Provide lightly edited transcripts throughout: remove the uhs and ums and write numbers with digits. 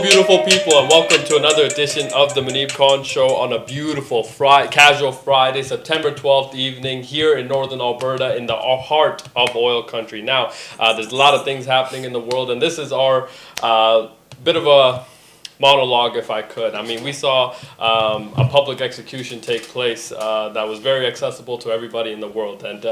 beautiful people, and welcome to another edition of the Muneeb Show on a beautiful casual Friday, September 12th evening here in northern Alberta in the heart of oil country. Now, there's a lot of things happening in the world, and this is our bit of a monologue, if I could. I mean, we saw a public execution take place that was very accessible to everybody in the world, and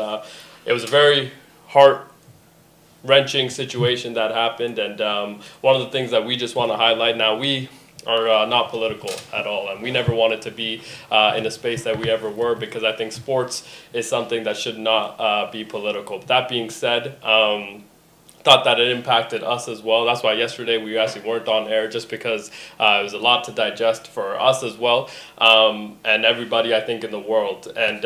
it was a very heart-wrenching situation that happened, and one of the things that we just want to highlight now, we are not political at all, and we never wanted to be in a space that we ever were, because I think sports is something that should not be political. But that being said, thought that it impacted us as well. That's why yesterday we actually weren't on air, just because it was a lot to digest for us as well, and everybody, I think, in the world. And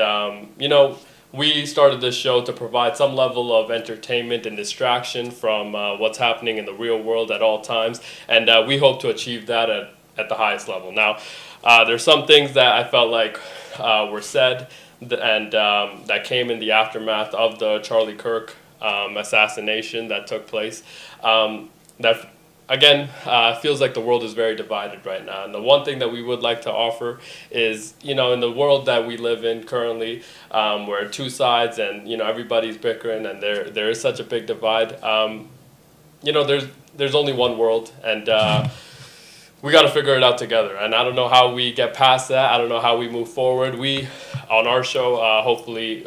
you know, we started this show to provide some level of entertainment and distraction from what's happening in the real world at all times, and we hope to achieve that at the highest level. Now, there's some things that I felt like were said and that came in the aftermath of the Charlie Kirk assassination that took place, that again feels like the world is very divided right now. And the one thing that we would like to offer is, you know, in the world that we live in currently, where two sides and, you know, everybody's bickering and there is such a big divide, you know, there's only one world, and we got to figure it out together. And I don't know how we get past that. I don't know how we move forward. We, on our show, hopefully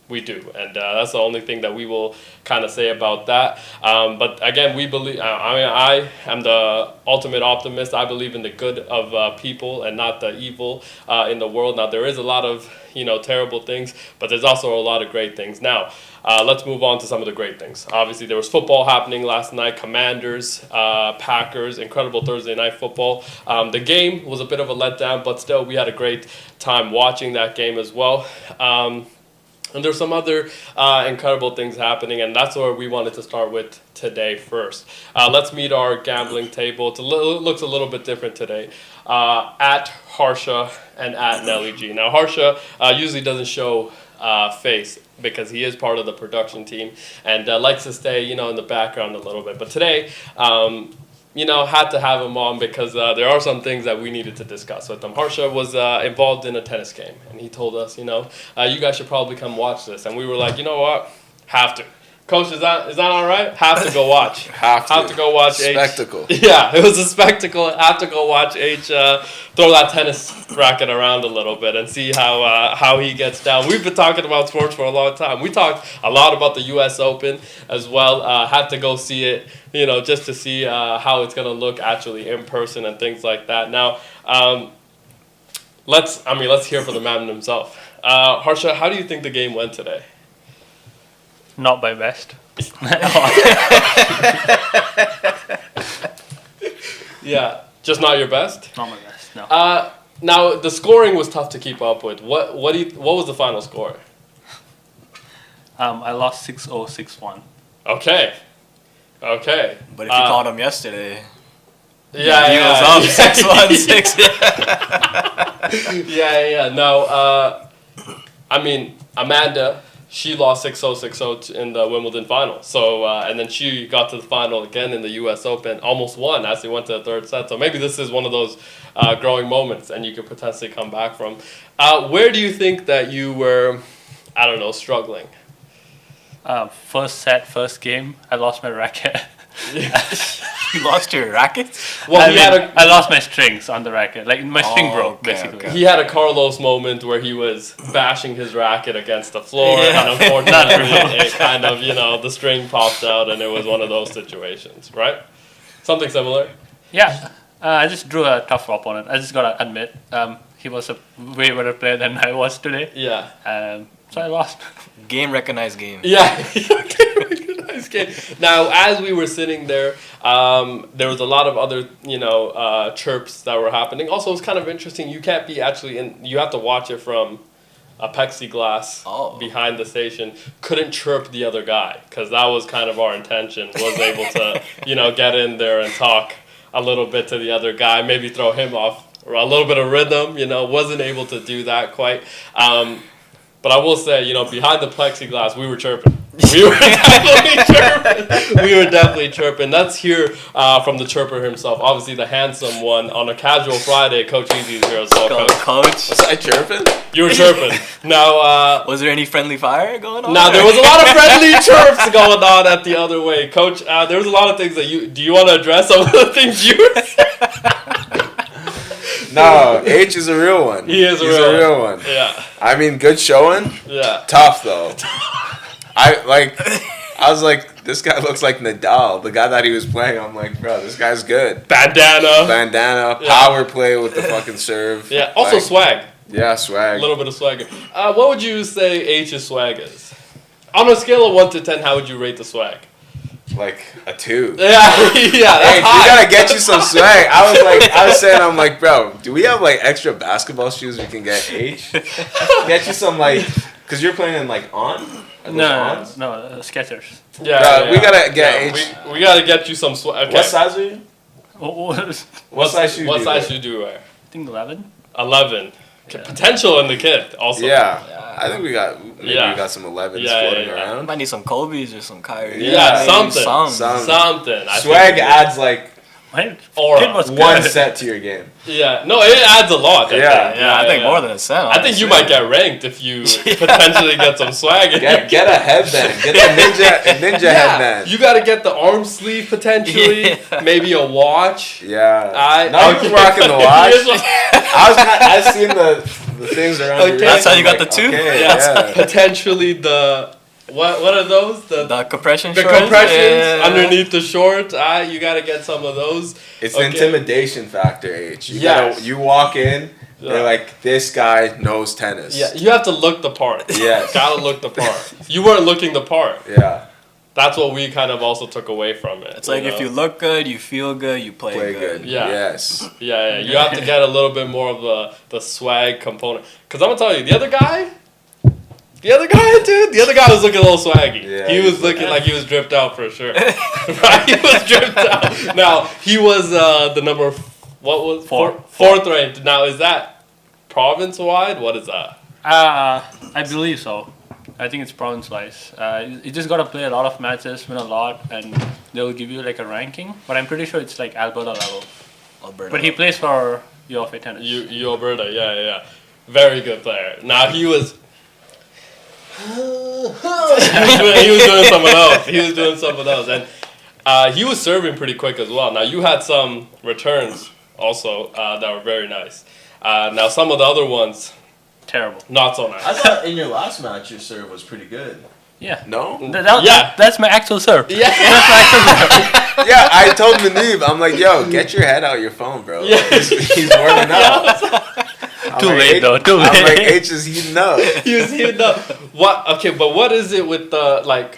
we do, and that's the only thing that we will kind of say about that. But again, we believe. I am the ultimate optimist. I believe in the good of people and not the evil in the world. Now, there is a lot of, you know, terrible things, but there's also a lot of great things. Now, let's move on to some of the great things. Obviously, there was football happening last night. Commanders, Packers, incredible Thursday night football. The game was a bit of a letdown, but still, we had a great time watching that game as well. And there's some other incredible things happening, and that's where we wanted to start with today first. Let's meet our gambling table. It looks a little bit different today. At Harsha and at Nelly G. Now, Harsha usually doesn't show face because he is part of the production team and likes to stay, you know, in the background a little bit. But today, you know, had to have him on because there are some things that we needed to discuss with him. Harsha was involved in a tennis game, and he told us, you know, you guys should probably come watch this. And we were like, you know what? Have to. Coach, is that all right? Have to go watch. Have to go watch spectacle. Yeah, it was a spectacle. Have to go watch H throw that tennis racket around a little bit and see how he gets down. We've been talking about sports for a long time. We talked a lot about the U.S. Open as well. Had to go see it, you know, just to see how it's gonna look actually in person and things like that. Now, let's hear from the man himself. Harsha, how do you think the game went today? Not my best. Yeah, just not your best? Not my best, no. Now, the scoring was tough to keep up with. What was the final score? I lost 6-0, 6-1. Okay. But if you called him yesterday, yeah, he was up 6-1, 6. Yeah. No, I mean, Amanda, she lost 6-0, 6-0 in the Wimbledon final. So, and then she got to the final again in the U.S. Open, almost won as they went to the third set. So maybe this is one of those growing moments, and you could potentially come back from. Where do you think that you were, I don't know, struggling? First set, first game, I lost my racket. You lost your racket? Well, I lost my strings on the racket. Like, my string broke, basically. Okay. He had a Carlos moment where he was bashing his racket against the floor, and unfortunately, it kind of, you know, the string popped out, and it was one of those situations, right? Something similar? Yeah. I just drew a tough opponent. I just gotta admit, he was a way better player than I was today. Yeah. So I lost. Game recognized game. Yeah. Nice game. Now, as we were sitting there, there was a lot of other, you know, chirps that were happening. Also, it's kind of interesting. You can't be actually in. You have to watch it from a plexiglass behind the station. Couldn't chirp the other guy because that was kind of our intention. Was able to, you know, get in there and talk a little bit to the other guy, maybe throw him off or a little bit of rhythm. You know, wasn't able to do that quite. But I will say, you know, behind the plexiglass, we were chirping. We were definitely chirping. We were definitely chirping. Let's hear from the chirper himself. Obviously, the handsome one on a casual Friday. Coach Easy's here as well. Go, Coach. Coach. Was I chirping? You were chirping. Now, Was there any friendly fire going on? now there was a lot of friendly chirps going on at the other way, Coach. There was a lot of things that you. Do you want to address some of the things you were saying? No, H is a real one. He is a He's real a real one. Yeah. I mean, good showing. Yeah. Tough though. I was like, this guy looks like Nadal, the guy that he was playing. I'm like, bro, this guy's good. Yeah. Bandana, power play with the fucking serve. Yeah. Also Like, swag. Yeah, A swag. little bit of swag. What would you say H's swag is? On a scale of 1 to 10, how would you rate the swag? Like a 2. Yeah, yeah. Hey, That's we high. gotta get you some swag. I'm like, bro, do we have like extra basketball shoes we can get H? Get you some like, cause you're playing in like on. Are those ons? No, Skechers. Yeah, we gotta get H. We gotta get you some swag. Okay. What size are you? I What size shoe? What do you size wear? shoe do you wear? think 11. 11. Yeah. Potential in the kid. Also. Yeah, I think we got maybe Yeah. we got some 11s Yeah, floating yeah. around. Might need some Kobe's or some Kyrie. Yeah, Maybe something. Some. Something. I Swag think- adds like My Aura. kid was good. one set to your game. Yeah. No, it adds a lot. Yeah. Yeah, I think more than a cent. I think you might get ranked if you potentially get some swag. Get a headband. Get the ninja Yeah, headband. you got to get the arm sleeve potentially, Yeah. maybe a watch. Yeah. I No, you rocking the watch. Here's what- I've seen the things around. Okay. your That's wrist, how you I'm got the two? Okay, Yeah, yeah. potentially the what are those? The compression The shorts? compressions Yeah. underneath the shorts. You gotta get some of those. It's Okay. the intimidation factor, H. Yes. You walk in, Yeah. they're like, this guy knows tennis. Yeah, you have to look the part. Yes. Gotta look the part. You weren't looking the part. Yeah. That's what we kind of also took away from it. It's like if know? you look good, you feel good, you play, Play good. good. Yeah. Yes. Yeah, you have to get a little bit more of the swag component. Cause I'm gonna tell you, the other guy, dude, the other guy was looking a little swaggy. Yeah, he was looking like he was dripped out for sure. Right, he was dripped out. Now he was the number fourth ranked. Now is that province wide? What is that? I believe so. I think it's province-wise. You just gotta play a lot of matches, win a lot, and they'll give you like a ranking. But I'm pretty sure it's like Alberta level. Alberta. But he plays for U of A tennis. You Alberta, yeah. Very good player. Now he was. he was doing something else. He was doing something else, and he was serving pretty quick as well. Now you had some returns also that were very nice. Now some of the other ones, Terrible. not so nice. I thought in your last match your serve was pretty good. Yeah. No? Yeah. That's my actual serve. Yeah. Yeah, I told Muneeb, I'm like, yo, get your head out your phone, bro. Yeah. He's warming up. I'm Too like, late, H- though. Too I'm like, late. H is heating up. He was heating up. What? Okay, but what is it with the like?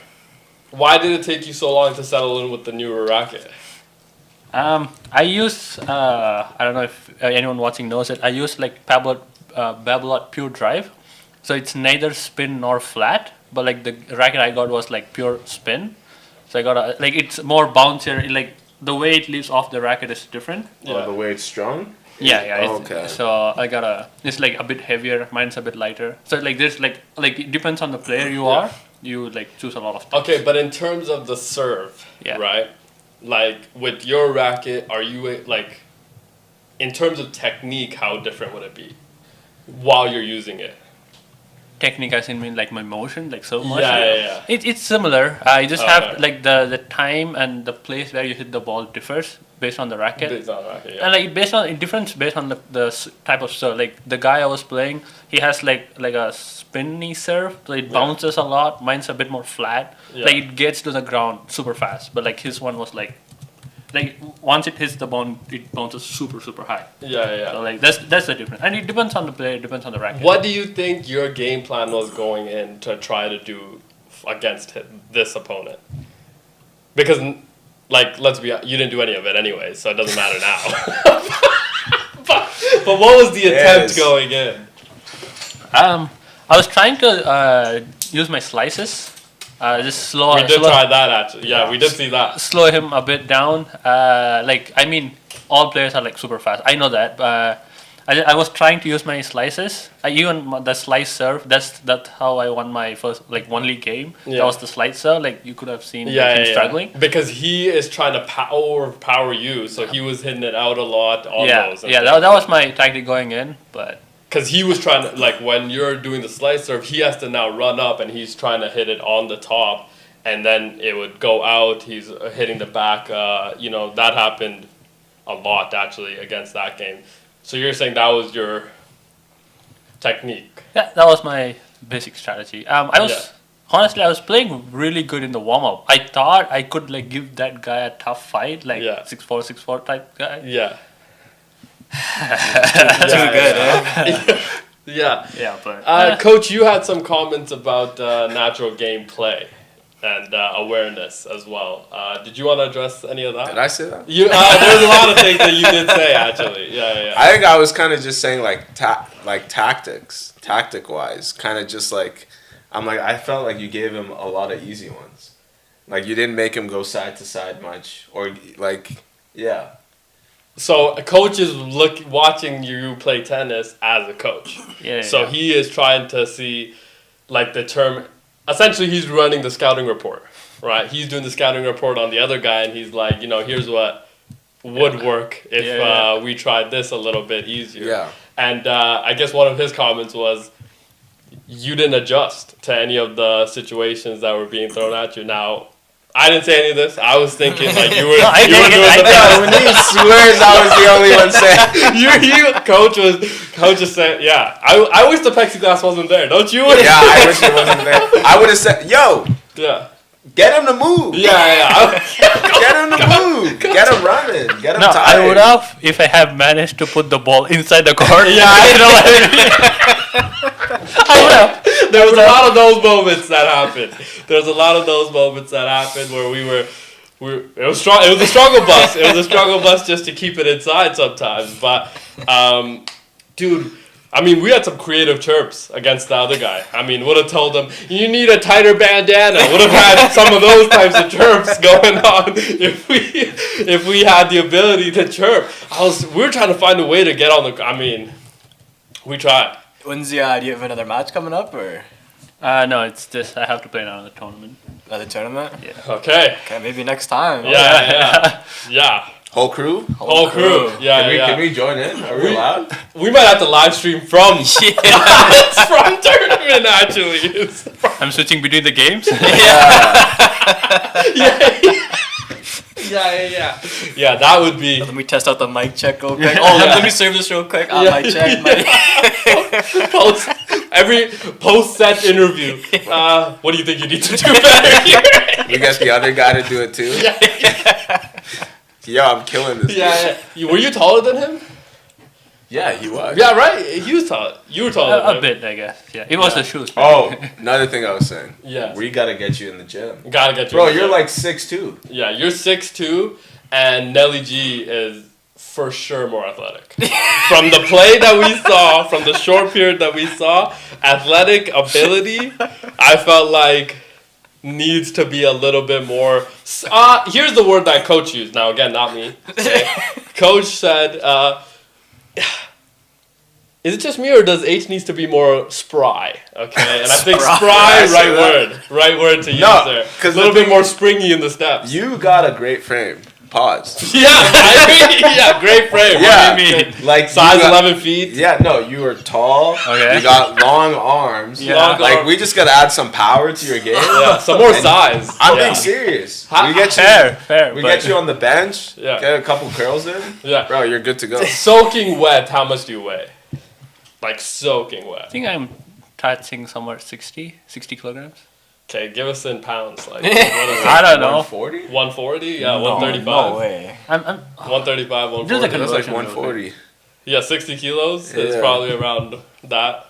Why did it take you so long to settle in with the newer racket? I use I don't know if anyone watching knows it. I use like Babylot Pure Drive, so it's neither spin nor flat. But like the racket I got was like pure spin, so I got a like it's more bouncier. Like the way it leaves off the racket is different. Oh, the way it's strong? Yeah. Okay. So I got it's like a bit heavier. Mine's a bit lighter. So like there's like it depends on the player you are. You like choose a lot of things. Okay, but in terms of the serve, Yeah. right? Like with your racket, are you like, in terms of technique, how different would it be while you're using it? Technique as in mean like my motion, like so much. Yeah. It's similar. You just Okay. have like the time and the place where you hit the ball differs based on the racket. Based on racket, yeah. And like it difference based on the type of serve. Like the guy I was playing, he has like a spinny serve, so it bounces a lot. Mine's a bit more flat. Yeah. Like it gets to the ground super fast. But like his one was like once it hits the ball, it bounces super high. Yeah. So like that's the difference. And it depends on the player. It depends on the racket. What do you think your game plan was going in to try to do against this opponent? Because, like, let's be honest, you didn't do any of it anyway, so it doesn't matter now. but what was the attempt Yes. going in? I was trying to use my slices. Just slow. We did slow, try that actually. Yeah, we did see that. slow him a bit down. All players are like super fast. I know that. I was trying to use my slices. The slice serve. That's how I won my first like one league game. Yeah. That was the slice serve. Like you could have seen him Yeah. struggling. Because he is trying to overpower you, so he was hitting it out a lot on those. Yeah. That was my tactic going in, but. Because he was trying to, like, when you're doing the slice serve, he has to now run up and he's trying to hit it on the top, and then it would go out. He's hitting the back. That happened a lot, actually, against that game. So you're saying that was your technique? Yeah, that was my basic strategy. Honestly, I was playing really good in the warm up. I thought I could like give that guy a tough fight, like 6'4", 6'4" type guy. Yeah. Too good, eh? Yeah. Yeah, but Coach, you had some comments about natural gameplay and awareness as well. Did you want to address any of that? Did I say that? There's a lot of things that you did say, actually. Yeah. I think I was kind of just saying like tactic wise, kind of just like I felt like you gave him a lot of easy ones, like you didn't make him go side to side much, or like yeah. So a coach is watching you play tennis as a coach. Yeah. So he is trying to see, like the term. Essentially, he's running the scouting report, right? He's doing the scouting report on the other guy, and he's like, here's what would work if we tried this a little bit easier. Yeah. And I guess one of his comments was, you didn't adjust to any of the situations that were being thrown at you. Now, I didn't say any of this. I was thinking like you were. You were doing the best. When he swears I was the only one saying. Coach was saying, yeah. I wish the plexiglass wasn't there. Don't you? Yeah, I wish it wasn't there. I would have said, yo, Yeah. get him to move. Yeah. Get him to move. Get him running. Get him no, tired. I would have if I had managed to put the ball inside the court. Yeah, I would have. There was a lot of those moments that happened. There's a lot of those moments that happened where it was strong. It was a struggle bus. It was a struggle bus just to keep it inside sometimes. But, dude, I mean, we had some creative chirps against the other guy. I mean, would have told him, you need a tighter bandana. Would have had some of those types of chirps going on if we had the ability to chirp. We were trying to find a way to get on the. I mean, we tried. When's do you have another match coming up or No, it's just I have to play in another tournament. another tournament? Yeah. Okay. Okay, maybe next time. Yeah. Whole crew? Whole crew. Yeah. Can we join in? Are we allowed? We might have to live stream from from tournament actually. I'm switching between the games. Yeah, that would be. Let me test out the mic check real quick. Let me serve this real quick. Mic check. Every post-set interview. What do you think you need to do better here? We got the other guy to do it too. Yo, I'm killing this. Yeah. Were you taller than him? Yeah, he was. Yeah, right. He was tall. You were taller than A him. bit, I guess. Yeah, it was the shoes. Oh, another thing I was saying. Yeah. We gotta get you in the gym. Gotta get you. Bro, in the you're gym. like 6'2". Yeah, you're 6'2", and Nelly G is for sure more athletic. From the play that we saw, from the short period that we saw, athletic ability, I felt like needs to be a little bit more. Here's the word that coach used. Now, again, not me. Okay? Coach said, is it just me or does H needs to be more spry? Okay, and I think spry, right word to use there. A little bit more springy in the steps. You got a great frame. Pause. Yeah, great frame. Yeah. What do you mean? Like Size you got- 11 feet. Yeah, no, you are tall. Okay. You got long arms. Yeah. Long Like arms. we just gotta add some power to your game. Yeah, some more size. I'm Yeah. being serious. Ha- We get you. Fair. We but get you on the bench. Yeah. Get a couple curls in. Yeah. Bro, you're good to go. Soaking wet, how much do you weigh? Like soaking I wet. think I'm touching somewhere 60 kilograms. Okay, give us in pounds. Like, what is I it? don't know. 140? 140? Yeah, No, 135. No way. I'm 135, Do the 140. That's like conversion. 140. Yeah, 60 kilos. It's Yeah. probably around that.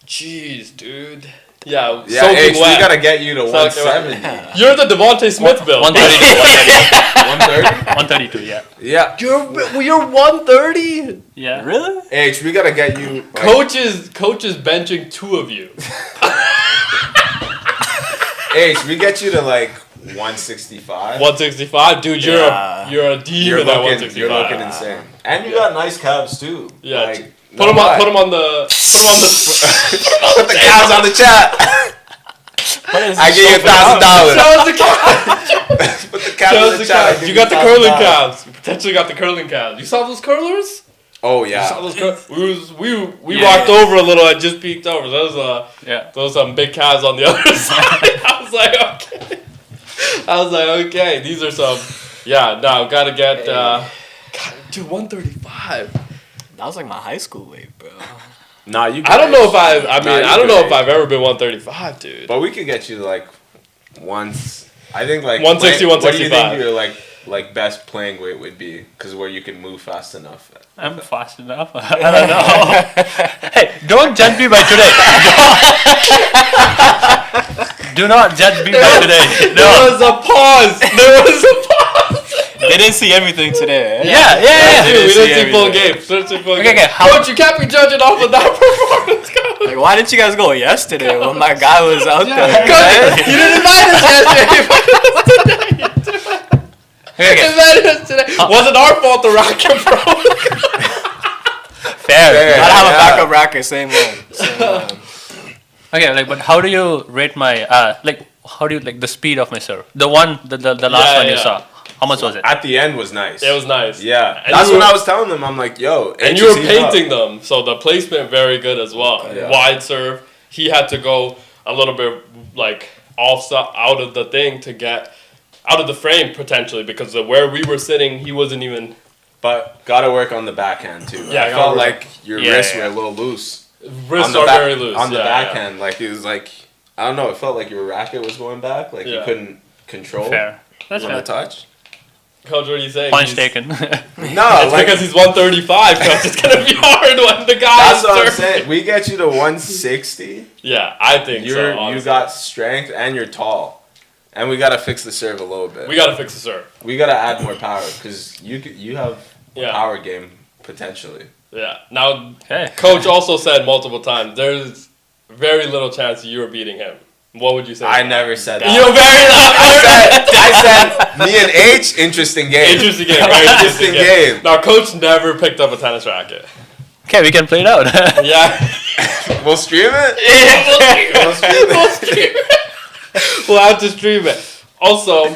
Jeez, dude. Yeah, Yeah, soaking H, we wet. gotta get you to Soaking 170. You're the Devontae Smith build. 132. 130? 132. Yeah. Yeah. You're 130? Yeah. Really? H, we gotta get you. Like, Coach is benching two of you. H, we get you to like 165. 165, dude. Yeah. You're a demon at 165. You're looking insane. And you got nice calves too. Yeah. Like, Put them on the. Put the calves on the chat. I give you $1,000. Show us the calves. Put the calves Show on us the the chat. calves. You got the curling calves. You potentially got the curling calves. You saw those curlers? Oh You saw yeah. those we Yeah, walked over a little and just peeked over. Yeah. Those some big calves on the other side. I was like, okay. These are some. Yeah. No, gotta get. God, dude, 135. That was like my high school weight, bro. Nah, you. I don't know if I Nah, I you don't know good if I've ever been 135, dude. But we could get you like once. I think like 160, what do you 165. think your like best playing weight would be? Because where you can move fast enough. I'm fast enough. I don't know. Hey, don't judge me by today. Do not judge me by today. There No. was a pause. There was a pause. They didn't see everything today. Yeah. Dude, we didn't see full everything. game. Didn't see full Okay, game. okay, how- Coach, you can't be judging off of that performance, Coach. Like, why didn't you guys go yesterday when my guy was out there? Coach, you didn't invite us yesterday. Okay. Invited us today. Wasn't our fault the racket broke. Fair. Fair. Gotta have a Yeah. backup racket, same one. Okay, like, but how do you rate my how do you like the speed of my serve? The last Yeah, one you yeah. saw. How much was it? At the end was nice. It was nice. Yeah, And that's you when were- I was telling them. I'm like, yo, And you were HTC up. painting them, so the placement very good as well. Yeah. Wide serve. He had to go a little bit like out of the thing to get out of the frame potentially because of where we were sitting, he wasn't even. But gotta work on the backhand too. Yeah, I gotta felt work. like your Yeah, wrists yeah. were a little loose. Wrists on the are back- very loose on the yeah, backhand. Like it was like I don't know. It felt like your racket was going back. Like you Yeah. couldn't control Fair. That's on the fair. touch. Yeah. Coach, what do you say? Points taken. No, It's like because he's 135. Coach, it's gonna be hard when the guy. that's is what I'm serving. saying. We get you to 160. Yeah, I think so. You honestly. got strength and you're tall, and we gotta fix the serve a little bit. We gotta fix the serve. We gotta add more power because you have Yeah. power game potentially. Yeah. Now, Okay. Coach also said multiple times there's very little chance you were beating him. What would you say? I never said that. You're very I said me and H interesting game. interesting game. Very interesting Interesting game. Now, Coach never picked up a tennis racket. Okay, we can play it out. Yeah. We'll stream it. We'll stream it. We'll have to stream it. Also,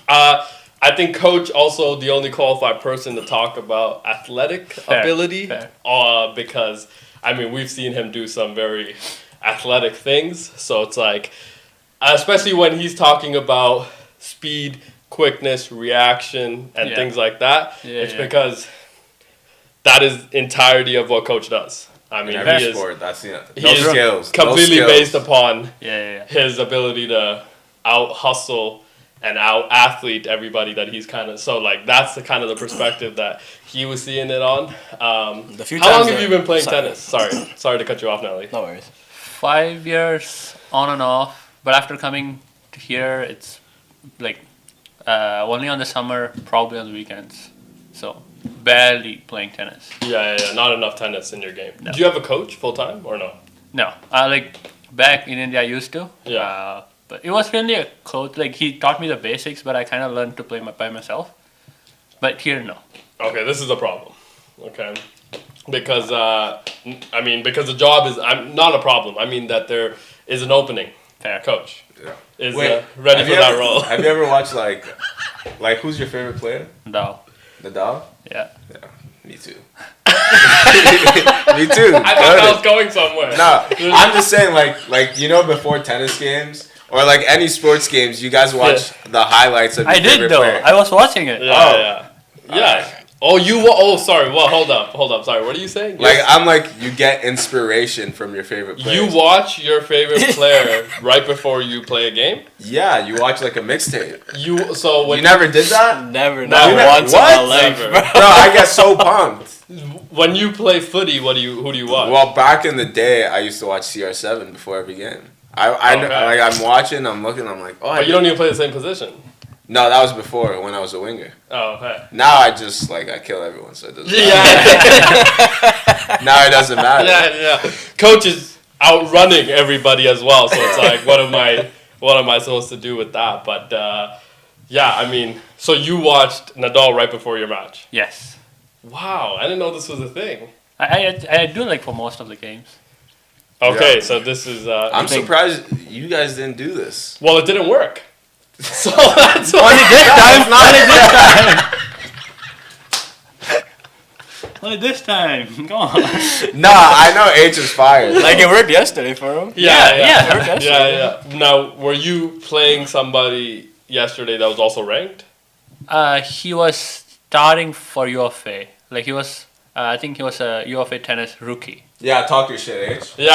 I think Coach also the only qualified person to talk about athletic Fair, ability. fair. Because I mean we've seen him do some very athletic things. So it's like, especially when he's talking about speed, quickness, reaction, and Yeah. things like that. Yeah, it's yeah. because that is entirety of what Coach does. I mean, In he every is sport, that's he those is skills. completely those skills. based upon Yeah. his ability to out hustle and out athlete everybody that he's kind of so like that's the kind of the perspective that he was seeing it on. The few How long times have that- you been playing sorry. tennis? Sorry to cut you off, Nelly. No worries. 5 years on and off, but after coming to here, it's like only on the summer, probably on the weekends. So barely playing tennis. Yeah, not enough tennis in your game. No. Do you have a coach full time or no? No, like back in India, I used to. Yeah. But it was really a coach. Like he taught me the basics, but I kind of learned to play by myself. But here, no. Okay, this is a problem. Okay, because because the job is not a problem. I mean that there is an opening. Fair. Coach Yeah. is Wait, ready have for you that ever- role. Have you ever watched like who's your favorite player? No. Nadal? Yeah. Me too. Me too. I thought that was going somewhere. No, I'm just saying like before tennis games or like any sports games, you guys watch the highlights of your I did favorite though. player. I was watching it. Yeah. Oh, sorry. Well, hold up. Sorry. What are you saying? Like I'm like you get inspiration from your favorite player. You watch your favorite player right before you play a game. Yeah, you watch like a mixtape. When You never did that? Never, No, not you once in my what? life, Never. bro. Bro, I get so pumped. when you play footy, who do you watch? Well, back in the day, I used to watch CR7 before every game. Okay. Like I'm watching, I'm looking, I'm like, oh. But you don't even play the same position. No, that was before when I was a winger. Oh, okay. Now I just I kill everyone, so it doesn't matter. Yeah. Now it doesn't matter. Yeah. Coach is outrunning everybody as well, so it's like one of my what am I supposed to do with that? But yeah, I mean, so you watched Nadal right before your match. Yes. Wow, I didn't know this was a thing. I do like for most of the games. Okay, Yeah. so this is. I'm surprised you guys didn't do this. Well, it didn't work. So that's why. Only this time. Come on. Nah, I know H is fired. Like it worked yesterday for him. Yeah, okay. yeah. Now, were you playing somebody yesterday that was also ranked? He was starting for UFA. Like he was, I think he was a UFA tennis rookie. Yeah, talk your shit, H. Yeah.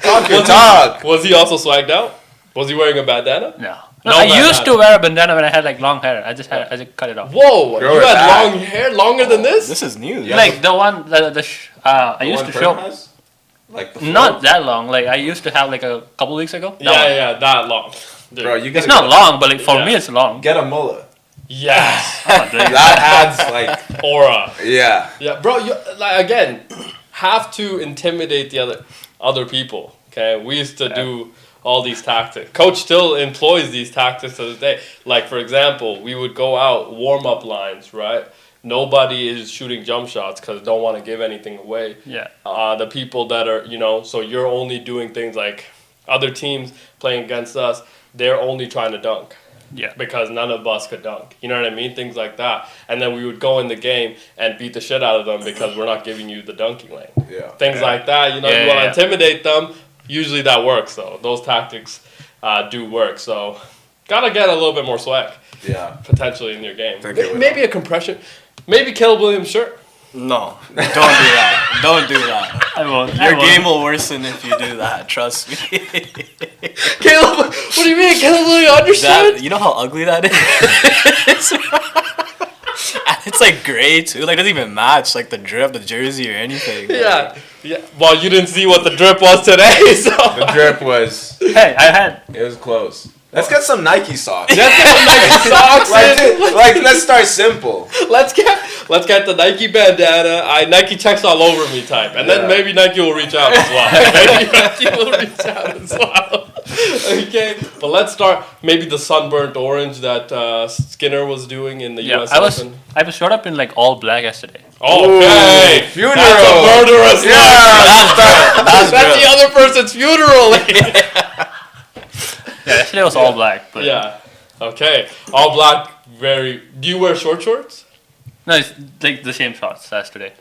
Talk your talk. Was he also swagged out? Was he wearing a bandana? No. No I bandana. used to wear a bandana when I had like long hair. I just cut it off. Whoa, Grow you it had back. long hair, longer than this? This is new. Yeah. Like the one I used to show. Like the Not that long. Like I used to have like a couple weeks ago. That one. Yeah, that long. Dude. Bro, you It's gotta not long, but like for Yeah. me it's long. get a mullet. Yes. I'm not doing that. That adds like Aura. yeah. Yeah, bro, you like again have to intimidate the other people. Okay, we used to do all these tactics. Coach still employs these tactics to this day. Like for example, we would go out warm up lines, right? Nobody is shooting jump shots because don't want to give anything away. Yeah. The people that are so you're only doing things like other teams playing against us. They're only trying to dunk. Yeah. Because none of us could dunk. You know what I mean? Things like that. And then we would go in the game and beat the shit out of them because we're not giving you the dunking lane. Yeah. Things like that. You Yeah, want to yeah. intimidate them. Usually that works, though. Those tactics do work. So, gotta get a little bit more swag, Yeah. potentially, in your game. Think it would Maybe a compression. Maybe Caleb Williams' shirt. No, don't do that. Don't do that. I won't. Your game will worsen if you do that. Trust me. Caleb, what do you mean? Caleb Williams on your That, shirt? you know how ugly that is. And it's like gray too. Like it doesn't even match like the drip, the jersey, or anything. Yeah. Well, you didn't see what the drip was today, so. The drip was Hey, it was close. Let's get some Nike socks. Let's get the Nike socks in. like let's start simple. Let's get the Nike bandana. Nike checks all over me type, and then Yeah. maybe Nike will reach out as well. Maybe Nike will reach out as well. Okay, but let's start maybe the sunburnt orange that Skinner was doing in the Yeah, U.S. I was Open. showed up in like all black yesterday. Okay, Ooh, funeral. that's a murderous Yeah, look. That's the other person's funeral. Yeah, yesterday was all black. But Yeah. Okay. All black. Very. Do you wear short shorts? No, it's like the same shots as today.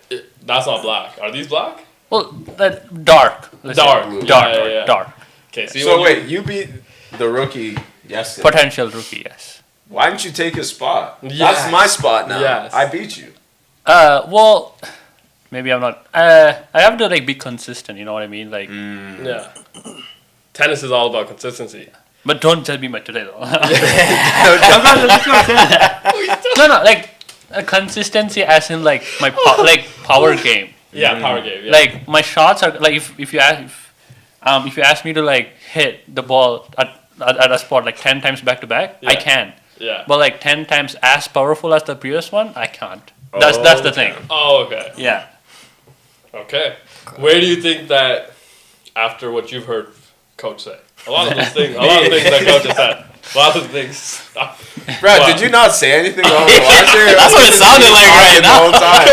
That's not black. Are these black? Well, that dark. let's say. Dark. Dark. Yeah. Dark. Okay. So wait, you beat the rookie yesterday. Potential rookie, yes. Why didn't you take his spot? Yes. That's my spot now. Yes. I beat you. Well, maybe I'm not. I have to like be consistent. You know what I mean? Like, Yeah. Tennis is all about consistency. but don't judge me by today though. I'm not gonna say that. No, like a consistency as in like my power game. Yeah, power game. Yeah. Like my shots are like if you ask me to like hit the ball at a spot like 10 times back to back, I Yeah. can. yeah. But like 10 times as powerful as the previous one, I can't. That's the thing. Oh, okay. Yeah. Okay. Where do you think that after what you've heard Coach say? A lot of those things. A lot of things that Coach has said. A lot of things. Bro, Wow. did you not say anything over the last year? That's what it sounded like right The now. whole time.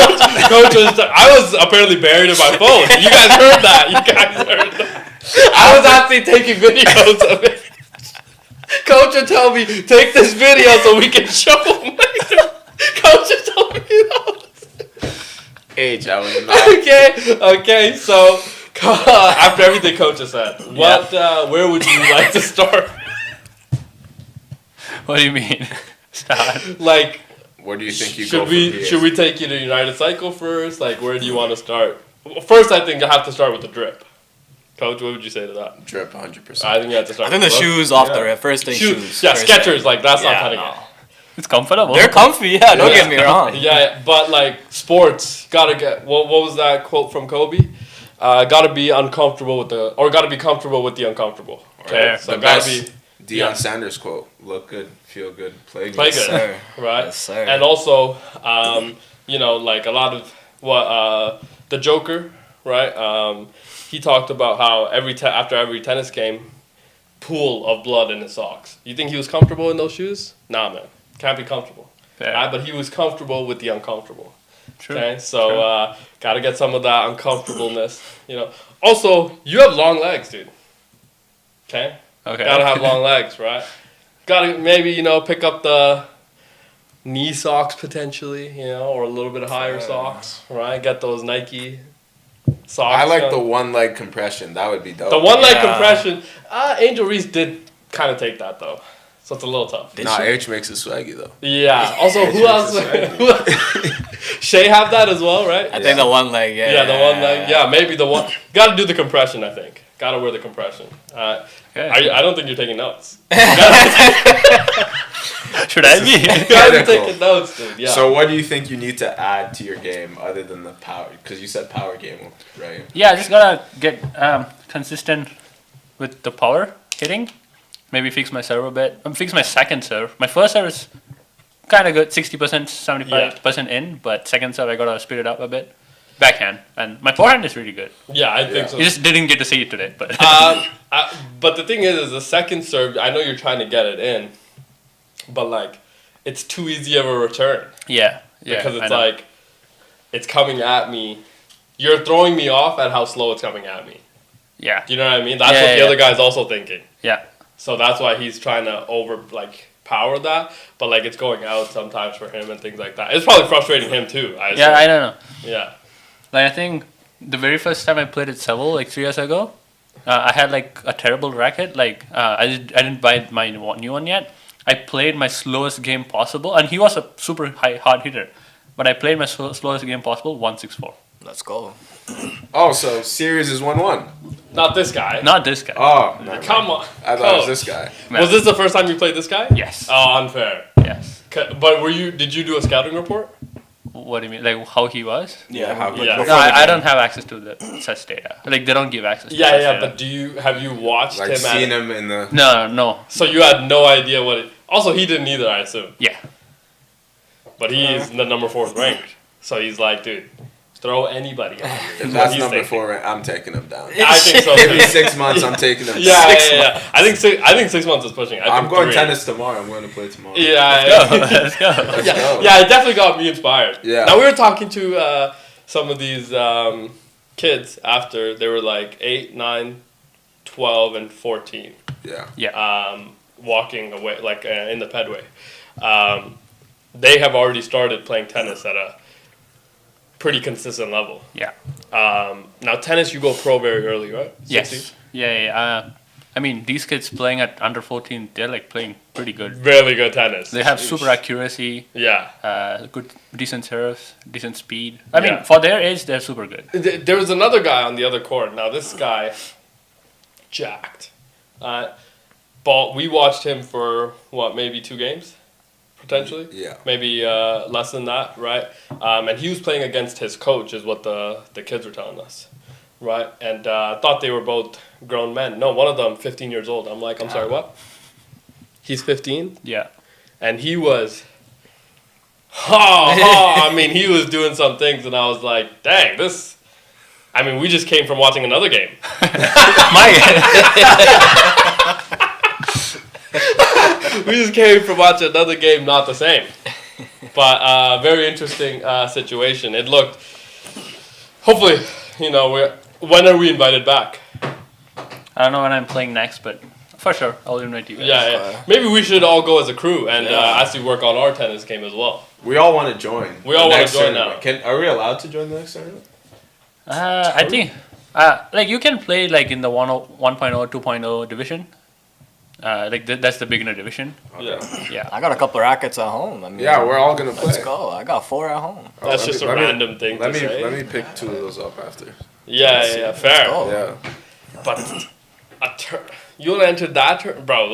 Coach was. I was apparently buried in my phone. You guys heard that. I was actually taking videos of it. Coach would tell me, take this video so we can show him. Coach would tell me that. H, I was not. Okay, so after everything Coach has said, where would you like to start? What do you mean? Start. Like, Where do you think you go should from we here? should we take you to United Cycle first? Like, where do you want to start? Well, first, I think I have to start with the drip. Coach, what would you say to that? Drip 100%. I think you have to I start. think the with shoes off the Yeah. rip. First thing shoes. Yeah, first Skechers. thing. Like that's not Yeah, cutting no. it. It's comfortable. They're comfy. Yeah, don't Yeah. get me wrong. Yeah, but like sports, gotta get. What was that quote from Kobe? Gotta be uncomfortable with gotta be comfortable with the uncomfortable. Okay, Yeah. so The gotta best be Deion Yeah. Sanders quote: "Look good, feel good, play good." Play Yes, good. sir. right. Yes, sir. And also, like a lot of the Joker, right? he talked about how after every tennis game, pool of blood in his socks. You think he was comfortable in those shoes? Nah, man, can't be comfortable. Fair. But he was comfortable with the uncomfortable. True. Okay, so gotta get some of that uncomfortableness. Also, you have long legs, dude. Okay. Okay. Gotta have long legs, right? Gotta maybe pick up the knee socks potentially, or a little bit higher socks, right? Get those Nike socks. I like on. the one leg compression. That would be dope. The one leg Yeah. compression. Angel Reese did kind of take that though, so it's a little tough. Did Nah, she? H makes it swaggy though. Yeah. Also, who else? Shay have that as well, right? I think the one leg, yeah. Yeah, the one leg. Yeah, maybe the one. Got to do the compression. I think. Got to wear the compression. Okay. I don't think you're taking notes. Should I be? Got to Critical. take notes, dude. Yeah. So what do you think you need to add to your game other than the power? Because you said power game, right? Yeah, I just gotta get consistent with the power hitting. Maybe fix my serve a bit. Fix my second serve. My first serve is kind of good, 60%, 75% in. But second serve, I gotta speed it up a bit. Backhand, and my forehand is really good. yeah, I think Yeah. so. You just didn't get to see it today, but But the thing is the second serve. I know you're trying to get it in, but like, it's too easy of a return yeah, because I it's know. like, it's coming at me. You're throwing me off at how slow it's coming at me. yeah, Do you know what I mean? That's Yeah, what the yeah. other guy's also thinking. yeah, So that's why he's trying to power that, but like it's going out sometimes for him and things like that. It's probably frustrating him too. I yeah. I don't know. Yeah. Like I think the very first time I played at Seville, like 3 years ago, I had like a terrible racket. Like I didn't buy my new one yet. I played my slowest game possible, and he was a super hard hitter. But I played my slowest game possible, 164. Let's go. Oh, so series is 1-1. Not this guy. Not this guy. Oh, no. Come on. I thought it was Coach. this guy. Was this the first time you played this guy? Yes. Oh, unfair. Yes. But did you do a scouting report? What do you mean? Like how he was? Yeah, how Yeah. No, I don't have access to such data. Like they don't give access. to such Yeah, data. but have you watched Like him seen at him in the. No. So you had no idea what it. Also, he didn't either, I assume. Yeah. But he's the number 4th ranked. So he's like, dude, throw anybody out here. If is what that's he's number thinking. 4, I'm taking him down. I think so. Give me too. 6 months, I'm taking him down. Yeah. I think 6 months is pushing. I I'm think going 3. tennis tomorrow. I'm going to play tomorrow. Yeah. Let's go. Let's Yeah, go. yeah, it definitely got me inspired. Yeah. Now we were talking to some of these kids after they were like 8, 9, 12, and 14, Yeah. walking away like in the pedway. They have already started playing tennis at a pretty consistent level. Yeah. Now tennis, you go pro very early, right? Yes. 16? Yeah. I mean, these kids playing at under 14, they're like playing pretty good. Really good tennis. They have super accuracy, Yeah. good, decent serves, decent speed. I Yeah. mean, for their age, they're super good. There was another guy on the other court. Now this guy, jacked. We watched him for maybe 2 games, potentially. Yeah. Maybe less than that, right? And he was playing against his coach, is what the kids were telling us, right? And I thought they were both grown men. No, one of them 15 years old. I'm like, I'm sorry, what? He's 15, Yeah. and he was. I mean, he was doing some things, and I was like, dang, this. I mean, we just came from watching another game. We just came from watching another game, not the same. But very interesting situation. It looked. Hopefully, when are we invited back? I don't know when I'm playing next, but for sure, I'll invite you guys. Yeah. Maybe we should all go as a crew and actually work on our tennis game as well. We all want to join. We all the wanna next join tournament. Are we allowed to join the next tournament? I think, like you can play like in the 1.0, 2.0 division. That's the beginner division. Yeah. Yeah. I got a couple rackets at home. I mean, Yeah, we're all gonna play. Let's go. I got 4 at home. Oh, That's let just me- a let me- random thing Let to me say. let me pick 2 of those up after. Yeah, fair. go. Yeah. But you want to enter that bro?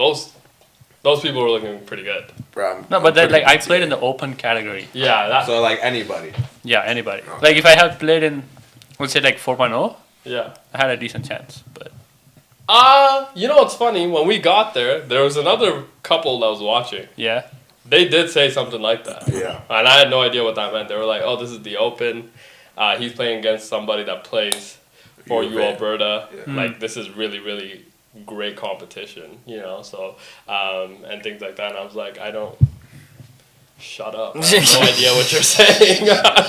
Those people were looking pretty good. Bro, No, but then like I played in the open category. Yeah, that. So like anybody. Yeah, anybody. Like if I had played in, let's say like 4.0, Yeah. I had a decent chance. But You know what's funny? When we got there was another couple that was watching. yeah, They did say something like that. Yeah. And I had no idea what that meant. They were like, oh, this is the Open. He's playing against somebody that plays for U of you, A. Alberta. Yeah. Like this is really, really great competition, you know. So and things like that. And I was like, I don't. Shut up! I have no idea what you're saying.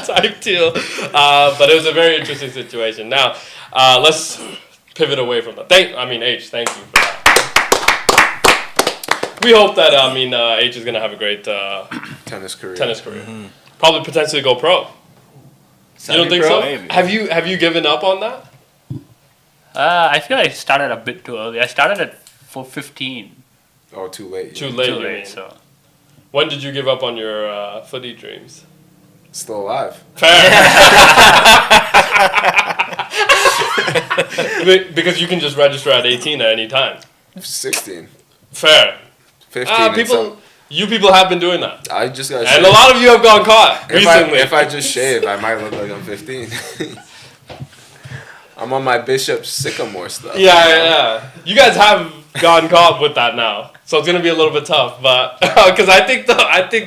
Type deal. But it was a very interesting situation. Now, let's pivot away from that. H, thank you for that. We hope that H is gonna have a great Tennis career. Probably potentially go pro. You don't think Semi-pro? so? Maybe. Have you given up on that? I feel I started a bit too early. I started at 15. Oh, too late. Too late. Too you mean. late, so. When did you give up on your footy dreams? Still alive. Fair. Because you can just register at 18 at any time. 16. Fair. 15. and You people have been doing that. I just got And a lot of you have gone caught recently. If I just shave, I might look like I'm 15. I'm on my Bishop Sycamore stuff. Yeah. You guys have gone caught with that now, so it's gonna be a little bit tough. But because I think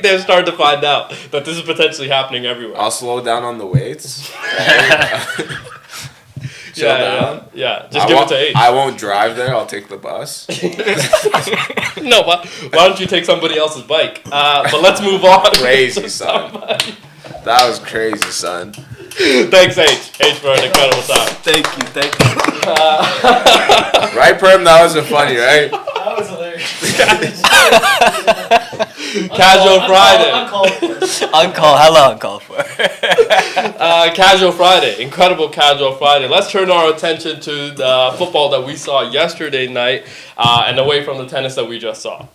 they're starting to find out that this is potentially happening everywhere. I'll slow down on the weights. Chill down. Yeah. Just give it to H. I won't drive there. I'll take the bus. No, but why don't you take somebody else's bike? But let's move on. Crazy, son. That was crazy, son. Thanks, H, for an incredible time. Thank you. Right, Perm? That wasn't funny, right? That was hilarious. Casual Friday. Uncalled for. Casual Friday. Incredible Casual Friday. Let's turn our attention to the football that we saw yesterday night and away from the tennis that we just saw.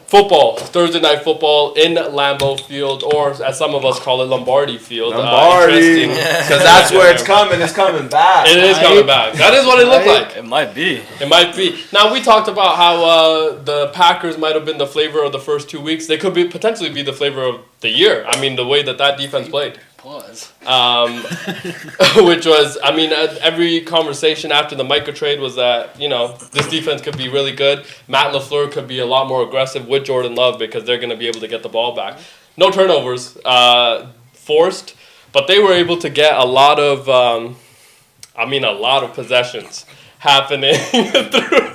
Football, Thursday night football in Lambeau Field, or as some of us call it, Lombardi Field. Lombardi. Because that's where it's coming. It's coming back. It is coming back. That is what it looked like. It might be. It might be. Now, we talked about how the Packers might have been the flavor of the first 2 weeks. They could potentially be the flavor of the year. I mean, the way that defense played. Pause. Which was, every conversation after the Micah trade was that, this defense could be really good. Matt LaFleur could be a lot more aggressive with Jordan Love because they're going to be able to get the ball back. No turnovers forced, but they were able to get a lot of possessions happening through.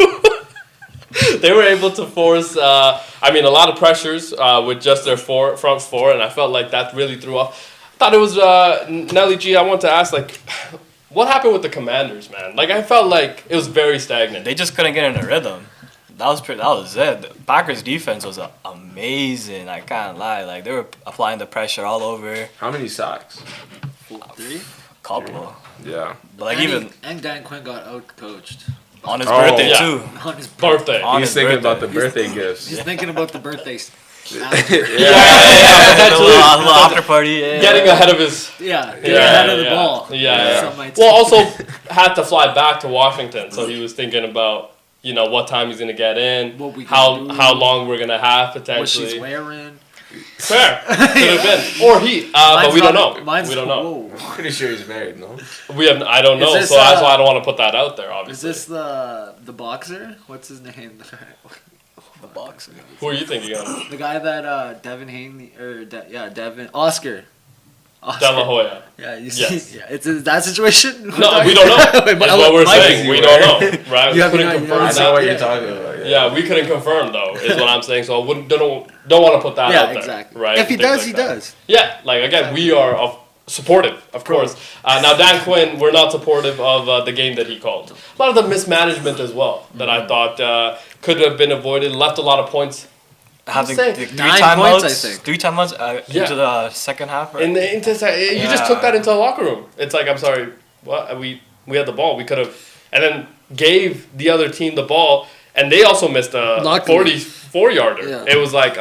They were able to force, a lot of pressures with just their front four, and I felt like that really threw off. Thought it was Nelly G. I want to ask, what happened with the Commanders, man? I felt like it was very stagnant. They just couldn't get in a rhythm. That was it. The Packers' defense was amazing. I can't lie. They were applying the pressure all over. How many sacks? 3? Couple. Yeah. But and Dan Quinn got out-coached. on his birthday yeah. too. On his Birthday. On He's his thinking birthday. about the birthday gifts. He's thinking about the birthdays. A little after party. Yeah. Getting ahead of his... Getting ahead of the ball. Yeah. Some might Well, say. also had to fly back to Washington, so he was thinking about, what time he's going to get in, What we how can do. how long we're going to have What potentially. she's wearing. Fair. Could have been. Or he. But we don't know. We don't know. Whoa. Pretty sure he's married, no? I don't know, Is this, so that's why I don't want to put that out there, Is obviously. this the boxer? What's his name? The boxer. Who are you thinking of? The guy that Devin Haney Devin Oscar. De La Hoya. Yeah, you Yes. see, yeah, it's in that situation. No, we don't know. That's what we're saying. We don't know, right? You We couldn't haven't- confirm you I haven't- that. know what you're talking about. Yeah, we couldn't confirm though, is what I'm saying. So I don't want to put that Yeah, out there, exactly. right? If he Things does, like he that. does. Yeah, again, we are supportive, of course. Now Dan Quinn, we're not supportive of the game that he called. A lot of the mismanagement as well that I thought could have been avoided. Left a lot of points Having saying, 3 9 timeouts. points, I think. 3 timeouts Yeah. into the second half. Right? in the you just took that into the locker room. It's like, I'm sorry, what we had the ball, we could have, and then gave the other team the ball, and they also missed a Luckily. 44-yarder. Yeah. It was like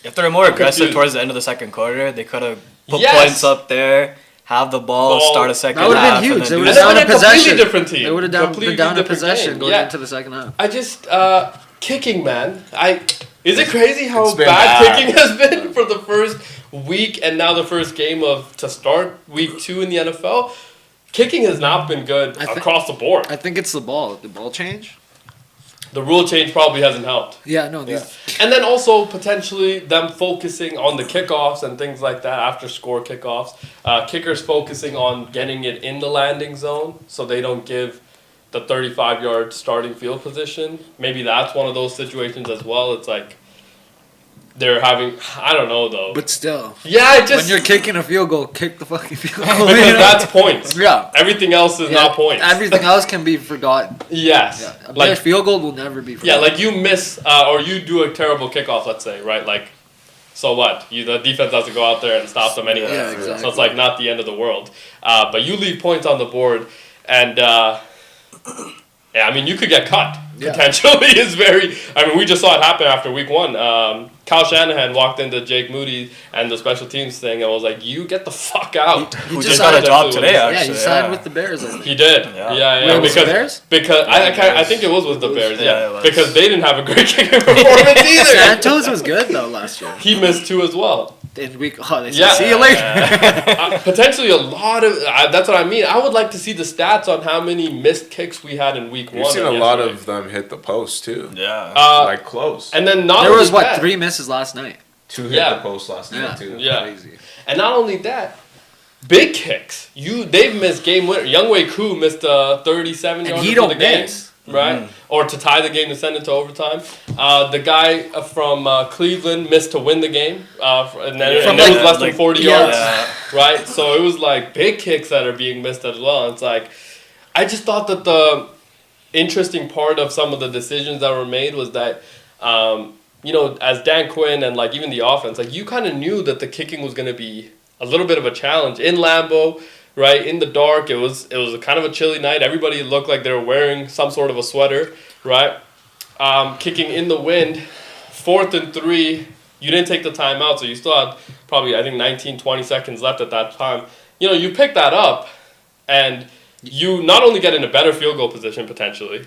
If they were more aggressive confused. towards the end of the second quarter, they could have put Yes. points up there, have the ball, Ball. start a second That would half. have been huge. and They then would do have And down then a a completely possession. different team. They would have Completely been down a different possession game. going Yeah. into the second half. I just kicking, man. Is it crazy how It's been bad bad. kicking has been for the first week and now the first game to start week 2 in the NFL? Kicking has not been good I think- across the board. I think it's the ball. The ball change. the rule change probably hasn't helped. Yeah, no, these. And then also potentially them focusing on the kickoffs and things like that after score kickoffs. Kickers focusing on getting it in the landing zone so they don't give the 35-yard starting field position. Maybe that's one of those situations as well. It's like they're having, I don't know though. But still, Yeah, it just when you're kicking a field goal, kick the fucking field goal. because you know? that's points. Yeah. Everything else is not points. Everything else can be forgotten. Yes. Yeah. A Like missed field goal will never be yeah, forgotten. like you miss or you do a terrible kickoff, let's say, right? Like, so what? The defense has to go out there and stop them anyway. Yeah, exactly. So it's like not the end of the world. But you leave points on the board, and yeah, I mean you could get cut. Yeah. Potentially is very. I mean, we just saw it happen after week 1. Kyle Shanahan walked into Jake Moody and the special teams thing and was like, "You get the fuck out." Who just just got a signed job today, Yeah, actually. he signed with the Bears, I think. He did. Yeah. Yeah. Wait, was it because Bears? because I think it was with the Bears. Yeah, Yeah, it was. because they didn't have a great kicking performance either. Santos was good, though, last year. He missed 2 as well. And they said, Yeah. see you later. Potentially a lot of. That's what I mean. I would like to see the stats on how many missed kicks we had in week 1. You've seen a and lot yesterday. of them hit the post too. Yeah. Like close. And then not There only was, that, 3 misses last night? 2 hit Yeah. the post last Yeah. night too. Yeah. Crazy. And not only that, big kicks. They've missed game winner. Youngwei Koo missed a 37 And yarder he for don't the game, miss. right? Or to tie the game to send it to overtime. The guy from Cleveland missed to win the game, and then From it was like- less than like- 40 yeah. yards, Yeah. right? So it was like big kicks that are being missed as well. It's like I just thought that the interesting part of some of the decisions that were made was that. As Dan Quinn and like even the offense, like you kind of knew that the kicking was going to be a little bit of a challenge in Lambeau, right? In the dark, it was a kind of a chilly night. Everybody looked like they were wearing some sort of a sweater, right? Kicking in the wind, 4th and 3. You didn't take the timeout, so you still had probably I think 19, 20 seconds left at that time. You pick that up, and you not only get in a better field goal position potentially.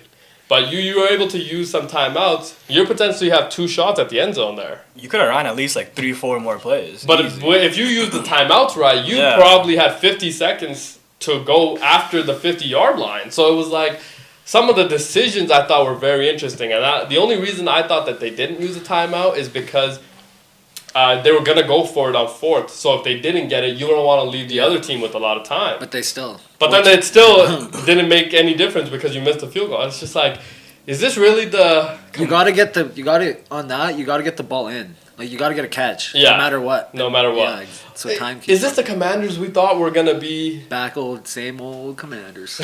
But you were able to use some timeouts. You potentially have 2 shots at the end zone there. You could have run at least like 3-4 more plays. But Easy. if you use the timeouts right, you Yeah. probably had 50 seconds to go after the 50-yard line. So it was like some of the decisions I thought were very interesting. And the only reason I thought that they didn't use a timeout is because they were going to go for it on 4th. So if they didn't get it, you don't want to leave the other team with a lot of time. But they still. But then it still didn't make any difference because you missed the field goal. It's just like, is this really the... You gotta get the ball in. Like, you gotta get a catch. Yeah. No matter what. No matter what. Yeah, so time keeps Is this the Commanders we thought were going to be... same old Commanders.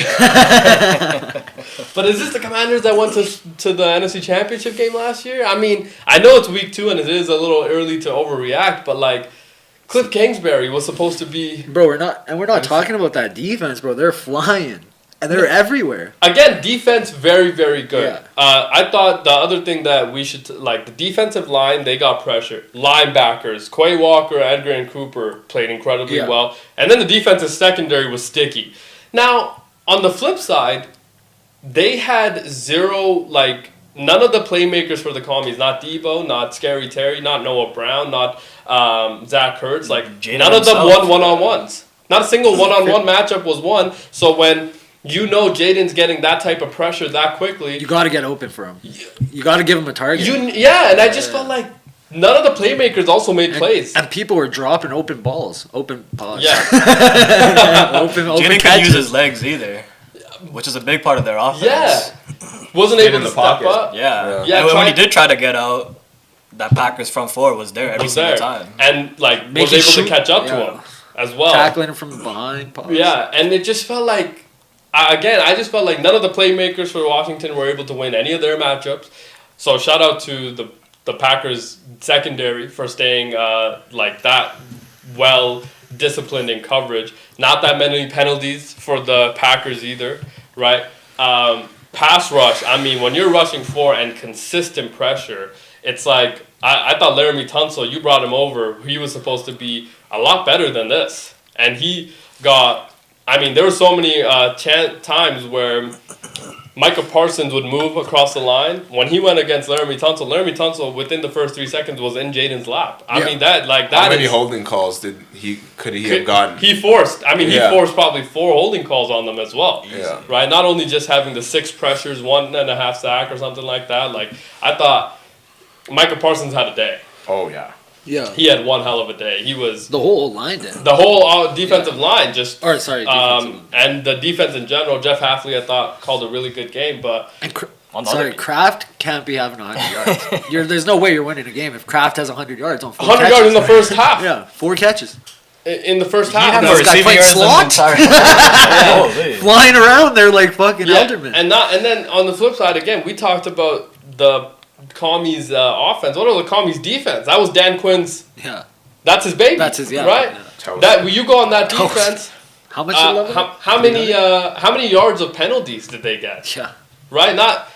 But is this the Commanders that went to the NFC Championship game last year? I mean, I know it's week 2 and it is a little early to overreact, but like, Cliff Kingsbury was supposed to be... Bro, we're not talking about that defense, bro. They're flying. And they're everywhere. Again, defense very, very good. Yeah. I thought the other thing that we should, the defensive line, they got pressure. Linebackers, Quay Walker, Edgar, and Cooper played incredibly Yeah. well. And then the defensive secondary was sticky. Now, on the flip side, they had none of the playmakers for the Commies, not Debo, not Scary Terry, not Noah Brown, not Zach Ertz, Jaden none of them himself. won one-on-ones. Not a single one-on-one matchup was won. So when Jaden's getting that type of pressure that quickly, You gotta get open for him. You gotta give him a target. and I just felt like none of the playmakers also made plays. And people were dropping open balls. Open pause. Yeah. open Jaden couldn't catches. use his legs either, which is a big part of their offense. Yeah. Wasn't Stayed able in to the step pocket. up. Yeah. Yeah, And when try- he did try to get out, that Packers front four was there every Was single there. time. And was Making able to shoot- catch up to yeah. him as well. Tackling him from behind. Pause. Yeah, and it just felt like, I just felt like none of the playmakers for Washington were able to win any of their matchups. So shout out to the Packers secondary for staying that well disciplined in coverage. Not that many penalties for the Packers either, right? Pass rush. I mean, when you're rushing 4 and consistent pressure, it's like I thought Laramie Tunsil, you brought him over. He was supposed to be a lot better than this, and he got. I mean, there were so many times where Micah Parsons would move across the line. When he went against Laramie Tunsil within the first 3 seconds was in Jaden's lap. I mean that How many holding calls could he have gotten? He forced probably 4 holding calls on them as well. Yeah. Right? Not only just having the 6 pressures, 1.5 sack or something like that. Like I thought Micah Parsons had a day. Oh yeah. Yeah. He had one hell of a day. He was The whole line did. the whole defensive line just Defensive line. and the defense in general. Jeff Hafley, I thought, called a really good game, but And Another- Kraft can't be having 100 yards. There's no way you're winning a game if Kraft has 100 yards on 4 100 yards in the first half. Yeah, 4 catches. In the first He half. had This more guy receiving playing yards than the slot? entire. Holy. Flying around there like fucking Yeah, Elderman. and then on the flip side again, we talked about the Commies offense. What are the Commies defense? That was Dan Quinn's. Yeah. That's his baby. That's his, yeah. Right. Yeah. Toast. That you go on that Toast. defense. How much did Love How many yards of penalties did they get? Yeah. Right, not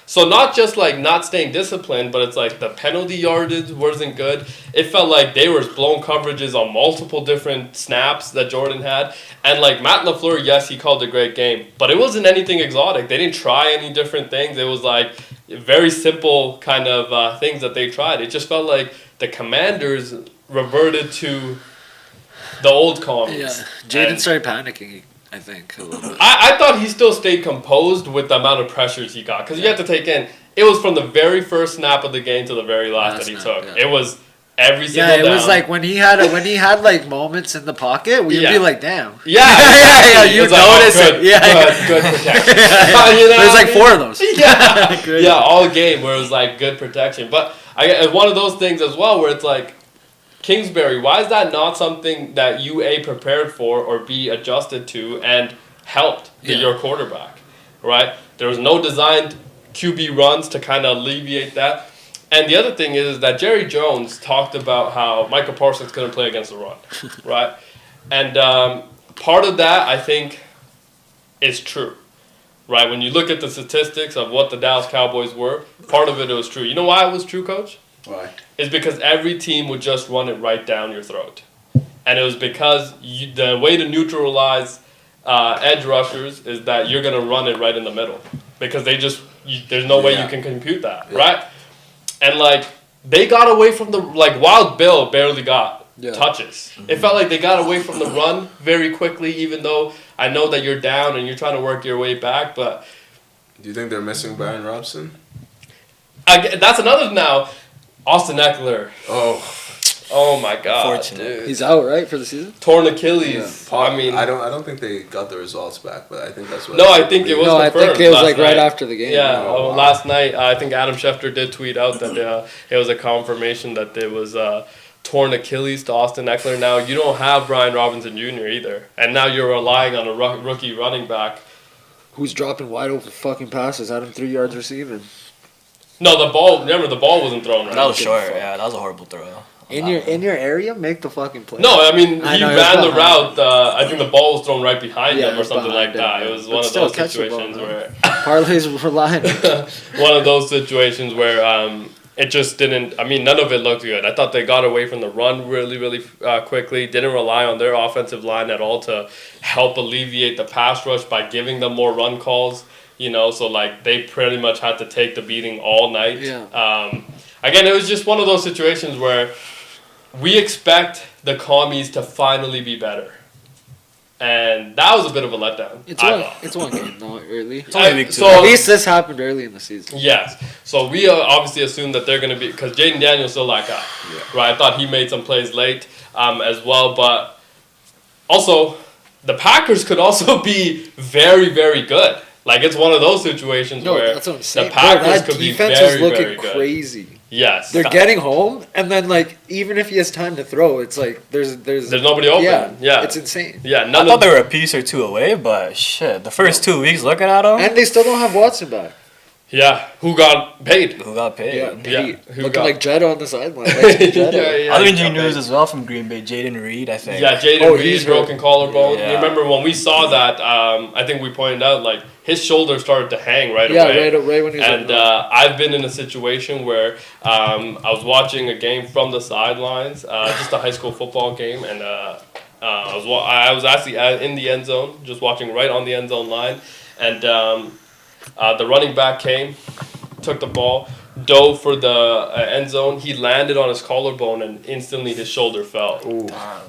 just like not staying disciplined, but it's like the penalty yardage wasn't good. It felt like they were blown coverages on multiple different snaps that Jordan had, and like Matt LaFleur, yes, he called a great game, but it wasn't anything exotic. They didn't try any different things. It was like very simple kind of things that they tried. It just felt like the Commanders reverted to the old Commies. Yeah. Jaden And- started panicking, I think, a little bit. I thought he still stayed composed with the amount of pressures he got. Because you have to take in, it was from the very first snap of the game to the very last that he snap, took. yeah. It was every single Yeah, it down. was like when he had like moments in the pocket, we'd Yeah. be like, damn. Yeah, yeah, exactly. you It's like, oh, notice good, it. Yeah. good protection. There's like 4 of those. Yeah, Great. yeah, all game where it was like good protection. But it's one of those things as well where it's like, Kingsbury, why is that not something that you A, prepared for or B, adjusted to and helped your quarterback, right? There was no designed QB runs to kind of alleviate that. And the other thing is that Jerry Jones talked about how Michael Parsons couldn't play against the run, right? And part of that, I think, is true, right? When you look at the statistics of what the Dallas Cowboys were, part of it was true. You know why it was true, Coach? Why? Is because every team would just run it right down your throat. And it was because the way to neutralize edge rushers is that you're going to run it right in the middle. Because there's no way you can compute that, right? And, like, they got away from the, like, Wild Bill barely got touches. It felt like they got away from the run very quickly, even though I know that you're down and you're trying to work your way back, but... Do you think they're missing Brian Robson? That's another now. Austin Eckler. Oh my God, Unfortunate. dude. He's out, right, for the season? Torn Achilles. I mean, I don't think they got the results back, but I think that's what. no, I think it was No, I confirmed think it was last like right night. after the game. Yeah, Oh, wow. last night I think Adam Schefter did tweet out that it was a confirmation that there was torn Achilles to Austin Eckler. Now you don't have Brian Robinson Jr. either, and now you're relying on a rookie running back. Who's dropping wide open fucking passes? Had him 3 yards receiving. No, the ball wasn't thrown right. That was short. Yeah, that was a horrible throw. In your area, make the fucking play. No, I mean, I he know, it was ran the behind route. I think the ball was thrown right behind Yeah, him it or was something like behind that. him, It was but one of still, those catch the ball, situations man. where Parlays relying on it. one of those situations where it just didn't. I mean, none of it looked good. I thought they got away from the run really, really quickly. Didn't rely on their offensive line at all to help alleviate the pass rush by giving them more run calls. You know, so like they pretty much had to take the beating all night. Yeah. Again, it was just one of those situations where we expect the Commies to finally be better. And that was a bit of a letdown. I thought. It's one game, not really. only week 2. So At least this happened early in the season. yes, so we obviously assume that they're going to be because Jaden Daniels still like that, right? I thought he made some plays late as well, but also the Packers could also be very, very good. Like it's one of those situations No, where that's what I'm saying. the Packers Bro, that could be defense very, was very looking good. crazy. Yes, They're getting home, and then like even if he has time to throw, it's like there's nobody open. Yeah. it's insane. Yeah, I none thought of they were a piece or two away, but shit, the first 2 weeks looking at them, And they still don't have Watson back. who got paid? who got paid? Yeah, Yeah, Pete. who Looking got- like Jetta on the sideline. Like Jetta. Other he injury got news paid. as well from Green Bay, Jaden Reed, I think. Yeah, Jaden Oh, Reed, he's broken collarbone. Yeah. You remember when we saw that? I think we pointed out like his shoulder started to hang right Yeah, away. right when he was And I've been in a situation where I was watching a game from the sidelines, just a high school football game, and I was actually in the end zone, just watching right on the end zone line, and The running back came, took the ball, dove for the end zone. He landed on his collarbone, and instantly his shoulder fell.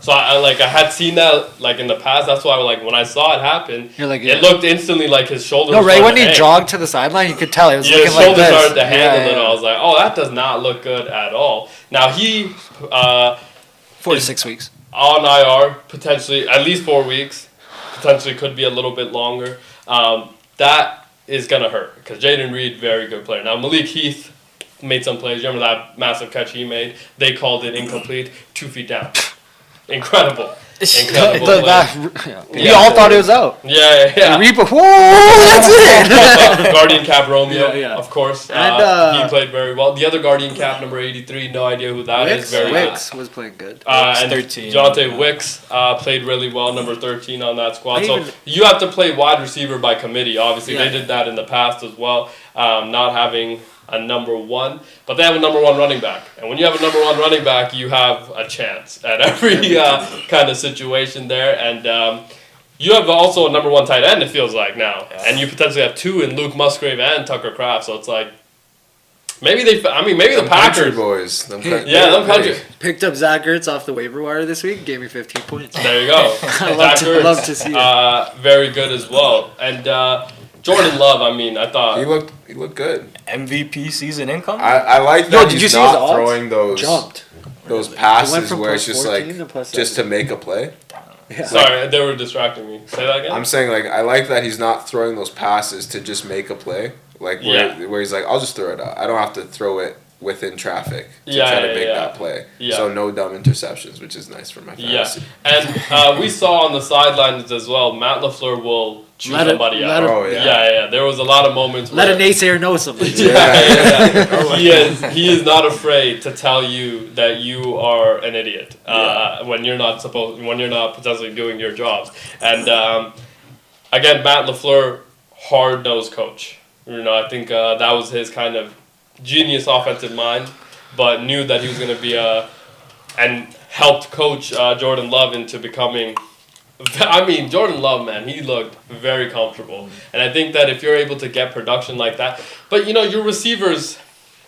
So I had seen that like in the past. That's why like when I saw it happen, You're like, it looked instantly like his shoulder. No, right started when to he hang. jogged to the sideline, you could tell he was Yeah, looking his like shoulder this. started to hang Yeah, a little. yeah. I was like, oh, that does not look good at all. Now he 4 to 6 weeks. on IR, potentially at least 4 weeks, potentially could be a little bit longer. That is going to hurt because Jaden Reed, very good player. Now, Malik Heath made some plays. You remember that massive catch he made? They called it incomplete, 2 feet down. Incredible. Incredible play. We all thought it was out. Yeah. Reaper, whoa, that's it. Guardian Cap Romeo, Yeah. of course. And, he played very well. The other Guardian Cap, number 83, no idea who that is. Very good. Wicks was playing good. And 13. Jonte Wicks played really well, number 13 on that squad. So Even- you have to play wide receiver by committee. Obviously, Yeah. they did that in the past as well, not having a number one. But they have a number one running back. And when you have a number one running back, you have a chance at every kind of situation there. And you have also a number one tight end, it feels like now. Yeah. And you potentially have two in Luke Musgrave and Tucker Kraft. So it's like, maybe the Them country Packers. boys. Them Yeah, them country. Picked up Zach Ertz off the waiver wire this week. Gave me 15 points. There you go. I love to see it. Very good as well. And Jordan Love, I mean, I thought. He looked good. MVP season income? I like that Yo, did you he's see his not odds? throwing those Jumped. those It went passes from where it's plus just 14 like to plus just to 7. make a play. Yeah. Sorry, they were distracting me. Say that again? I'm saying like I like that he's not throwing those passes to just make a play. Like where he's like, I'll just throw it out. I don't have to throw it within traffic to try to make that play. Yeah. So no dumb interceptions, which is nice for my fantasy. And we saw on the sidelines as well, Matt LaFleur will chew Let it- somebody let out. it- Oh yeah. Yeah. There was a lot of moments Let where a naysayer know something. yeah. He is not afraid to tell you that you are an idiot when you're not potentially doing your jobs. And again, Matt LaFleur, hard-nosed coach. I think that was his kind of genius offensive mind, but knew that he was going to be and helped coach Jordan Love into becoming. I mean, Jordan Love, man, he looked very comfortable. And I think that if you're able to get production like that, but your receivers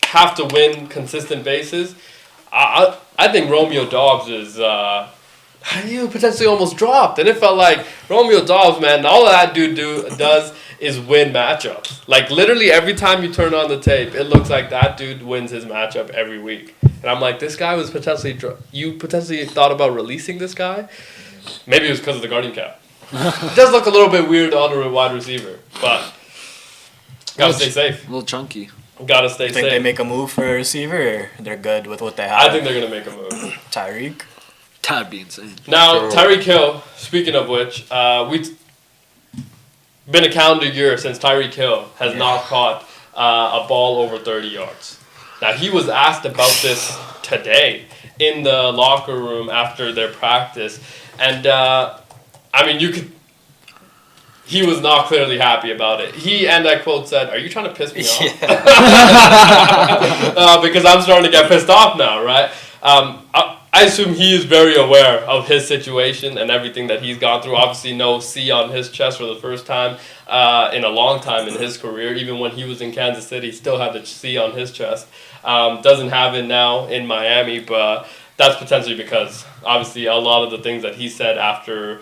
have to win consistent bases. I think Romeo Dobbs is potentially almost dropped, and it felt like Romeo Dobbs, man, all that dude does is win matchups. Like literally every time you turn on the tape, it looks like that dude wins his matchup every week. And I'm like, this guy was potentially you potentially thought about releasing this guy. Maybe it was because of the Guardian Cap. It does look a little bit weird on a wide receiver, but gotta stay safe. A little chunky. Gotta stay You think safe. they make a move for a receiver, or they're good with what they have? I think they're gonna make a move. Tyreek. That'd be insane. Now, Tyreek Hill, speaking of which, we've been a calendar year since Tyreek Hill has not caught a ball over 30 yards. Now, he was asked about this today in the locker room after their practice. And, he was not clearly happy about it. He, and I quote, said, "Are you trying to piss me off?" Because I'm starting to get pissed off now, right? I assume he is very aware of his situation and everything that he's gone through. Obviously, no C on his chest for the first time in a long time in his career. Even when he was in Kansas City, he still had the C on his chest. Doesn't have it now in Miami, but that's potentially because, obviously, a lot of the things that he said after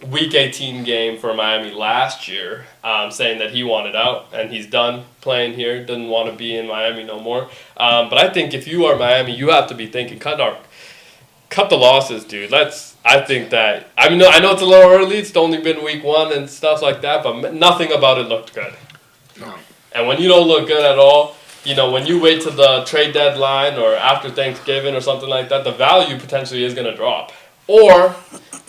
Week 18 game for Miami last year, saying that he wanted out and he's done playing here, doesn't want to be in Miami no more. But I think if you are Miami, you have to be thinking, cut the losses, dude. I think that, I know it's a little early, it's only been week 1 and stuff like that, but nothing about it looked good. No. And when you don't look good at all, when you wait to the trade deadline or after Thanksgiving or something like that, the value potentially is going to drop. Or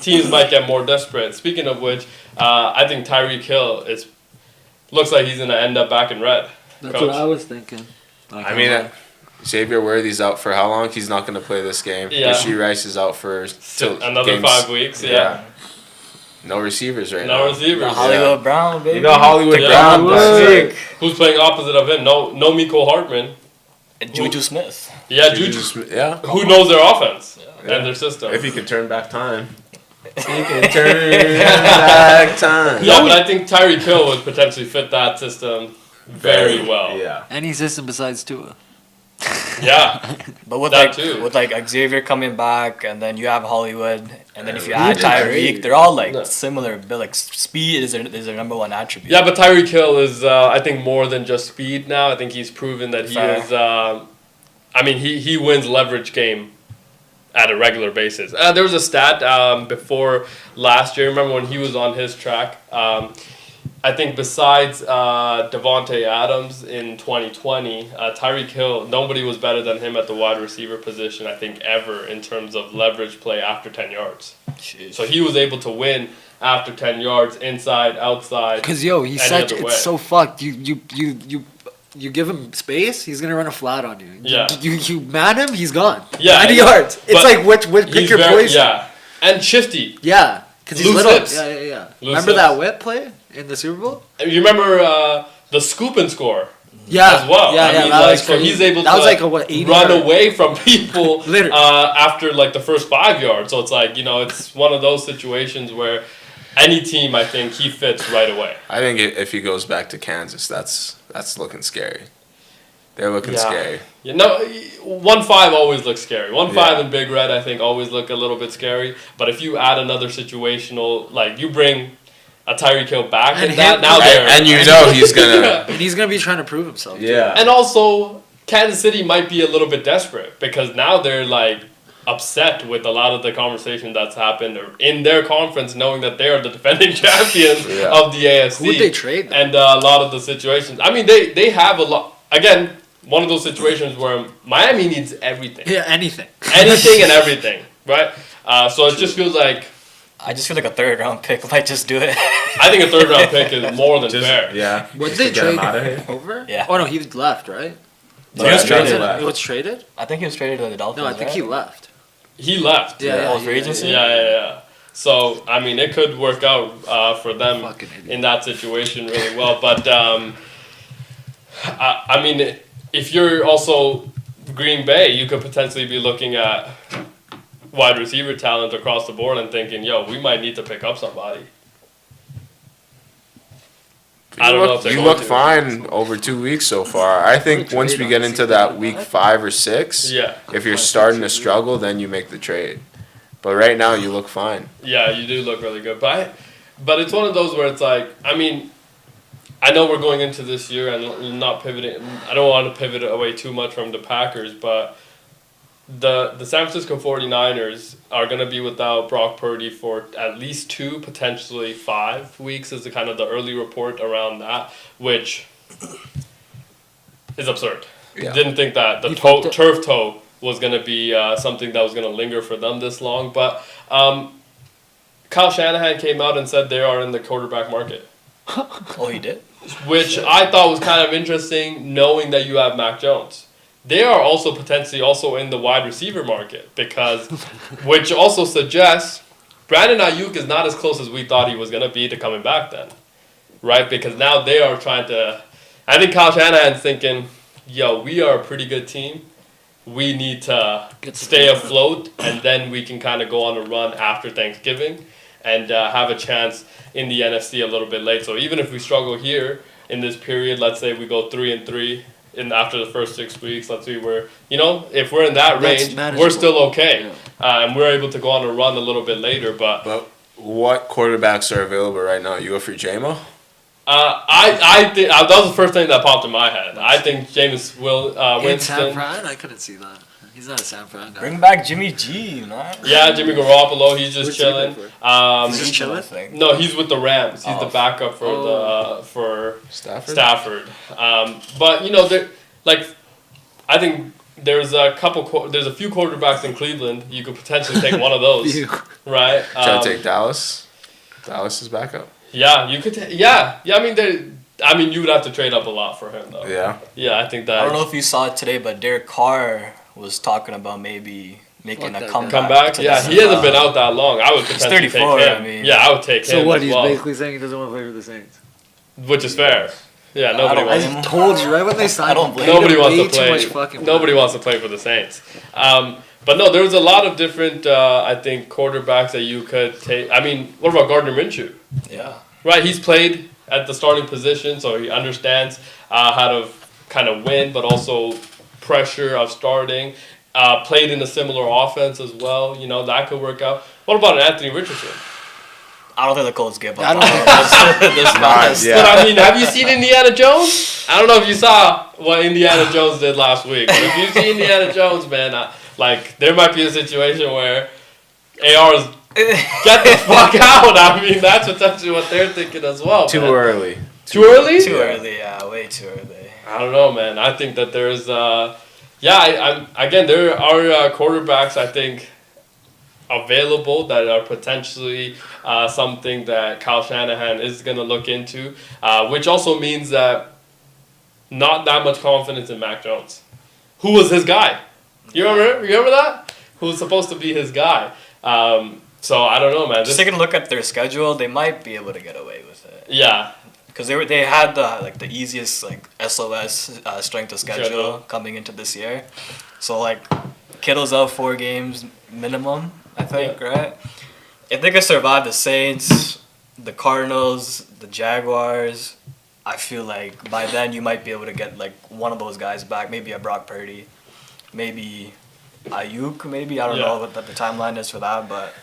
teams might get more desperate. Speaking of which, I think Tyreek Hill looks like he's going to end up back in red. That's Coach. what I was thinking. I mean, Xavier Worthy's out for how long? He's not going to play this game. Yeah. Rasheed Rice is out for till Another games. 5 weeks, yeah. No receivers right No now. receivers. Hollywood Brown, baby. You got Hollywood Yeah. Brown. Hollywood. Who's playing opposite of him? No Miko Hartman. And Juju Smith. Yeah, Juju. Yeah. Who knows their offense and their system. If he could turn back time. You can turn back time. Yeah, but I think Tyreek Hill would potentially fit that system very well. Yeah. Any system besides Tua. Yeah. But with That like too. with like Xavier coming back, and then you have Hollywood, and then if you Yeah, add we did Tyreek, great. they're all like No. similar. But like speed is their number one attribute. Yeah, but Tyreek Hill is, I think, more than just speed now. I think he's proven that he Fair. is. I mean, he wins leverage game at a regular basis. There was a stat before last year. Remember when he was on his track? I think besides Devontae Adams in 2020, Tyreek Hill, nobody was better than him at the wide receiver position, I think, ever in terms of leverage play after 10 yards. Jeez. So he was able to win after 10 yards, inside, outside. Because he Any such other way. it's so fucked. You give him space, he's gonna run a flat on you. Yeah. You man him, he's gone. Yeah, 90 and- yards. It's but like which pick He's your very, poison. yeah. And shifty. Yeah. Because he's Loose little. hips. Yeah. Loose Remember hips. that whip play in the Super Bowl? You remember the scoop and score Yeah. as well. Yeah, I mean, that like, was so crazy. he's able that to was like a what 80 run yard- away from people Literally. after like the first 5 yards. So it's like, it's one of those situations where any team, I think, he fits right away. I think if he goes back to Kansas, that's looking scary. They're looking scary. You know, 1-5 always looks scary. 1-5 Yeah. and Big Red, I think, always look a little bit scary. But if you add another situational, like you bring a Tyreek Hill back And and that, him- now they're And you know he's gonna. And he's gonna be trying to prove himself. too. Yeah. And also, Kansas City might be a little bit desperate because now they're like upset with a lot of the conversation that's happened in their conference, knowing that they are the defending champions Yeah. of the AFC. Who would they trade? Though? And a lot of the situations. I mean, they have a lot. Again, one of those situations where Miami needs everything, Yeah, anything. anything and everything, right? So it just feels like I just feel like a third round pick might just do it. I think a third round pick is more than fair. Yeah. What Just did they to get him trade out of here. over? Yeah. Oh no, he left, right? He was Yeah, traded. he left. It was traded? I think he was traded to the Dolphins. No, I think right? he left. He left. Yeah, Oh, free agency? Yeah. So I mean, it could work out for them Fucking idiot. in that situation really well. But I mean, if you're also Green Bay, you could potentially be looking at wide receiver talent across the board and thinking, "Yo, we might need to pick up somebody." I don't know if they're You going look to. fine over 2 weeks so far. I think Trade once we on get the into season. that week 5 or 6, Yeah, if you're starting to struggle, then you make the trade. But right now, you look fine. yeah, you do look really good, but it's one of those where it's like, I mean, I know we're going into this year and not pivoting. I don't want to pivot away too much from the Packers, but the San Francisco 49ers are going to be without Brock Purdy for at least 2, potentially 5 weeks is the kind of the early report around that, which is absurd. Yeah. Didn't think that the You fucked it. turf toe was going to be something that was going to linger for them this long, but Kyle Shanahan came out and said they are in the quarterback market, Oh, he did? which I thought was kind of interesting, knowing that you have Mac Jones. They are also potentially also in the wide receiver market because, which also suggests Brandon Ayuk is not as close as we thought he was going to be to coming back then, right? Because now they are trying to, I think Kyle Shanahan's thinking, yo, we are a pretty good team. We need to stay afloat, and then we can kind of go on a run after Thanksgiving and have a chance in the NFC a little bit late. So even if we struggle here in this period, let's say we go 3-3 after the first 6 weeks, let's say if we're in that That's range, manageable. we're still okay. And we're able to go on a run a little bit later. But But what quarterbacks are available right now? You go for JMO? I think that was the first thing that popped in my head. I think Jameis In San Winston. Fran? I couldn't see that. He's not a San Fran guy. Bring back Jimmy G, man. Yeah, Jimmy Garoppolo, he's just Where's he chilling. play He's just chilling? Thing. No, he's with the Rams. He's the Oh. backup for Stafford? Stafford. But I think there's a few quarterbacks in Cleveland. You could potentially take one of those, right? Try to take Dallas. Dallas is back up. Yeah, you could. I mean, you would have to trade up a lot for him, though. Yeah. Yeah, I think that. I don't know if you saw it today, but Derek Carr was talking about maybe making Fuck a that comeback. come back. to Yeah, the he hasn't NFL. been out that long. I would potentially 34, take him. I mean. Yeah, I would take So him what? as He's well, basically saying he doesn't want to play for the Saints. which is fair. Yeah, I nobody don't wants. blame I him. told you right when they signed I don't him, blame paid Nobody him wants way to play. Too much fucking Nobody money. wants to play for the Saints. But no, there's a lot of different, I think, quarterbacks that you could take. I mean, what about Gardner Minshew? Yeah. Right, he's played at the starting position, so he understands how to kind of win, but also pressure of starting. Played in a similar offense as well. You know, that could work out. What about Anthony Richardson? I don't think the Colts give up. I don't on this contest. Yeah. But I mean, have you seen Indiana Jones? I don't know if you saw what Indiana Jones did last week. But if you see Indiana Jones, man, like there might be a situation where AR's get the fuck out. I mean, that's potentially what they're thinking as well. Too man. early. Too early? Too early, yeah, way too early. I don't know, man. I think that there's, I'm again, there are quarterbacks I think available that are potentially something that Kyle Shanahan is going to look into, which also means that not that much confidence in Mac Jones, who was his guy. You remember that? Who was supposed to be his guy. So I don't know, man. Just taking a look at their schedule, they might be able to get away with it. Yeah. Because they had the easiest SOS strength of schedule coming into this year, so Kittle's out 4 games minimum, I think, right? If they could survive the Saints, the Cardinals, the Jaguars, I feel like by then you might be able to get one of those guys back, maybe a Brock Purdy, maybe Ayuk, maybe I don't know what the timeline is for that, but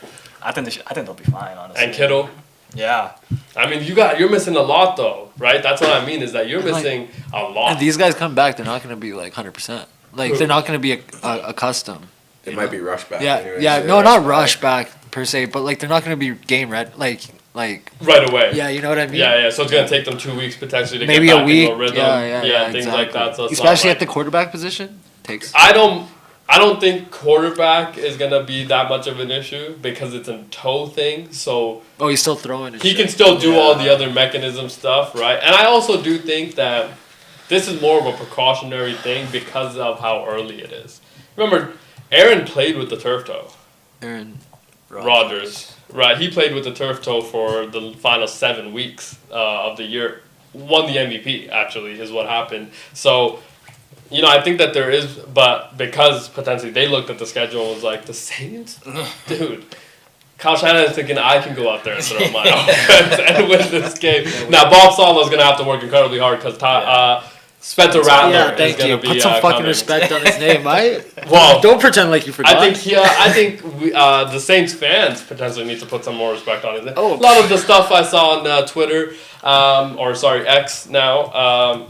I think they'll be fine, honestly. And Kittle. Yeah. I mean, you're missing a lot though, right? That's what I mean is that you're missing a lot. And these guys come back, they're not going to be 100%. They're not going to be accustomed. It might be rushed back. Yeah, anyways. yeah. No, not rush back per se, but they're not going to be game ready. Like right away. Yeah, you know what I mean. Yeah. So it's gonna take them 2 weeks potentially to Maybe get a back week. into a rhythm. Yeah, things exactly. like that. So it's especially not at the quarterback position, takes. I don't think quarterback is gonna be that much of an issue because it's a toe thing. So Oh, he's still throwing. And he shit. can still do all the other mechanism stuff, right? And I also do think that this is more of a precautionary thing because of how early it is. Remember, Aaron played with the turf toe. Aaron Rodgers. Right, he played with the turf toe for the final 7 weeks of the year. Won the MVP, actually, is what happened. So, I think that there is, but because potentially they looked at the schedule and was like, the Saints? Dude. Kyle Shanahan is thinking, I can go out there and throw my offense and win this game. Now, Bob Sala's going to have to work incredibly hard because Spencer Rattler is going to be Put some fucking coming. respect on his name. Well, don't pretend like you forgot. I think the Saints fans potentially need to put some more respect on it. Oh. A lot of the stuff I saw on Twitter, X now,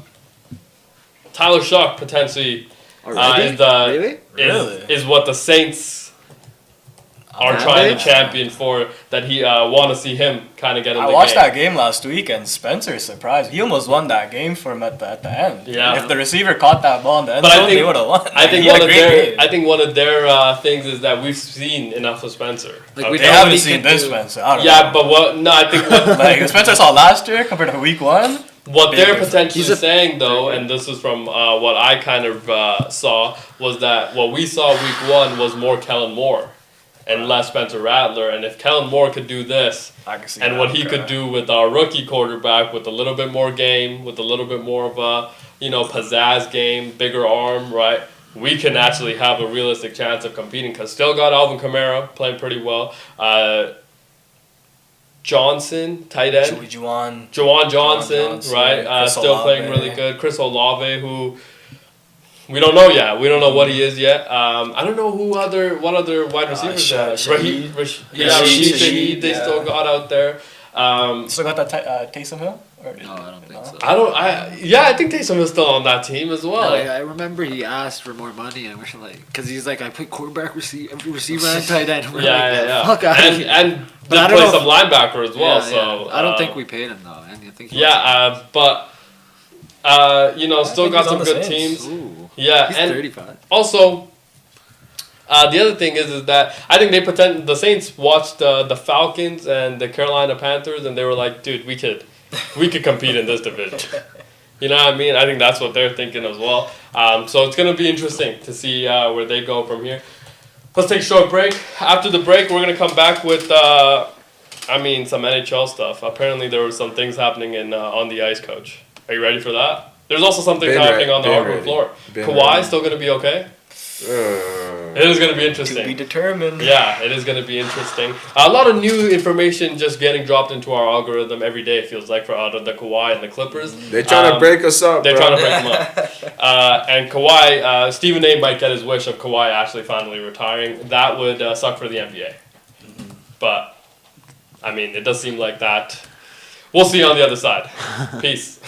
Tyler Shuck potentially Already? is what the Saints are trying to champion for, that he want to see him kind of get in the game. I watched that game last week, and Spencer surprised. He almost won that game for him at the end. Yeah. If the receiver caught that ball in the end But zone, they would have won. I think He had one a of great their game. I think one of their things is that we've seen enough of Spencer. Like, we They know haven't what he seen can this do. Spencer. I don't Yeah, know. I think what Like Spencer saw last year compared to week 1. what Big they're difference. potentially He's a- saying though, and this is from what I kind of saw, was that what we saw week 1 was more Kellen Moore and less Spencer Rattler. And if Kellen Moore could do this, I can see and that, what he okay. could do with our rookie quarterback, with a little bit more game, with a little bit more of a pizzazz game, bigger arm, right? We can actually have a realistic chance of competing because still got Alvin Kamara playing pretty well. Johnson, tight end. Juwan Johnson, right? Chris Still playing Olave. really good. Chris Olave, who we don't know yet. We don't know what he is yet. I don't know what other wide receivers. Shaheed. Shaheed. They Yeah. still got out there. Still got that Taysom Hill? Or No, I don't think so. I think Taysom is still on that team as well. I remember he asked for more money, and we're like, because he's like, I put quarterback, receiver, and tight end. We're Yeah. Fuck out of here. And But I did don't play know some linebacker as well. Yeah, So I don't think we paid him though. And I think he but still think got he's some on the good Saints. teams. Ooh, Yeah, he's and 35. also, the other thing is that I think the Saints watched the Falcons and the Carolina Panthers, and they were like, dude, we could compete in this division. You know what I mean? I think that's what they're thinking as well. So it's gonna be interesting to see where they go from here. Let's take a short break. After the break, we're gonna come back with some NHL stuff. Apparently, there were some things happening in on the ice, Coach. Are you ready for that? There's also some things happening on the hardwood floor. Been Kawhi ready. still gonna be okay? It is going to be To interesting. be determined. Yeah, it is going to be interesting. A lot of new information just getting dropped into our algorithm every day. It feels like for out of the Kawhi and the Clippers. They're trying to break us up, They're bro. trying to break them up. And Kawhi, Stephen A. might get his wish of Kawhi actually finally retiring. That would suck for the NBA. But I mean, it does seem like that. We'll see on the other side. Peace.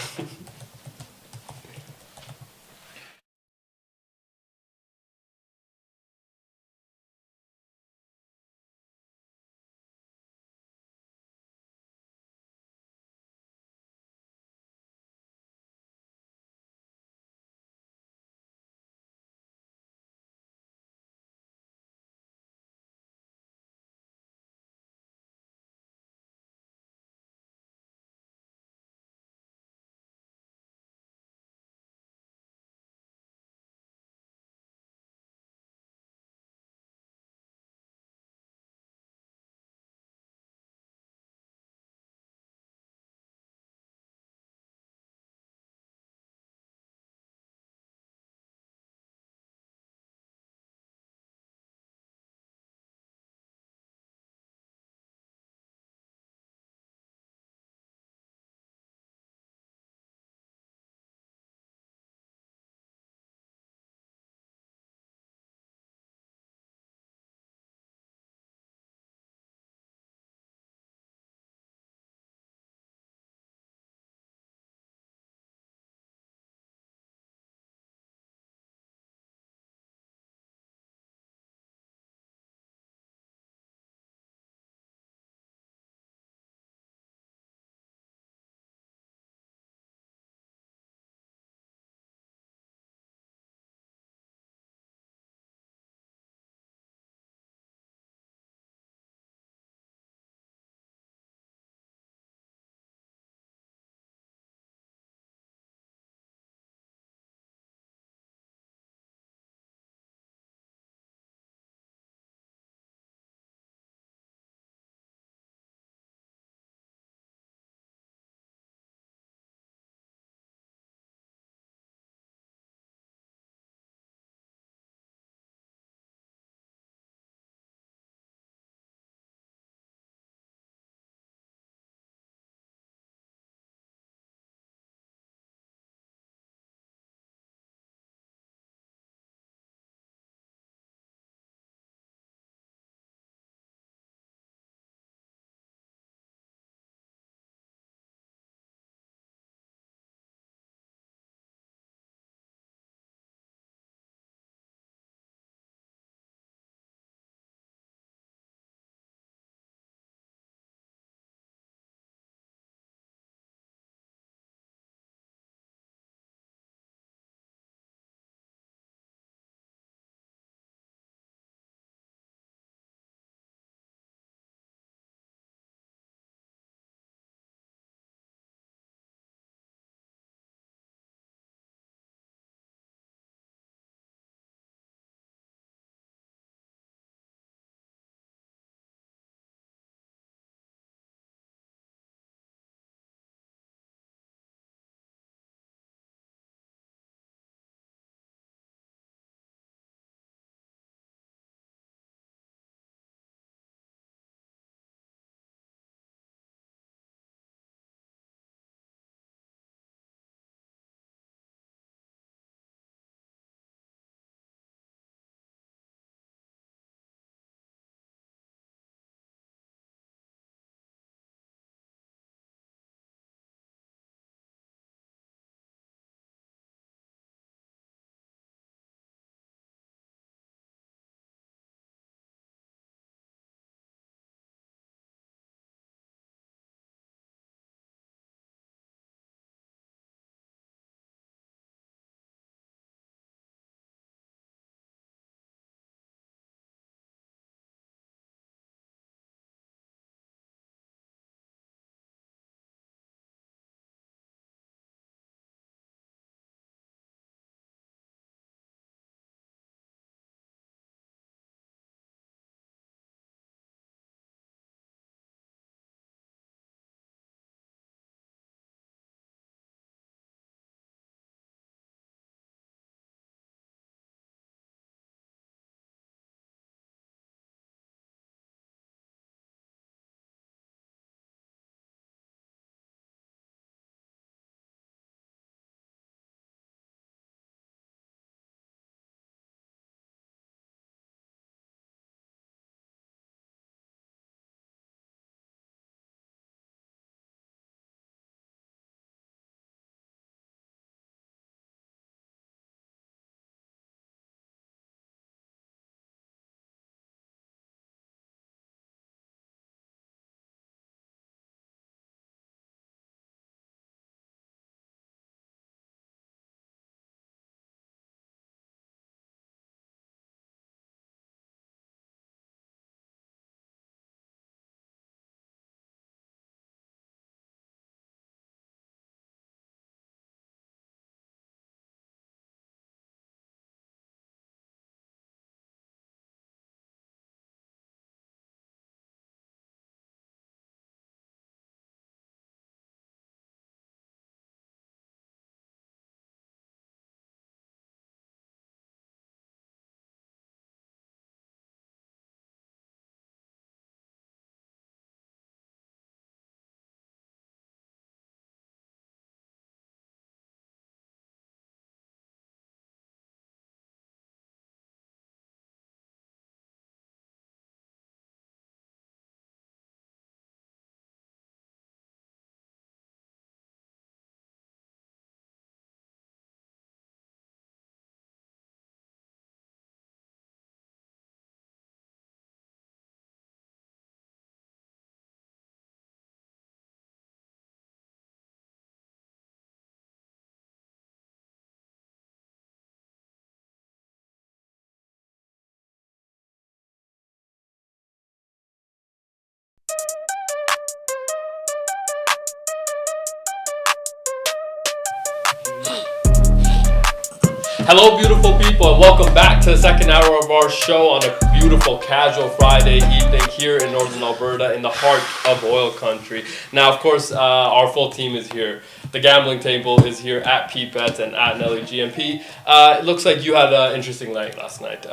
Hello, beautiful people, and welcome back to the second hour of our show on a beautiful casual Friday evening here in Northern Alberta in the heart of oil country. Now, of course, our full team is here. The gambling table is here at Pete Bets and at Nelly GMP. It looks like you had an interesting night last night.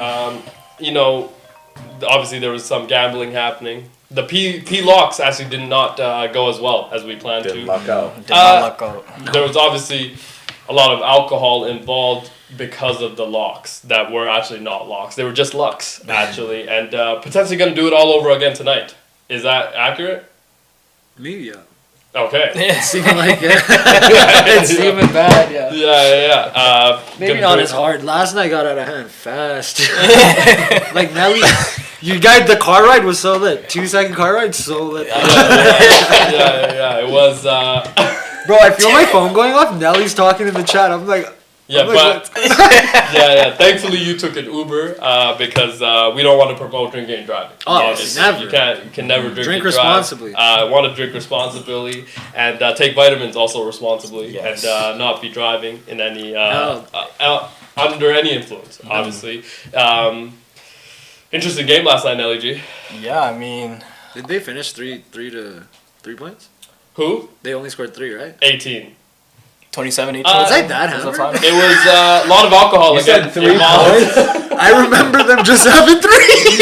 Obviously there was some gambling happening. The P locks actually did not go as well as we planned Didn't to. luck out. Did not luck out. There was obviously a lot of alcohol involved because of the locks that were actually not locks. They were just lucks, actually, and potentially going to do it all over again tonight. Is that accurate? Me, yeah. Okay. It's seeming like it's seeming bad, yeah. Yeah. Maybe Gonna not do it. as hard. Last night got out of hand fast. Like Nelly, the car ride was so lit. 2-second car ride, so lit. Yeah. It was. Bro, I feel my phone going off. Nelly's talking in the chat. I'm like, Yeah, what? yeah. Thankfully, you took an Uber because we don't want to promote drinking and driving. Oh, Obviously. never. You can never drink Drink and drive. responsibly. Want to drink responsibly and take vitamins also responsibly, Yes. and not be driving in any No. under any influence. Obviously, interesting game last night, Nelly G. Yeah, I mean, Did they finish 3 points? Who? They only scored 3, right? 18. 27-18. Was I that Was it hammered? fine? It was a lot of alcohol You again. said 3 involved. points? I remember them just having 3.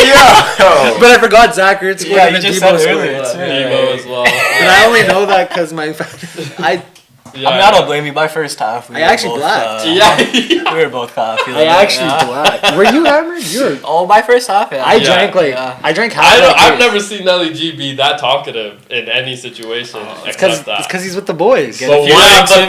Yeah. But I forgot Zach Ertz scored Yeah, and you then just Debo said scored. earlier, too. Debo as well. But I only know that because I I don't blame you. By first half, we I were actually both, blacked. Yeah. we were both kind of feeling I it, actually yeah. blacked. Were you hammered? You're. Oh, by first half, yeah. I Yeah. drank I drank half. I've never seen Nelly G be that talkative in any situation except that. It's because he's with the boys. Get But a few wow, drinks but in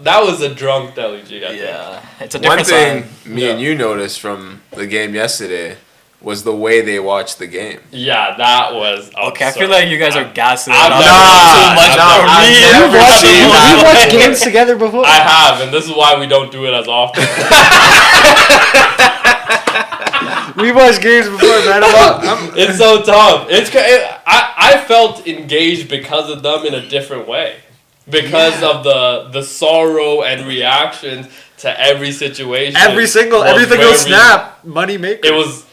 that was a drunk Nelly G. I think. Yeah, it's a One different thing sign. me and you noticed from the game yesterday was the way they watched the game. Yeah, that was Okay, I absurd. feel like you guys are gassing it I've up never- too much Nah, for I've me. never We've watched, seen that. we watched games together before. I have, and this is why we don't do it as often. We watched games before, man. It's so tough. I felt engaged because of them in a different way, because of the sorrow and reactions to every situation. every was single very- snap, money maker. It was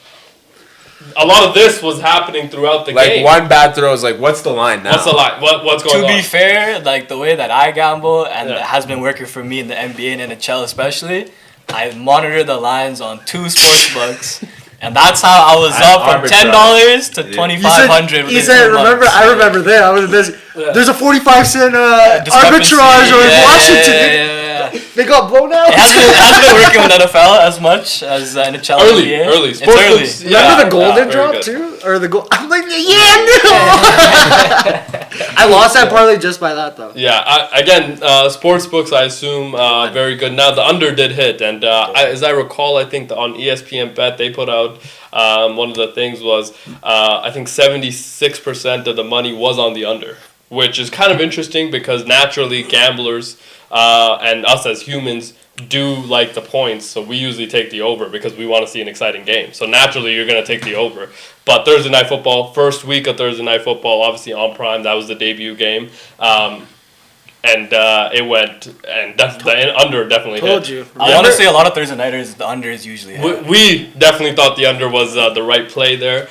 a lot of this was happening throughout the Like game. one bad throw is like, what's the line now? What's the line? What's going To on? be fair, like the way that I gamble and Yeah. it has been working for me in the NBA and NHL especially, I monitor the lines on 2 sports books. And that's how I was up from $10 to Yeah. $2,500. He said, remember, I remember that. I was this. Yeah. There's a 45-cent Discrepancy. arbitrage or Yeah, Washington. yeah. They got blown out. It hasn't been working with NFL as much as NHL. NBA. Early. It's Sports early. books, Remember the golden very drop good. too, or the goal? I'm like, yeah, no. I lost that parlay just by that though. Yeah, sports books, I assume, very good. Now, the under did hit, and as I recall, I think on ESPN Bet, they put out one of the things was, I think 76% of the money was on the under, which is kind of interesting because naturally gamblers and us as humans do like the points, so we usually take the over because we want to see an exciting game. So naturally, you're going to take the over. But Thursday Night Football, first week of Thursday Night Football, obviously on Prime, that was the debut game. And it went, and the under definitely Told hit. you. I want to say a lot of Thursday nighters, the under is usually high. We definitely thought the under was the right play there.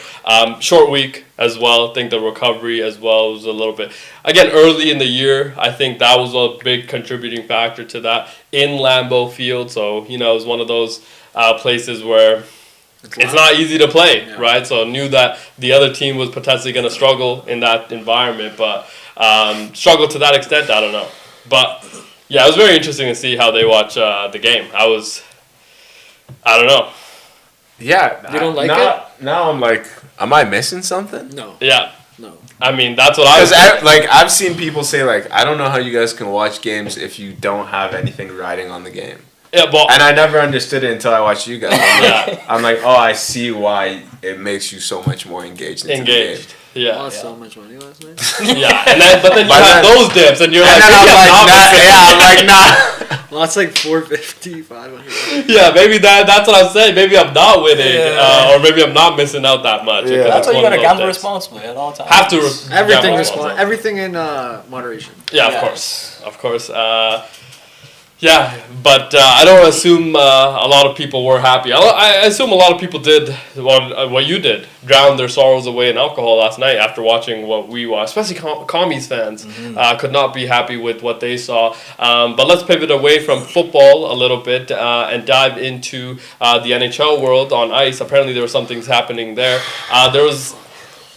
Short week as well. I think the recovery as well was a little bit. Again, early in the year, I think that was a big contributing factor to that in Lambeau Field. So, it was one of those places where it's not easy to play, Yeah. right? So knew that the other team was potentially going to struggle in that environment, but struggle to that extent, I don't know. But yeah, it was very interesting to see how they watch the game. I don't know. Yeah. You don't like Now I'm like, am I missing something? No, Yeah, no. I mean that's what I was. Because I've seen people say like, I don't know how you guys can watch games if you don't have anything riding on the game. Yeah, but And I never understood it until I watched you guys. yeah, I'm like, oh, I see why it makes you so much more engaged into engaged. Yeah, Lost so much money last night. yeah, but then you By have then- those dips, and you're the game. like, And then maybe I'm I'm like, not nah, missing. yeah, I'm like, nah. Lost like 450, 500. Yeah, maybe that's what I'm saying. Maybe I'm not winning, or maybe I'm not missing out that much. Yeah. That's why you gotta gamble those days. responsibly at all times. Have to Everything gamble respond. Everything in moderation. Yeah, Yes. of course. Yeah, but I don't assume a lot of people were happy. I assume a lot of people did what you did, drown their sorrows away in alcohol last night after watching what we watched. Especially commies fans could not be happy with what they saw. But let's pivot away from football a little bit and dive into the NHL world on ice. Apparently there were some things happening there.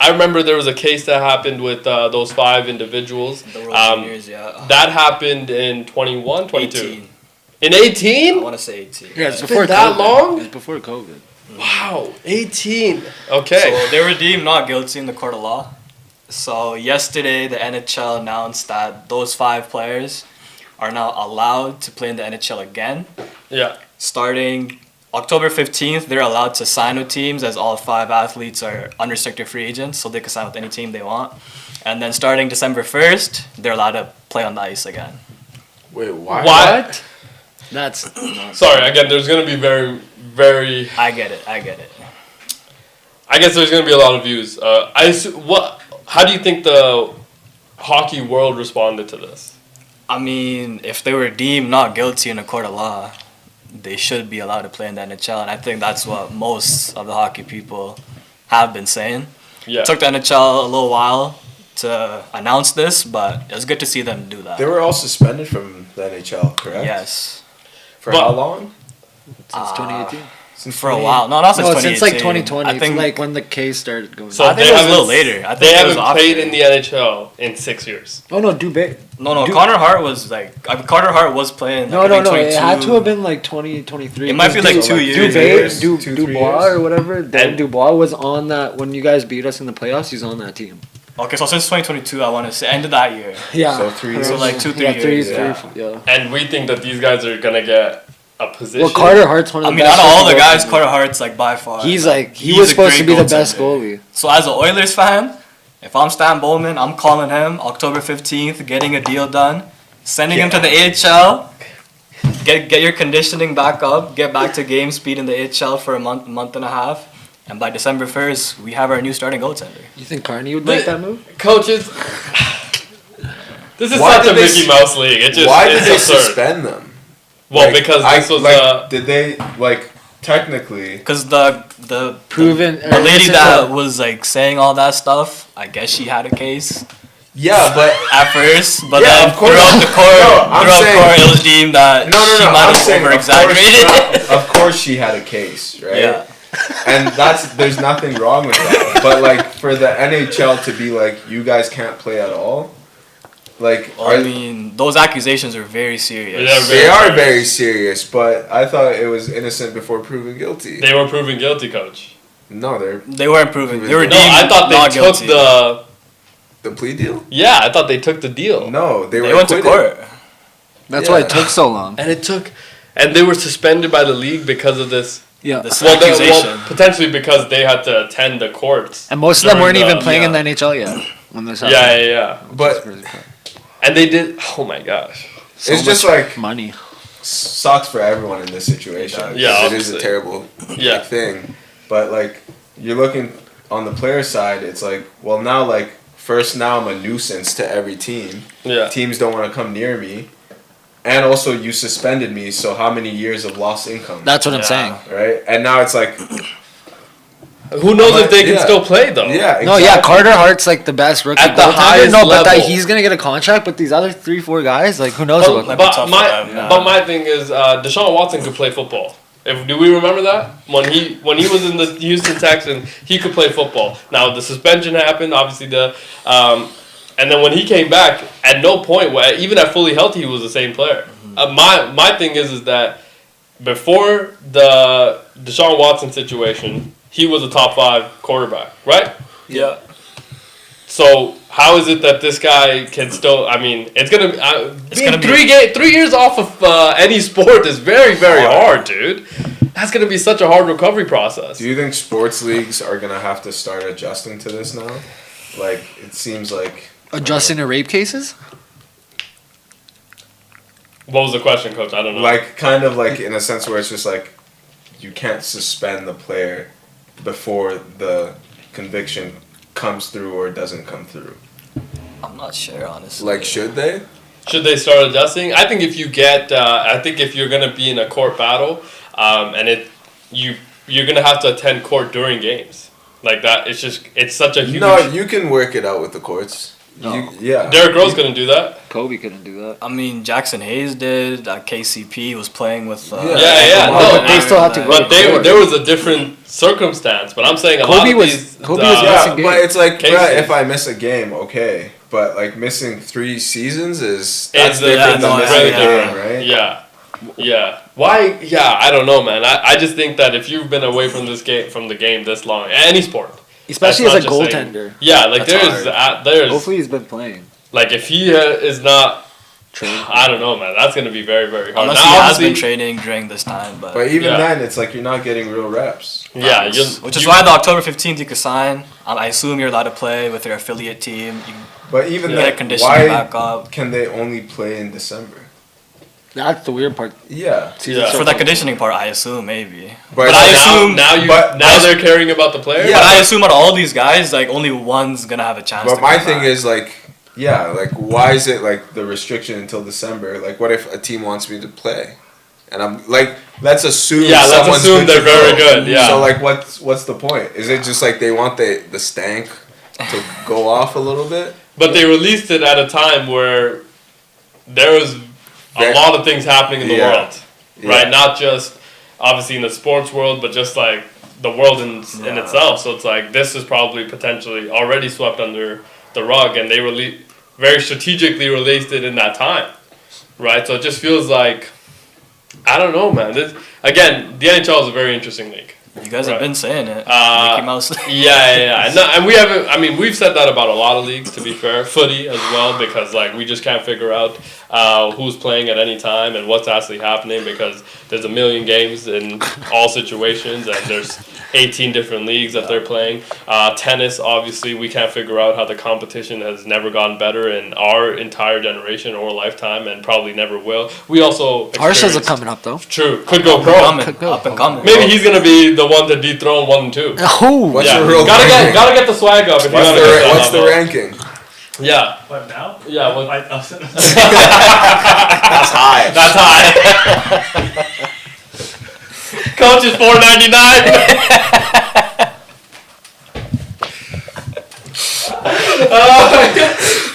I remember there was a case that happened with those 5 individuals. The World Juniors, That happened in 21, 22. 18. In I 18? want to say 18. Yeah, it's Been before that COVID. long? It's before COVID. Wow, 18. Okay. So they were deemed not guilty in the court of law. So yesterday, the NHL announced that those 5 players are now allowed to play in the NHL again. Yeah. Starting October 15th, they're allowed to sign with teams as all 5 athletes are unrestricted free agents, so they can sign with any team they want. And then starting December 1st, they're allowed to play on the ice again. Wait, why? What? That's Sorry, again, there's going to be very, very... I get it. I guess there's going to be a lot of views. How do you think the hockey world responded to this? I mean, if they were deemed not guilty in a court of law, they should be allowed to play in the NHL, and I think that's what most of the hockey people have been saying. Yeah. It took the NHL a little while to announce this, but it was good to see them do that. They were all suspended from the NHL, correct? Yes. For But- how long? since 2018. Since For a while. No, not since No, 2018. since like 2020. I think like when the case started going. So I think they it was a haven't- little later. I think They it was haven't played after. in the NHL in 6 years. Oh no, Dubé. No, Dude. Carter Hart was Carter Hart was playing. No, I no, think, no. It 22. had to have been like 2023. It might be like 2 years. Dubé, 2-3 Dubois years. or whatever. Dan And- Dubois was on that when you guys beat us in the playoffs. He's on that team. Okay, so since 2022, I want to say end of that year. Yeah. So 3 years. So like 2-3 yeah, years. yeah. And we think that these guys are going to get a position. Well, Carter Hart's one of I the mean, best. out of all the goaltenders. guys, Carter Hart's like by far. He's like he he's was a supposed to great be the best goaltender. goalie. So as an Oilers fan, if I'm Stan Bowman, I'm calling him October 15th, getting a deal done, sending him to the AHL, get your conditioning back up, get back to game speed in the AHL for a month and a half, and by December 1st, we have our new starting goaltender. You think Carney would make that move? Coaches, this is Why such a did they Mickey Mouse league. It just, Why did it's they absurd. suspend them? Well, Like, because this was did they like technically? Because the Proven. the lady that was like saying all that stuff, I guess she had a case Yeah, but at first, but Yeah, then of course. throughout the court, No, I'm saying- it was deemed that no, she no. might I'm have saying, over exaggerated. of course, she had a case, right? Yeah. And there's nothing wrong with that. But like for the NHL to be like, you guys can't play at all, like I mean, those accusations are very serious. Yeah, they are very serious. But I thought it was innocent before proven guilty. they were proven guilty, coach. No, they're They weren't proven. They were No, deemed I thought not they took guilty. the plea deal. Yeah, I thought they took the deal. No, they They were went to acquitted. court. That's Yeah. why it took so long. And they were suspended by the league because of this. Yeah. This Well, accusation. potentially because they had to attend the courts. And most of them during weren't even the- playing in yeah. the NHL yet when this Yeah, happened. yeah. But And they did. Oh my gosh. it's just like money. sucks for everyone in this situation. Yeah, 'cause it is a obviously. terrible Yeah. thing. But like you're looking on the player side, it's like, well now like first now I'm a nuisance to every team. Yeah. Teams don't want to come near me. And also you suspended me, so how many years of lost income? That's what I'm Yeah. saying. Right? And now it's like Who knows if they can Yeah. still play though? yeah, exactly. No, yeah, Carter Hart's like the best rookie At the goaltender. highest No, but that level. he's gonna get a contract. But these other 3-4 guys, like who knows about But, them? That'd be tough for my them, yeah. but my thing is Deshaun Watson could play football. Do we remember that when he was in the Houston Texans, he could play football. Now the suspension happened, obviously and then when he came back, at no point, even at fully healthy, he was the same player. My thing is that before the Deshaun Watson situation, he was a top 5 quarterback, right? Yeah. So how is it that this guy can still? I mean, it's gonna being gonna be- 3 years off of any sport is very hard, dude. That's gonna be such a hard recovery process. Do you think sports leagues are gonna have to start adjusting to this now? Like it seems like Adjusting to rape cases? What was the question, Coach? I don't know. Like, kind of like in a sense where it's just like you can't suspend the player before the conviction comes through or doesn't come through. I'm not sure, honestly. Like, should they? Should they start adjusting? I think if you get, I think if you're gonna be in a court battle, and you're gonna have to attend court during games like that. It's such a huge. No, you can work it out with the courts. No. Yeah. Derrick Rose couldn't do that. Kobe couldn't do that. I mean, Jackson Hayes did. KCP was playing with. Yeah. No, but they still have to go. But there was a different circumstance. But I'm saying a lot Kobe of was these. missing Yeah, games. but it's like, Casey. bruh, if I miss a game, okay. But like missing 3 seasons that's It's different than missing really a game, different. right? Yeah. Why? Yeah, I don't know, man. I just think that if you've been away from the game this long, any sport, Especially as that's a not just saying- goaltender. yeah, like That's there's Hopefully he's been playing. like if he is not, Training. I don't know, man. That's gonna be very very hard. Unless Now, he has obviously- been training during this time, but But even Yeah. then, it's like you're not getting real reps. Yeah, which is why the October 15th you could sign. I assume you're allowed to play with your affiliate team. You But even Yeah. get then, conditioning why back up. can they only play in December? That's the weird part. Yeah. Yeah. For the conditioning part, I assume maybe. But, But I now, assume- but- now they're caring about the player. Yeah. But I assume out of all these guys, like only one's gonna have a chance. But to my come thing back. is like, yeah, like why is it like the restriction until December? Like, what if a team wants me to play, and I'm like, let's assume Yeah, let's someone's assume good they're to very go. good, yeah. So like, what's the point? Is it just like they want the stank to go off a little bit? But they released it at a time where there was a Very- lot of things happening in the Yeah. world, right? Not just obviously in the sports world, but just like the world in Yeah. itself. So it's like this is probably potentially already swept under the rug, and they very strategically released it in that time, right? So it just feels like I don't know, man. Again, the NHL is a very interesting league. You guys have Right. been saying it. Uh, Mickey Mouse. Yeah. No, and we haven't. I mean, we've said that about a lot of leagues. To be fair, footy as well, because like we just can't figure out who's playing at any time and what's actually happening because there's a million games in all situations and there's 18 different leagues that they're playing. Tennis, obviously, we can't figure out how the competition has never gotten better in our entire generation or lifetime, and probably never will. We also Harsha's experienced- coming up though. True, could go pro. Coming, go. up and coming. Maybe he's gonna be the one to dethrone 1 and 2. Oh, What's Yeah, your real ranking? gotta get the swag up if you What's wanna get that what's the level. ranking? Yeah, What now? yeah. What, That's high. that's high. Coach is $4.99.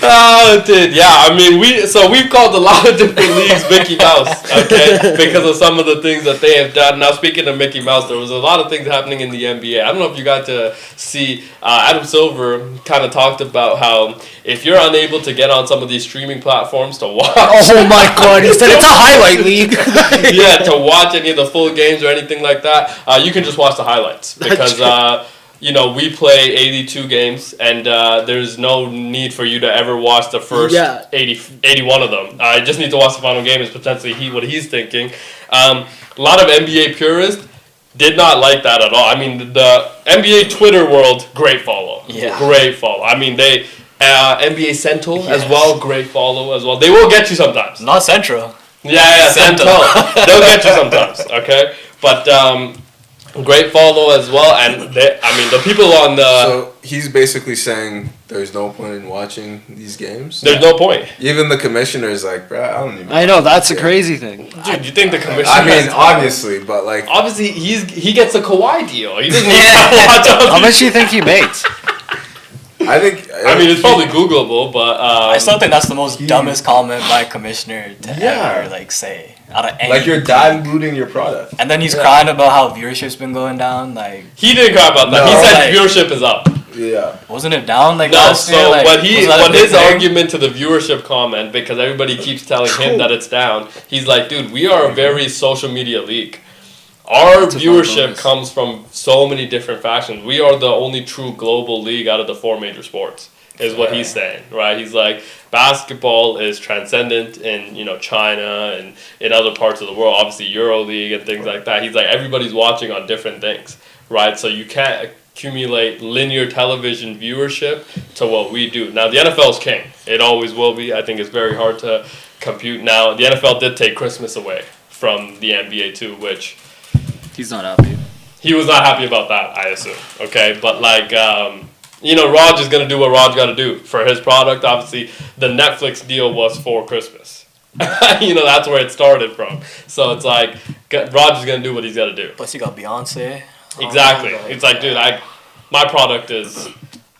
Oh, dude, yeah. I mean, we've called a lot of different leagues Mickey Mouse, okay, because of some of the things that they have done. Now, speaking of Mickey Mouse, there was a lot of things happening in the NBA. I don't know if you got to see Adam Silver kind of talked about how if you're unable to get on some of these streaming platforms to watch, oh my God! He said it's a highlight league. yeah, to watch any of the full games or anything like that, you can just watch the highlights because we play 82 games and there's no need for you to ever watch the first Yeah. 81 of them. I just need to watch the final game is potentially what he's thinking. A lot of NBA purists did not like that at all. I mean, the NBA Twitter world, great follow. Yeah. Great follow. I mean, they NBA Central as well, great follow as well. They will get you sometimes. Not Central. Yeah, Santa. Central. They'll get you sometimes, okay? But great follow as well, and the people on the So he's basically saying there's no point in watching these games. there's no point, Even the commissioner's like, bruh, I don't even. I know that's a crazy thing. dude. You think the commissioner? I mean, obviously, but like, obviously he gets a Kawhi deal. He doesn't need to watch all How these- much do you think he makes? I think. I mean, it's probably Googleable, but I still think that's the most he- dumbest comment by a commissioner to Yeah. ever say out of any. like you're diluting your product. And then he's crying about how viewership's been going down. Like, he didn't cry about that. No, He said like- viewership is up. Yeah. wasn't it down like No, last year? so Like, what wasn't that a big his thing? argument to the viewership comment, because everybody keeps telling him that it's down, he's like, dude, we are a very social media league. Our That's a viewership bonus. comes from so many different factions. We are the only true global league out of the 4 major sports, is what he's saying, right? He's like, basketball is transcendent in, China and in other parts of the world, obviously EuroLeague and things like that. He's like, everybody's watching on different things, right? So you accumulate linear television viewership to what we do. Now, the NFL is king. It always will be. I think it's very hard to compute. Now, the NFL did take Christmas away from the NBA too, which He's not happy. he was not happy about that, I assume. Okay, but like, Raj is gonna do what Raj got to do for his product. Obviously, the Netflix deal was for Christmas. That's where it started from. So it's like, Raj is gonna do what he's got to do. Plus you got Beyonce. Exactly. It's like, dude, my product is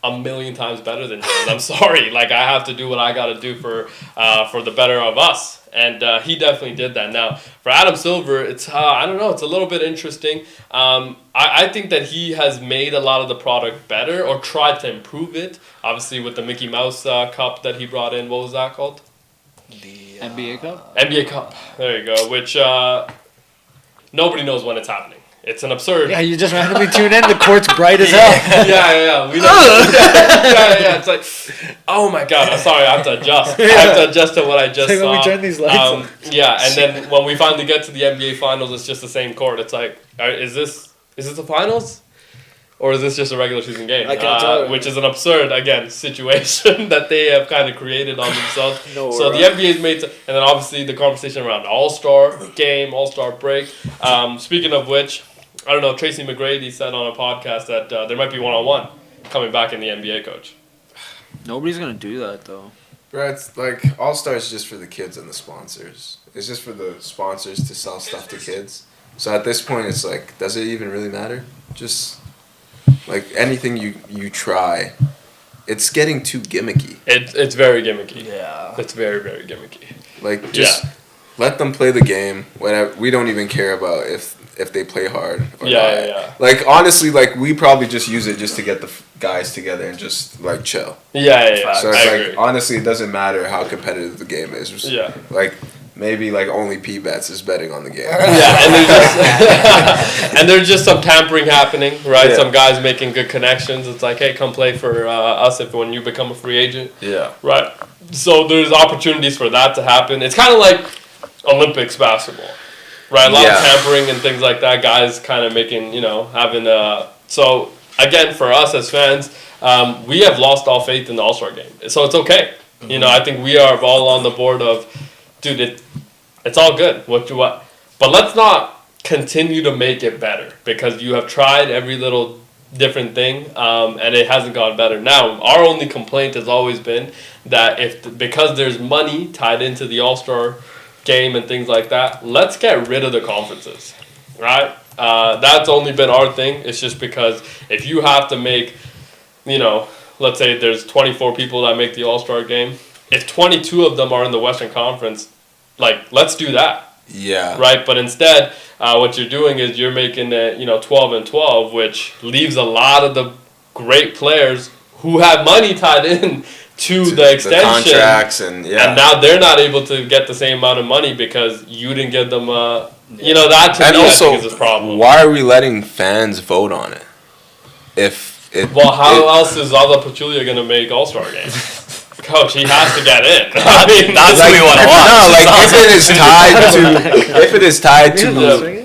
a million times better than yours. I'm sorry. Like, I have to do what I got to do for the better of us. And he definitely did that. Now, for Adam Silver, it's, I don't know, it's a little bit interesting. I think that he has made a lot of the product better or tried to improve it. Obviously, with the Mickey Mouse cup that he brought in. What was that called? The NBA Cup? NBA Cup. There you go. Which nobody knows when it's happening. It's an absurd. Yeah, you just randomly tune in. The court's bright as hell. Yeah. We know. yeah. It's like, oh my god. I'm sorry. I have to adjust. I have to adjust to what I just Like saw. when we turn these lights on. Yeah, and then when we finally get to the NBA Finals, it's just the same court. It's like, is this the finals, or is this just a regular season game? I can't tell. Which is an absurd situation that they have kind of created on themselves. No, so the NBA's made, and then obviously the conversation around All-Star game, All-Star break. Speaking of which, I don't know, Tracy McGrady said on a podcast that there might be one-on-one coming back in the NBA, coach. Nobody's gonna do that though. Bro, it's like All Stars just for the kids and the sponsors. It's just for the sponsors to sell stuff to kids. So at this point, it's like, does it even really matter? Just like anything you try, it's getting too gimmicky. It's very gimmicky. Yeah. It's very, very gimmicky. Like just let them play the game. Whatever. We don't even care about if they play hard or not. Yeah. Like honestly, like we probably just use it just to get the guys together and just like chill. Yeah. So I it's agree. like honestly, it doesn't matter how competitive the game is. Just, Yeah. Like maybe like only P-Bets is betting on the game. Yeah, and there's just some tampering happening, right? Yeah. Some guys making good connections. It's like, hey, come play for us when you become a free agent, Yeah. right? So there's opportunities for that to happen. It's kind of like Olympics basketball, right? A lot of tampering and things like that. Guys kind of making, having so again, for us as fans, we have lost all faith in the All-Star game. So it's okay. Mm-hmm. I think we are all on the board of, dude, it's all good. But let's not continue to make it better because you have tried every little different thing and it hasn't gotten better. Now, our only complaint has always been that because there's money tied into the All-Star game and things like that, let's get rid of the conferences, right? That's only been our thing. It's just because if you have to make, let's say there's 24 people that make the All-Star game, if 22 of them are in the Western Conference, like, let's do that. Yeah. Right, but instead, what you're doing is you're making it, 12 and 12, which leaves a lot of the great players who have money tied in to the extension. The contracts and now they're not able to get the same amount of money because you didn't give them, that to and me also, I think is a problem. why are we letting fans vote on it? Well, how else is Zaza Pachulia going to make All-Star game? Coach, he has to get in. I mean, That's what we want to watch. No, like if it is tied to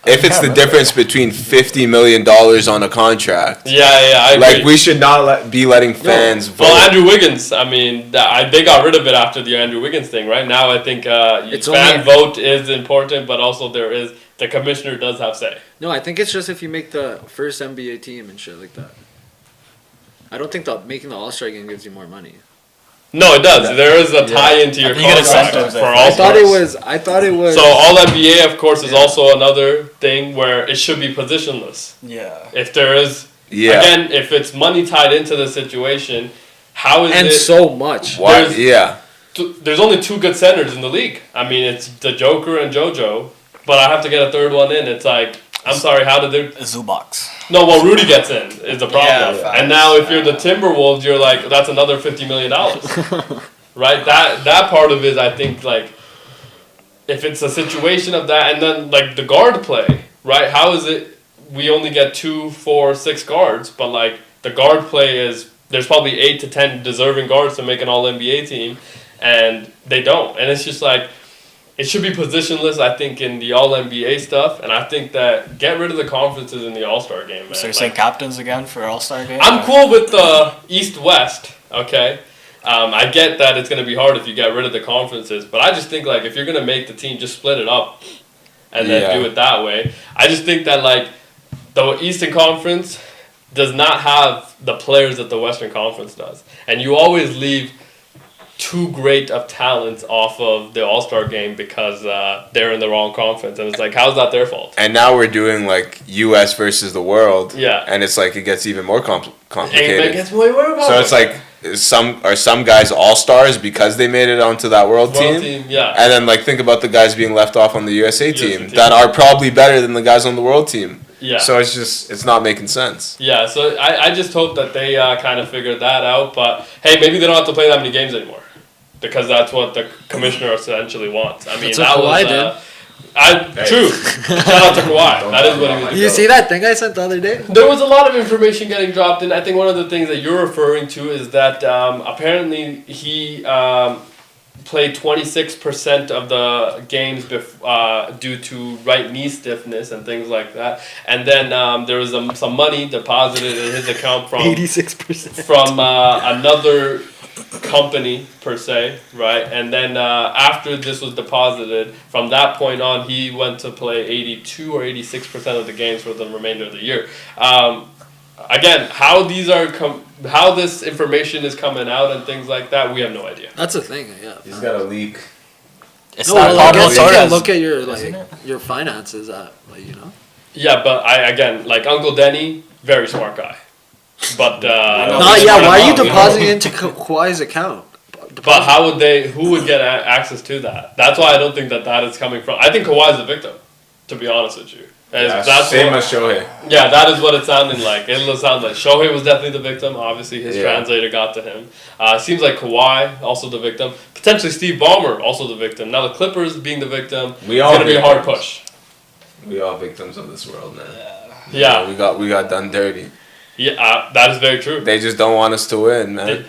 if it's the difference between $50 million on a contract. Yeah, I agree. Like we should not be letting fans vote. Well, Andrew Wiggins, I mean, they got rid of it after the Andrew Wiggins thing, right? Now I think fan vote is important, but also the commissioner does have say. No, I think it's just if you make the first NBA team and shit like that. I don't think that making the All-Star game gives you more money. No, it does. There is a tie into your You get contract incentives, for all I thought it was. So All NBA, of course, is also another thing where it should be positionless. Yeah. If there is, again, if it's money tied into the situation, how is and it? so much. Why? There's only two good centers in the league. I mean, it's the Joker and JoJo, but I have to get a third one in. It's like, I'm sorry, how did they? Zubox. No, well, Rudy gets in is the problem. Yeah, and now if you're the Timberwolves, you're like, that's another $50 million. Right? That part of it, I think, like, if it's a situation of that, and then, like, the guard play, right? How is it we only get 2, 4, 6 guards, but, like, the guard play is, there's probably 8 to 10 deserving guards to make an All-NBA team, and they don't. And it's just like, it should be positionless, I think, in the All NBA stuff, and I think that get rid of the conferences in the All Star game, man. So you're Like, saying captains again for All-Star game? I'm cool with the East-West, okay? I get that it's going to be hard if you get rid of the conferences, but I just think, like, if you're going to make the team, just split it up and then do it that way. I just think that, like, the Eastern Conference does not have the players that the Western Conference does. And you always leave too great of talents off of the All-Star game because they're in the wrong conference. And it's like, how's that their fault? And now we're doing like U.S. versus the world. Yeah. And it's like it gets even more And complicated. it gets way more So it's like some guys all-stars because they made it onto that world team. yeah. And then like think about the guys being left off on the USA team team. that are probably better than the guys on the world team. Yeah. So it's not making sense. Yeah, so I just hope that they kind of figured that out. But, hey, maybe they don't have to play that many games anymore. Because that's what the commissioner essentially wants. I mean, That's what that was... Kawhi did. True. Shout out to Kawhi. That is what he was You see that thing I sent the other day? There was a lot of information getting dropped in. I think one of the things that you're referring to is that apparently he played 26% of the games due to right knee stiffness and things like that. And then there was some money deposited in his account from 86%. from another company per se, right? And then after this was deposited, from that point on, he went to play 82 or 86% of the games for the remainder of the year. Again, how these are how this information is coming out and things like that, we have no idea. That's the thing, yeah. He's got a leak. It's No, not well, I Pablo guess you can Torres. look at your isn't like your finances at like Yeah, but like Uncle Denny, very smart guy. But Why are you depositing into Kawhi's account? But how would who would get access to that? That's why I don't think that is coming from. I think Kawhi's the victim, to be honest with you. That's same what, as Shohei. Yeah, that is what it sounded like. It sounded like Shohei was definitely the victim. Obviously, his translator got to him. Seems like Kawhi, also the victim. Potentially Steve Ballmer, also the victim. Now the Clippers being the victim, it's going to be a hard push. We all victims of this world, man. Yeah. We got done dirty. Yeah, that is very true. They just don't want us to win, man. They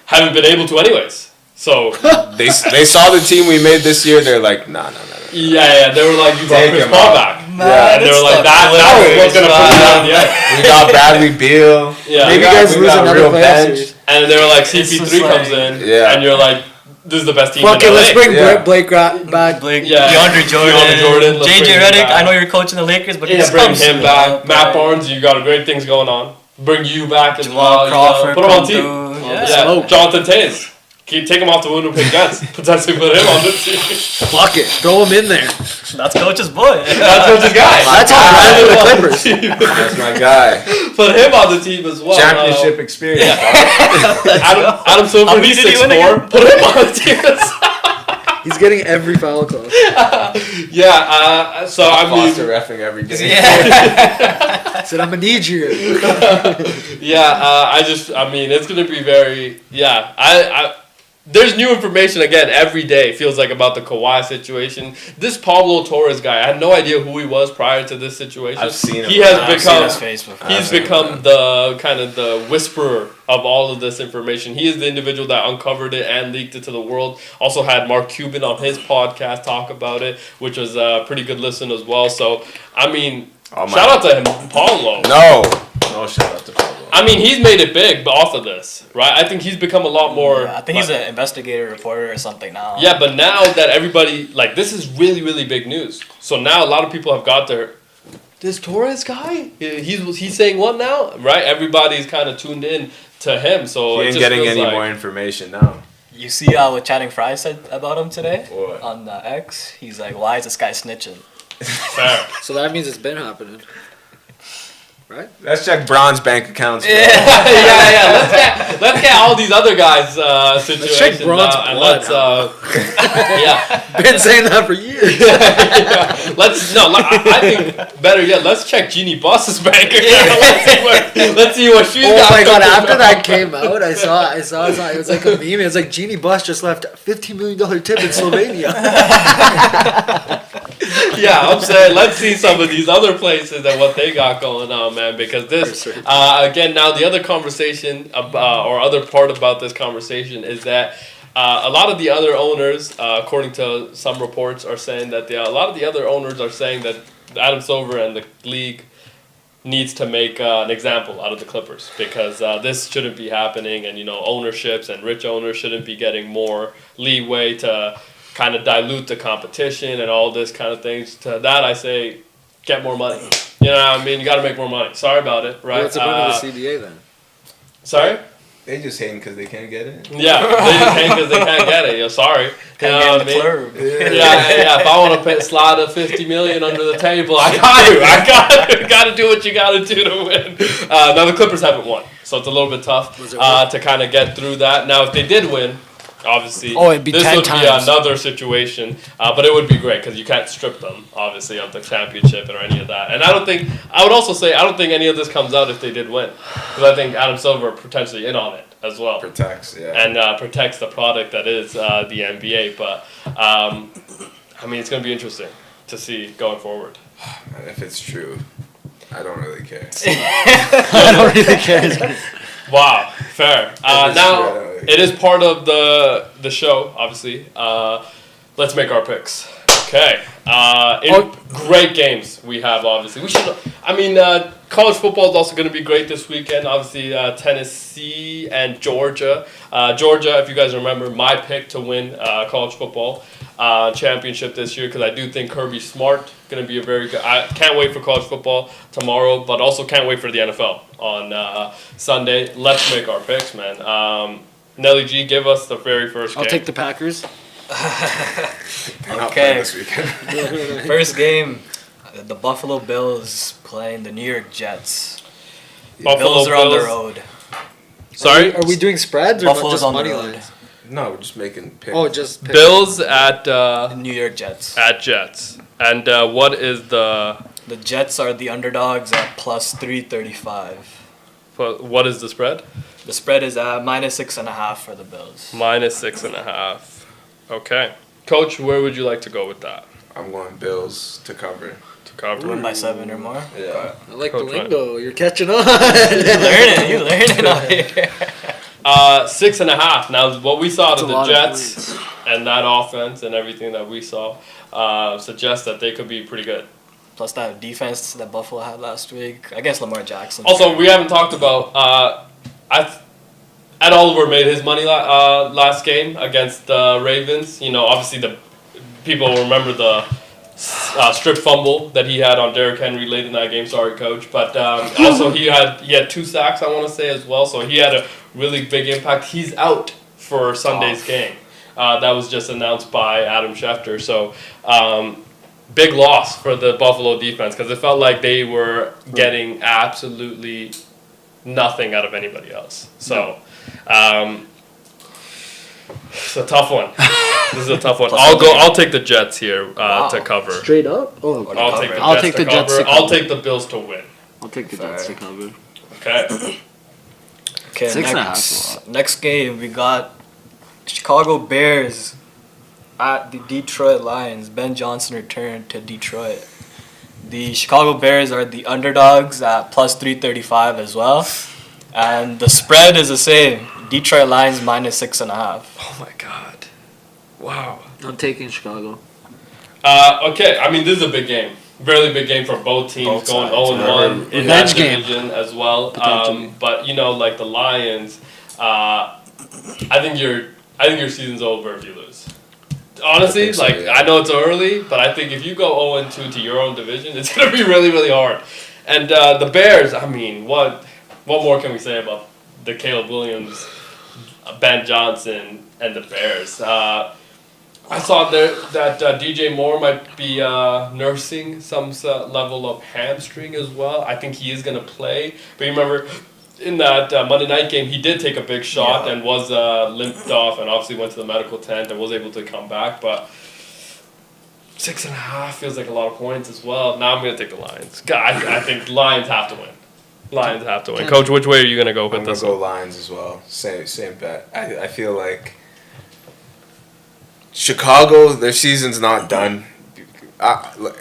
haven't been able to anyways. So they saw the team we made this year. They're like, nah. Yeah, they were like, you brought Take Chris him Paul out. back. Man, And they were it's like, the that's what's going to put you down the ice. We got Bradley Beal. Yeah. Maybe we you guys we lose got another real playoff bench. series. And they were like, It's CP3 just comes like- in, Yeah. and you're like, this is the best team Fuck in it, LA. let's bring Yeah. Blake back. Blake, Yeah. DeAndre Jordan, let's bring JJ him Redick. back. I know you're coaching the Lakers, but Yeah, he's bring him back. Matt Barnes, you got great things going on. Bring you back as well. Jamal Crawford. Put him on come team. through. Yeah, Smoke. Jonathan Tays. Take him off the Winnipeg Jets. Potentially put him on the team. Fuck it, throw him in there. That's coach's boy. That's what's the guy. That's how Put bad him for the on Clippers. team. That's my guy. Put him on the team as well. Championship experience. Adam Silver, How many he's did he win 6'4". Put him on the team as well. He's getting every foul call. Yeah, so I mean... Foster reffing every game. Yeah. Said I'm gonna need you. I mean, it's gonna be very, there's new information again every day. It feels like about the Kawhi situation. This Pablo Torres guy, I had no idea who he was prior to this situation. I've seen him. He has I've seen become. his face before. He's become the kind of the whisperer of all of this information. He is the individual that uncovered it and leaked it to the world. Also had Mark Cuban on his podcast talk about it, which was a pretty good listen as well. So, I mean, shout out to him, Paulo. No shout out to Pablo. I mean, he's made it big, but off of this, right? I think he's become a lot more... I think he's an investigator reporter or something now. Yeah, but now that everybody... Like, this is really, really big news. So now a lot of people have got their... This Torres guy? He's saying what now? Right? Everybody's kind of tuned in to him, so He it ain't just getting feels any like, more information now. You see what Channing Frye said about him today? What? On X? He's like, why is this guy snitching? Fair. So that means it's been happening. Right? Let's check Braun's bank accounts. bro. yeah. Let's get all these other guys' situations check Braun's out, and blood let's yeah. Been saying that for years. I think better yet. Let's check Jeannie Boss's bank account. Let's see what she's Oh got. my god! going After on. that came out, I saw. It was like a meme. It was like Jeannie Buss just left $15 million tip in Slovenia. Yeah, I'm saying let's see some of these other places and what they got going on, man. Because this, again, now the other conversation or other part about this conversation is that a lot of the other owners, according to some reports, are saying that a lot of the other owners are saying that Adam Silver and the league needs to make an example out of the Clippers because this shouldn't be happening, and ownerships and rich owners shouldn't be getting more leeway to kind of dilute the competition and all this kind of things. To that, I say, get more money. You know what I mean? You got to make more money. Sorry about it, right? What's the point of the CBA then? Sorry? They just hating because they can't get it. Yeah, they just hate because they can't get it. Sorry. Can't get in the club. Yeah. If I want to slide a $50 million under the table, I got to do what you got to do to win. Now the Clippers haven't won, so it's a little bit tough to kind of get through that. Now if they did win, obviously, it'd be this 10 would times. be another situation, but it would be great because you can't strip them, obviously, of the championship or any of that. And I don't think any of this comes out if they did win, because I think Adam Silver potentially in on it as well. Protects, yeah. And protects the product that is the NBA. But, it's going to be interesting to see going forward. And if it's true, I don't really care. I don't really care. Wow, fair. Now, true, it is part of the show, obviously. Let's make our picks. Okay. Great games we have, obviously. College football is also going to be great this weekend. Obviously, Tennessee and Georgia. Georgia, if you guys remember, my pick to win college football championship this year because I do think Kirby Smart going to be a very good. I can't wait for college football tomorrow, but also can't wait for the NFL on Sunday. Let's make our picks, man. Nelly G, give us the very first game. I'll take the Packers. They're not playing this weekend. First game, the Buffalo Bills playing the New York Jets. The Buffalo Bills are on the Bills. road. Sorry? Are we doing spreads or Buffalo's just on the money road. lines? No, we're just making picks. Oh, just pick. Bills at The New York Jets. Jets. And what is the The Jets are the underdogs at plus 335. what is the spread? The spread is at minus 6.5 for the Bills. Minus 6.5. Okay. Coach, where would you like to go with that? I'm going Bills to cover. To cover? Win by 7 or more. Yeah. I like Coach the lingo. You're catching on. You learning out here. 6.5. Now, what we saw That's to a the lot of Jets points. and that offense and everything that we saw suggests that they could be pretty good. Plus that defense that Buffalo had last week. I guess Lamar Jackson. Also, we haven't talked about Ed Oliver made his money last game against the Ravens. Obviously the people remember the strip fumble that he had on Derrick Henry late in that game. Sorry, Coach. But also he had 2 sacks, I want to say, as well. So he had a really big impact. He's out for Sunday's game. That was just announced by Adam Schefter. So big loss for the Buffalo defense because it felt like they were getting absolutely nothing out of anybody else. So it's a tough one. This is a tough one. I'll take the Jets here to cover. Straight up? Oh, I'll take the Jets to cover. I'll take the Bills to win. I'll take the Jets to cover. Okay. Okay, 6.5. next game we got Chicago Bears at the Detroit Lions. Ben Johnson returned to Detroit. The Chicago Bears are the underdogs at plus 335 as well. And the spread is the same. Detroit Lions minus 6.5. Oh my God. Wow. I'm taking Chicago. Okay, this is a big game. Really big game for both teams, Both going sides. 0-1 in that Revenge game. division as well. Potentially. But like the Lions, I think your season's over if you lose. Honestly, I think so, yeah. I know it's early, but I think if you go 0-2 to your own division, it's gonna be really, really hard. And the Bears, what more can we say about the Caleb Williams, Ben Johnson, and the Bears? I saw that DJ Moore might be nursing some level of hamstring as well. I think he is going to play. But you remember, in that Monday night game, he did take a big shot and was limped off and obviously went to the medical tent and was able to come back. But 6.5 feels like a lot of points as well. Now I'm going to take the Lions. God, I think Lions have to win. Lions have to win. Coach, which way are you going to go with I'm going this to go one? Lions as well. Same bet. I feel like Chicago, their season's not done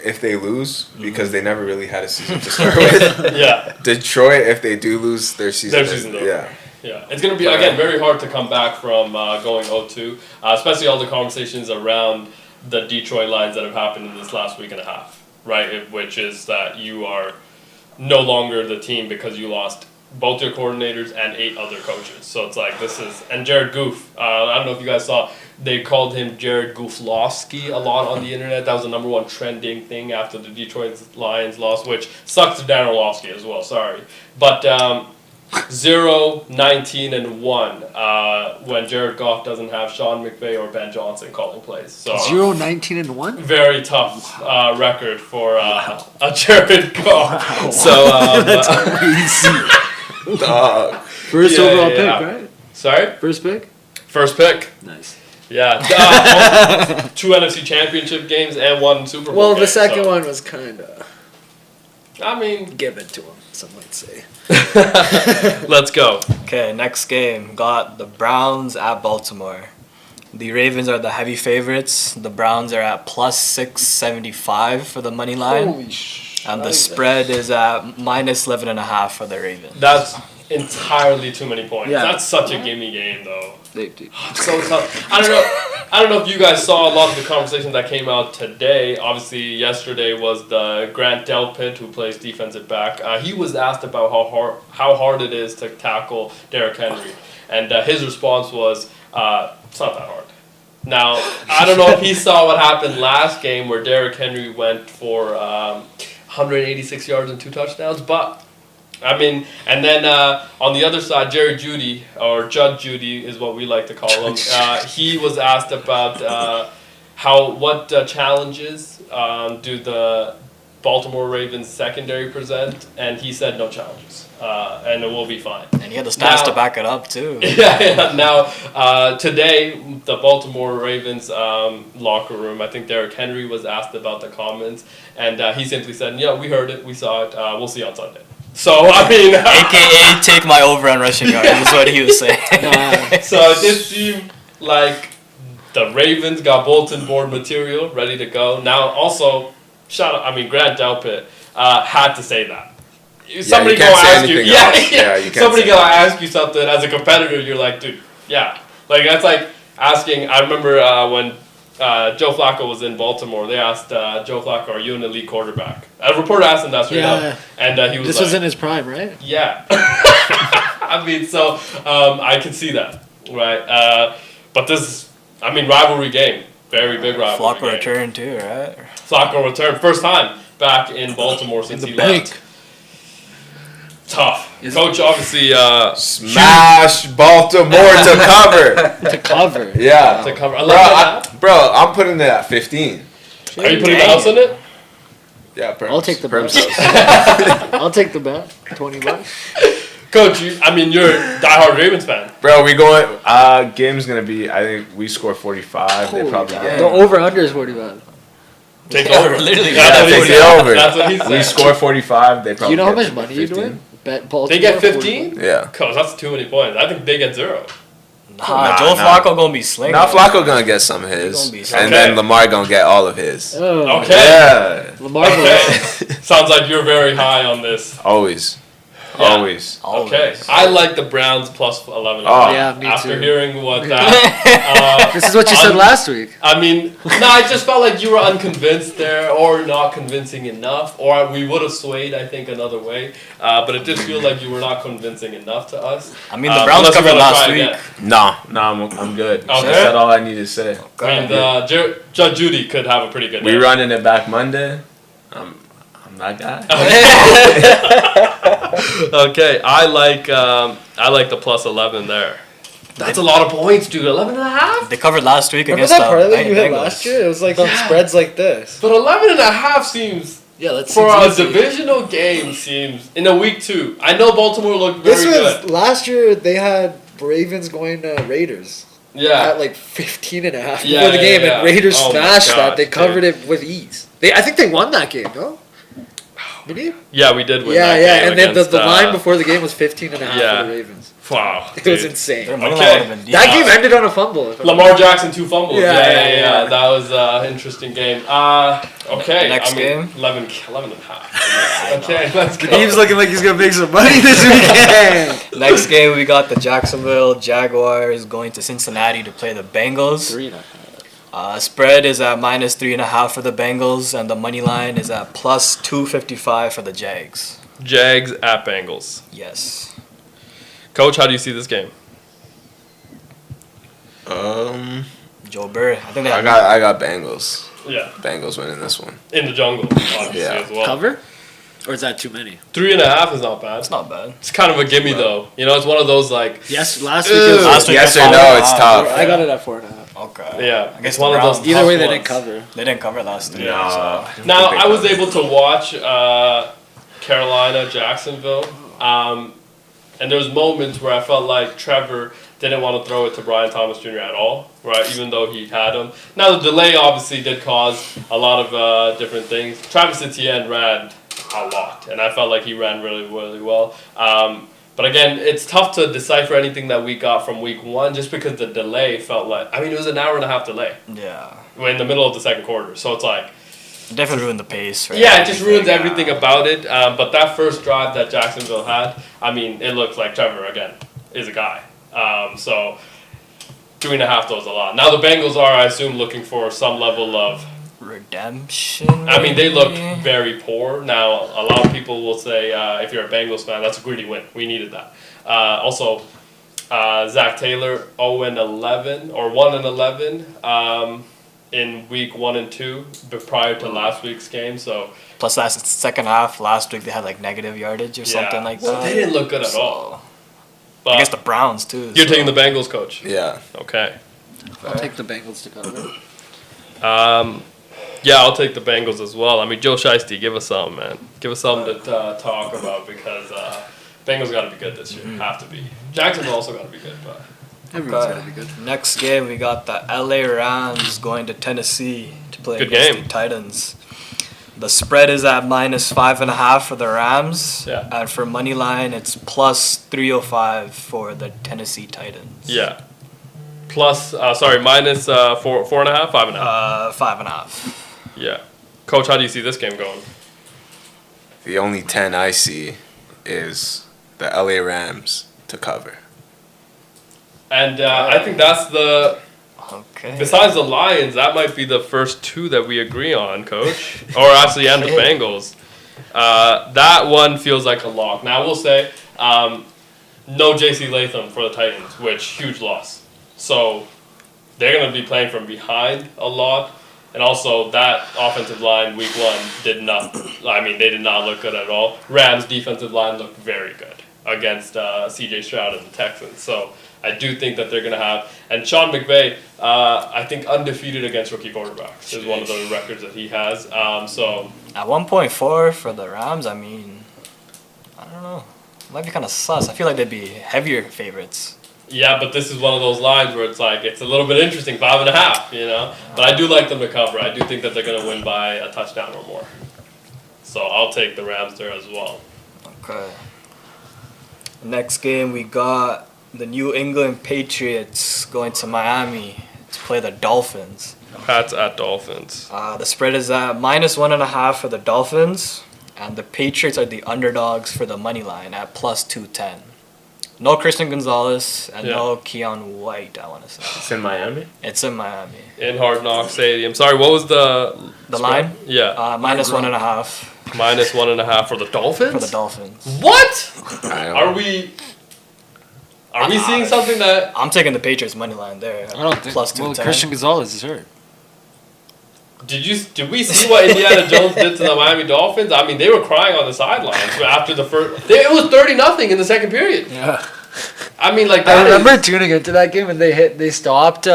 if they lose, because they never really had a season to start with. Yeah. Detroit, if they do lose, their season's over. Yeah. Yeah, it's going to be, again, very hard to come back from going 0-2, especially all the conversations around the Detroit Lions that have happened in this last week and a half, right? Which is that you are no longer the team because you lost both your coordinators and 8 other coaches. So it's like this is, and Jared Goof, I don't know if you guys saw, they called him Jared Gooflowski a lot on the internet. That was the number 1 trending thing after the Detroit Lions lost, which sucks to Dan Orlovsky as well, sorry. But 0-19-1 when Jared Goff doesn't have Sean McVay or Ben Johnson calling plays. So 0-19-1. very tough record for a Jared Goff. Wow. So that's crazy. Dog. First overall pick, right? Sorry? First pick? First pick. Nice. Yeah. 2 NFC Championship games and 1 Super Bowl Well, game, the second so. one was kind of, I mean, given to him, some might say. let's go. Okay, next game. Got the Browns at Baltimore. The Ravens are the heavy favorites. The Browns are at plus 675 for the money line. Holy shit. And the spread is at minus 11.5 for the Ravens. That's entirely too many points. Yeah. That's such a gimme game, though. Safety. So tough. I don't know if you guys saw a lot of the conversations that came out today. Obviously, yesterday was the Grant Delpit, who plays defensive back. He was asked about how hard it is to tackle Derrick Henry, and his response was, "It's not that hard." Now, I don't know if he saw what happened last game where Derrick Henry went for 186 yards and 2 touchdowns, but. I mean, and then on the other side, Jerry Jeudy, or Judge Judy is what we like to call him. He was asked about what challenges do the Baltimore Ravens secondary present, and he said no challenges, and it will be fine. And he had the stats to back it up, too. Yeah. Now, today, the Baltimore Ravens locker room, I think Derrick Henry was asked about the comments, and he simply said, "Yeah, we heard it, we saw it, we'll see on Sunday." So, I mean... AKA, take my over on rushing yards, is what he was saying. So, it did seem like the Ravens got bulletin board material ready to go. Now, also, Grant Delpit had to say that. Somebody can't say ask you... anything else. Yeah, you can't somebody say gonna ask you something as a competitor, you're like, dude, yeah. Like, that's like asking... I remember when... Joe Flacco was in Baltimore. They asked Joe Flacco, "Are you an elite quarterback?" A reporter asked him that straight up, and he was This like, was in his prime, right? "Yeah." I mean, so I can see that, right? But this, rivalry game, very big rivalry. Flacco return too, right? Flacco return, first time back in Baltimore since he left. Tough. Coach obviously Smash Baltimore to cover. To cover. Yeah. to cover. Bro, I'm putting it at 15. Are you putting the house in it? Yeah, perms. I'll take the perms bet. house. I'll take the bet. $20. Coach, you're a diehard Ravens fan. Bro, we going. Game's gonna be. I think we score 45. They probably get. The over/under is 45. Take Yeah, over. literally. That's what Take he the said. over. That's what he said. We score 45. They Do probably. you know how get much money you're 15. doing? Bet Baltimore. They get 15? Yeah. Coach, that's too many points. I think they get 0. Nah, Joe Flacco gonna be slinging. Now Flacco gonna get some of his, Gonna be and okay. then Lamar gonna get all of his. Oh. Okay. Yeah. Lamar. Okay. Sounds like you're very high on this. Always. Yeah. Always. Okay. I like the Browns plus 11. Oh. Yeah, me After too. hearing what that. This is what you said last week. I just felt like you were unconvinced there, or not convincing enough, or we would have swayed, I think, another way. But it did feel like you were not convincing enough to us. I mean, the Browns unless you covered wanna last try week. again. No, I'm good. Okay. I said all I need to say. And Judge Judy could have a pretty good We day. running it back Monday. I'm that guy. Okay, I like the plus 11 there. That's a lot of points, dude. 11.5? They covered last week Remember against that parlay the you hit Bengals. last year? It was like on spreads like this. But 11.5 seems, Yeah, let's for a divisional game, seems, in a week 2. I know Baltimore looked very This was good. last year. They had Ravens going to Raiders Yeah. at like 15.5 Yeah, before the yeah, game, yeah. and Raiders Oh my smashed that. gosh, They covered it with ease. I think they won that game, no? Did you? Yeah, we did win Yeah, that yeah. game And then against, the line before the game was 15.5 yeah. for the Ravens. Wow. It was dude. insane. Their money Okay. line would've been That decent. game ended on a fumble. if I'm Lamar Jackson 2 fumbles. Yeah, Yeah. yeah. That was an interesting game. Okay. Next game? 11 and a half. Okay, let's go. He's looking like he's gonna make some money this weekend. Next game, we got the Jacksonville Jaguars going to Cincinnati to play the Bengals. 3.5. Spread is at -3.5 for the Bengals, and the money line is at +255 for the Jags. Jags at Bengals. Yes. Coach, how do you see this game? Joe Burrow. I think they I got Bengals. Yeah. Bengals winning this one. In the jungle, obviously, Yeah. as well. Cover? Or is that too many? 3.5 is not bad. It's not bad. It's kind of a gimme, though. You know, it's one of those, like, Yes, last week. Ew. Last week Yes I or saw no, it. it's tough. I got it at 4.5. Okay. yeah, I guess it's one of those. Either tough way, they ones. didn't cover. They didn't cover last week. Yeah. So. Now, Big I was cover. able to watch Carolina, Jacksonville, and there was moments where I felt like Trevor didn't want to throw it to Brian Thomas Jr. at all, right? Even though he had him. Now, the delay obviously did cause a lot of different things. Travis Etienne ran a lot, and I felt like he ran really, really well. But again, it's tough to decipher anything that we got from week one just because the delay felt like, I mean, it was an hour and a half delay. Yeah. We're in the middle of the second quarter, so it's like, It definitely ruined the pace. Right? yeah, it just ruins Everything, everything about it. But that first drive that Jacksonville had, I mean, it looks like Trevor, again, is a guy. So 3.5 though is a lot. Now the Bengals are, I assume, looking for some level of, Redemption. I mean, they looked maybe? very poor. Now, a lot of people will say, if you're a Bengals fan, that's a greedy win. We needed that. Also, Zach Taylor, 0-11, or 1-11 in week 1 and 2, but prior to last week's game. So, Plus, second half last week they had like negative yardage or something like well, that. they didn't look good at So, all. I guess But the Browns too. you're so. taking the Bengals, coach. Yeah. Okay. I'll take the Bengals to cover. Yeah, I'll take the Bengals as well. I mean, Joe Shiesty, give us something, man. Give us something to talk about because Bengals got to be good this year. Have to be. Jacksonville also got to be good, but Everyone's Okay. gotta be good. Next game we got the LA Rams going to Tennessee to play Good against game. the Titans. The spread is at -5.5 for the Rams, Yeah. and for money line it's +305 for the Tennessee Titans. yeah. Plus, minus 4.5, 5.5. 5.5. Yeah. Coach, how do you see this game going? The only 10 I see is the LA Rams to cover. And I think that's the. Okay. Besides the Lions, that might be the first two that we agree on, Coach. Or actually, and the Bengals. That one feels like a lock. Now, I will say, no J.C. Latham for the Titans, which huge loss. So they're going to be playing from behind a lot. And also, that offensive line, week 1, they did not look good at all. Rams' defensive line looked very good against C.J. Stroud and the Texans. So I do think that they're going to have. And Sean McVay, I think undefeated against rookie quarterbacks is one of the records that he has. So At 1.4 for the Rams, I mean, I don't know. It might be kind of sus. I feel like they'd be heavier favorites. yeah, but this is one of those lines where it's like it's a little bit interesting, 5.5, you know. But I do like them to cover. I do think that they're going to win by a touchdown or more. So I'll take the Rams there as well. Okay. Next game, we got the New England Patriots going to Miami to play the Dolphins. Pats at Dolphins. The spread is at -1.5 for the Dolphins, and the Patriots are the underdogs for the money line at +210. No Christian Gonzalez and no Keon White, I want to say. It's in Miami. It's in Miami. In Hard Knock Stadium. Sorry, what was the The spread? line? Yeah, -1.5 -1.5 for the Dolphins. for the Dolphins. What? I don't Are we seeing something that? I'm taking the Patriots money line there. I don't think. Well, +210. Christian Gonzalez is hurt. Did we see what Indiana Jones did to the Miami Dolphins? I mean, they were crying on the sidelines after the first. It was 30-0 in the second period. Yeah. I mean, like I that remember is- tuning into that game and they stopped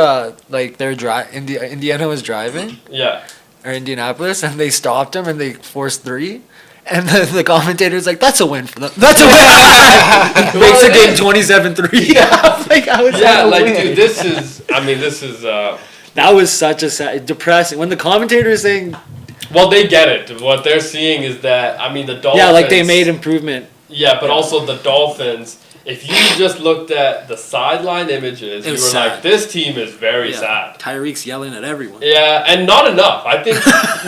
like their Indiana was driving Yeah. or Indianapolis and they stopped them and they forced 3. And the commentator's like, that's a win for them. That's a win. Makes the game 27-3. Yeah, like, how is Yeah, that a like win? dude, this is. I mean, this is. That was such a sad, depressing. When the commentator is saying, Well, they get it. What they're seeing is that I mean the Dolphins. yeah, like they made improvement. Yeah, but also the Dolphins. if you just looked at the sideline images, It you were was like, sad. this team is very Yeah. sad. Tyreek's yelling at everyone. Yeah, and not enough. I think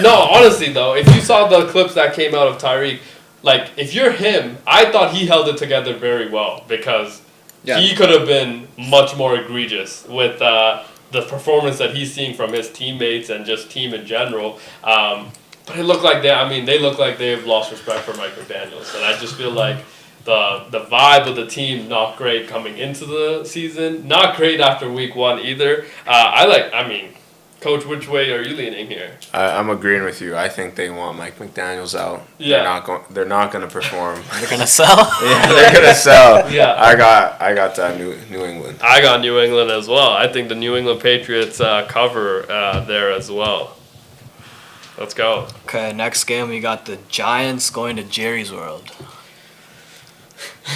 no, honestly though, if you saw the clips that came out of Tyreek, like if you're him, I thought he held it together very well because Yeah. he could have been much more egregious with the performance that he's seeing from his teammates and just team in general. But it looked like they look like they've lost respect for Mike McDaniels, and I just feel like the vibe of the team not great coming into the season, not great after week 1 either. Coach, which way are you leaning here? I'm agreeing with you. I think they want Mike McDaniels out. Yeah. They're not going to perform. They're gonna sell. Yeah, they're going to sell. Yeah. I got that New England. I got New England as well. I think the New England Patriots cover there as well. Let's go. Okay, next game we got the Giants going to Jerry's World.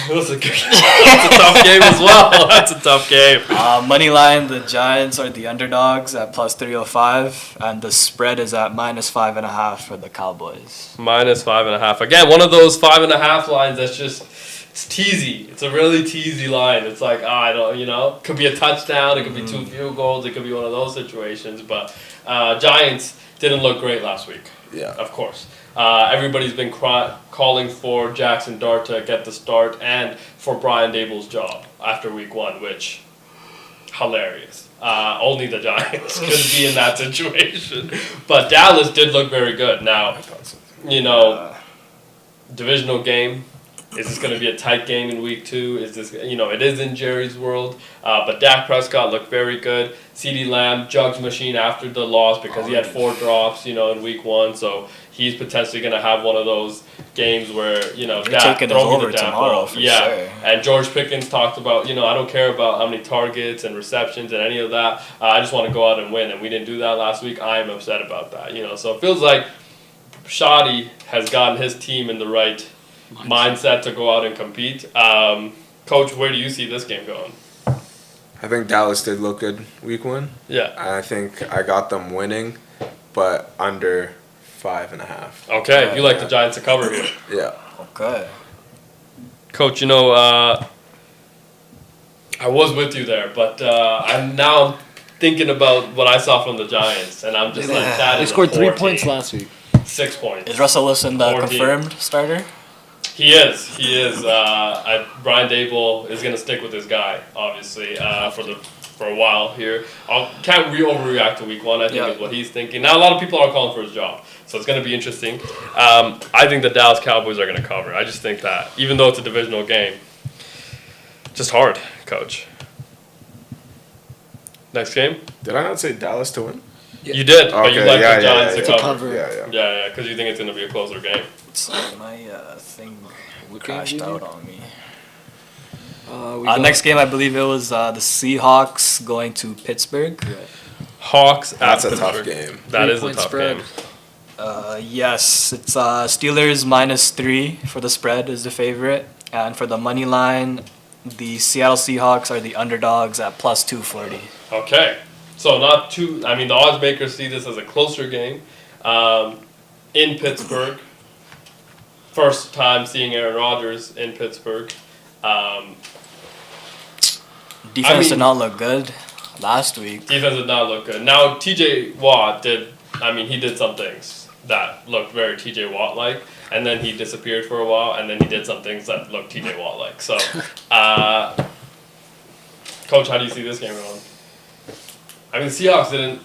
That's a tough game as well. That's a tough game. Money line, the Giants are the underdogs at plus 305, and the spread is at minus 5.5 for the Cowboys. Minus 5.5. Again, one of those 5.5 lines that's just it's teasy. It's a really teasy line. It's like I don't, could be a touchdown. It could be 2 field goals. It could be one of those situations. But Giants didn't look great last week. Yeah. Of course. Everybody's been calling for Jackson Dart to get the start and for Brian Dable's job after week 1, which, hilarious. Only the Giants could be in that situation. But Dallas did look very good. Now, divisional game. Is this going to be a tight game in week 2? Is this, it is in Jerry's World. But Dak Prescott looked very good. CeeDee Lamb, jugs machine after the loss because he had 4 drops, in week 1. So he's potentially going to have one of those games where, Dak taking us throw me over the damn tomorrow ball. for Yeah. sure. And George Pickens talked about, I don't care about how many targets and receptions and any of that. I just want to go out and win. And we didn't do that last week. I am upset about that. So it feels like Shoddy has gotten his team in the right mindset to go out and compete. Coach, where do you see this game going? I think Dallas did look good week 1. Yeah. I think I got them winning, but under 5.5. Okay, you like the Giants to cover here. Yeah. Okay. Coach, I was with you there, but I'm now thinking about what I saw from the Giants, and I'm just like, that They is scored a 3 poor points team. last week. 6 points. Is Russell Wilson the 14. confirmed starter? He is. Brian Dable is going to stick with his guy, obviously, for a while here. Can't overreact to week 1, I think, is what he's thinking. Now, a lot of people are calling for his job, so it's going to be interesting. I think the Dallas Cowboys are going to cover. I just think that, even though it's a divisional game, just hard, Coach. Next game? Did I not say Dallas to win? You did, but you like the Giants To to cover. cover. Yeah, because you think it's going to be a closer game. My thing What game crashed did you out do? on me. We got- Next game, I believe it was the Seahawks going to Pittsburgh. Hawks at That's a tough Pittsburgh. game. That is a 3-point tough spread. game. Yes, it's Steelers minus 3 for the spread is the favorite, and for the money line, the Seattle Seahawks are the underdogs at plus 240. Okay. So not too. I mean, the odds makers see this as a closer game in Pittsburgh. First time seeing Aaron Rodgers in Pittsburgh. Defense did not look good last week. Defense did not look good. Now T.J. Watt did. I mean, he did some things that looked very T.J. Watt like, and then he disappeared for a while, and then he did some things that looked T.J. Watt like. So, Coach, how do you see this game going? I mean, Seahawks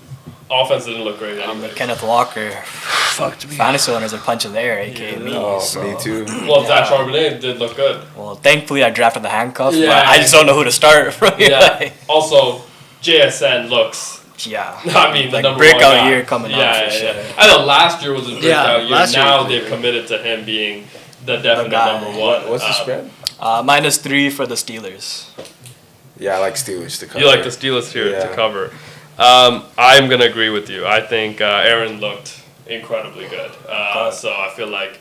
offense didn't look great anyway. Kenneth Walker, Fucked me. fantasy owners are punching there, aka me. Oh, so- me too. Well, Zach Charbonnet did look good. Well, thankfully I drafted the handcuff, Yeah. but I just don't know who to start from here. Yeah. Also, JSN looks. Yeah. I mean, the Like number breakout one guy. year coming up for sure. I know last year was a breakout year. last year Now was they've good. committed to him being the definite guy. number one. What's the spread? Minus 3 for the Steelers. Yeah, I like Steelers to cover. You like the Steelers here to Yeah. cover. I'm going to agree with you. I think Aaron looked incredibly good. So I feel like,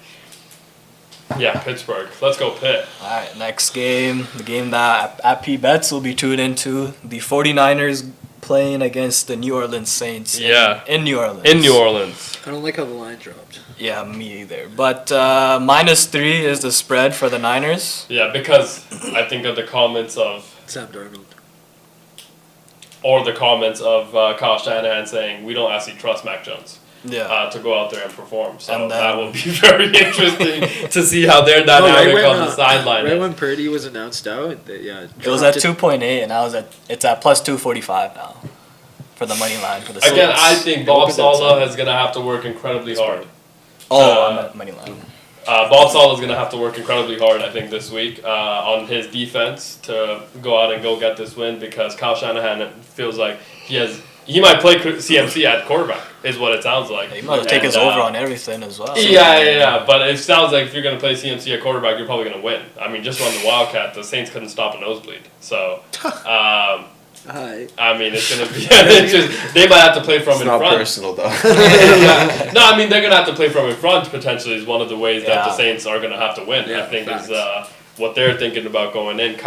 Pittsburgh. Let's go Pitt. All right, next game, the game that at P Bets will be tuned into, the 49ers playing against the New Orleans Saints. Yeah. In New Orleans. In New Orleans. I don't like how the line dropped. Yeah, me either. But -3 is the spread for the Niners. Yeah, because I think of the comments of Sam Darnold. Kyle Shanahan saying we don't actually trust Mac Jones Yeah. to go out there and perform. So And then- that will be very interesting to see how their dynamic on the sideline Right is. when Purdy was announced out, yeah. It was at 2.8, and now it's at plus 245 now for the money line for the Saints. Again, I think Bob Look at that Saleh side. is going to have to work incredibly hard. I meant money line. Bob Saleh is going to have to work incredibly hard, I think, this week on his defense to go out and go get this win because Kyle Shanahan feels like he might play CMC at quarterback, is what it sounds like. He might take his over on everything as well. Yeah. But it sounds like if you're going to play CMC at quarterback, you're probably going to win. I mean, just run the Wildcat. The Saints couldn't stop a nosebleed. So, I mean, it's going to be. They might have to play from It's in not front. personal though. Yeah. No, I mean they're gonna have to play from in front potentially is one of the ways that the Yeah. Saints are gonna have to win. Yeah, I think facts. is what they're thinking about going in.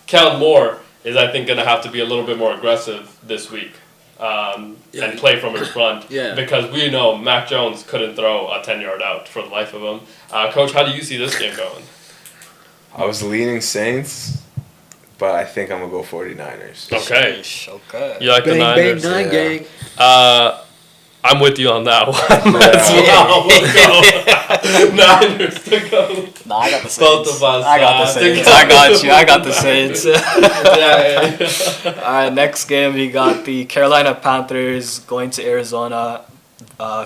Kellen Moore is I think gonna have to be a little bit more aggressive this week and play from in front. Yeah. Because we know Mac Jones couldn't throw a 10-yard out for the life of him. Coach, how do you see this game going? I was leaning Saints, but I think I'm gonna go 49ers. Okay, Sheesh, okay. you like the Bang, Niners? bang, nine Yeah. gang. I'm with you on that one as well. We'll go Niners to go. Nah, I got the Saints. Both of us, I got the stick Saints. I got you. I got the Saints. Yeah. All right, next game we got the Carolina Panthers going to Arizona,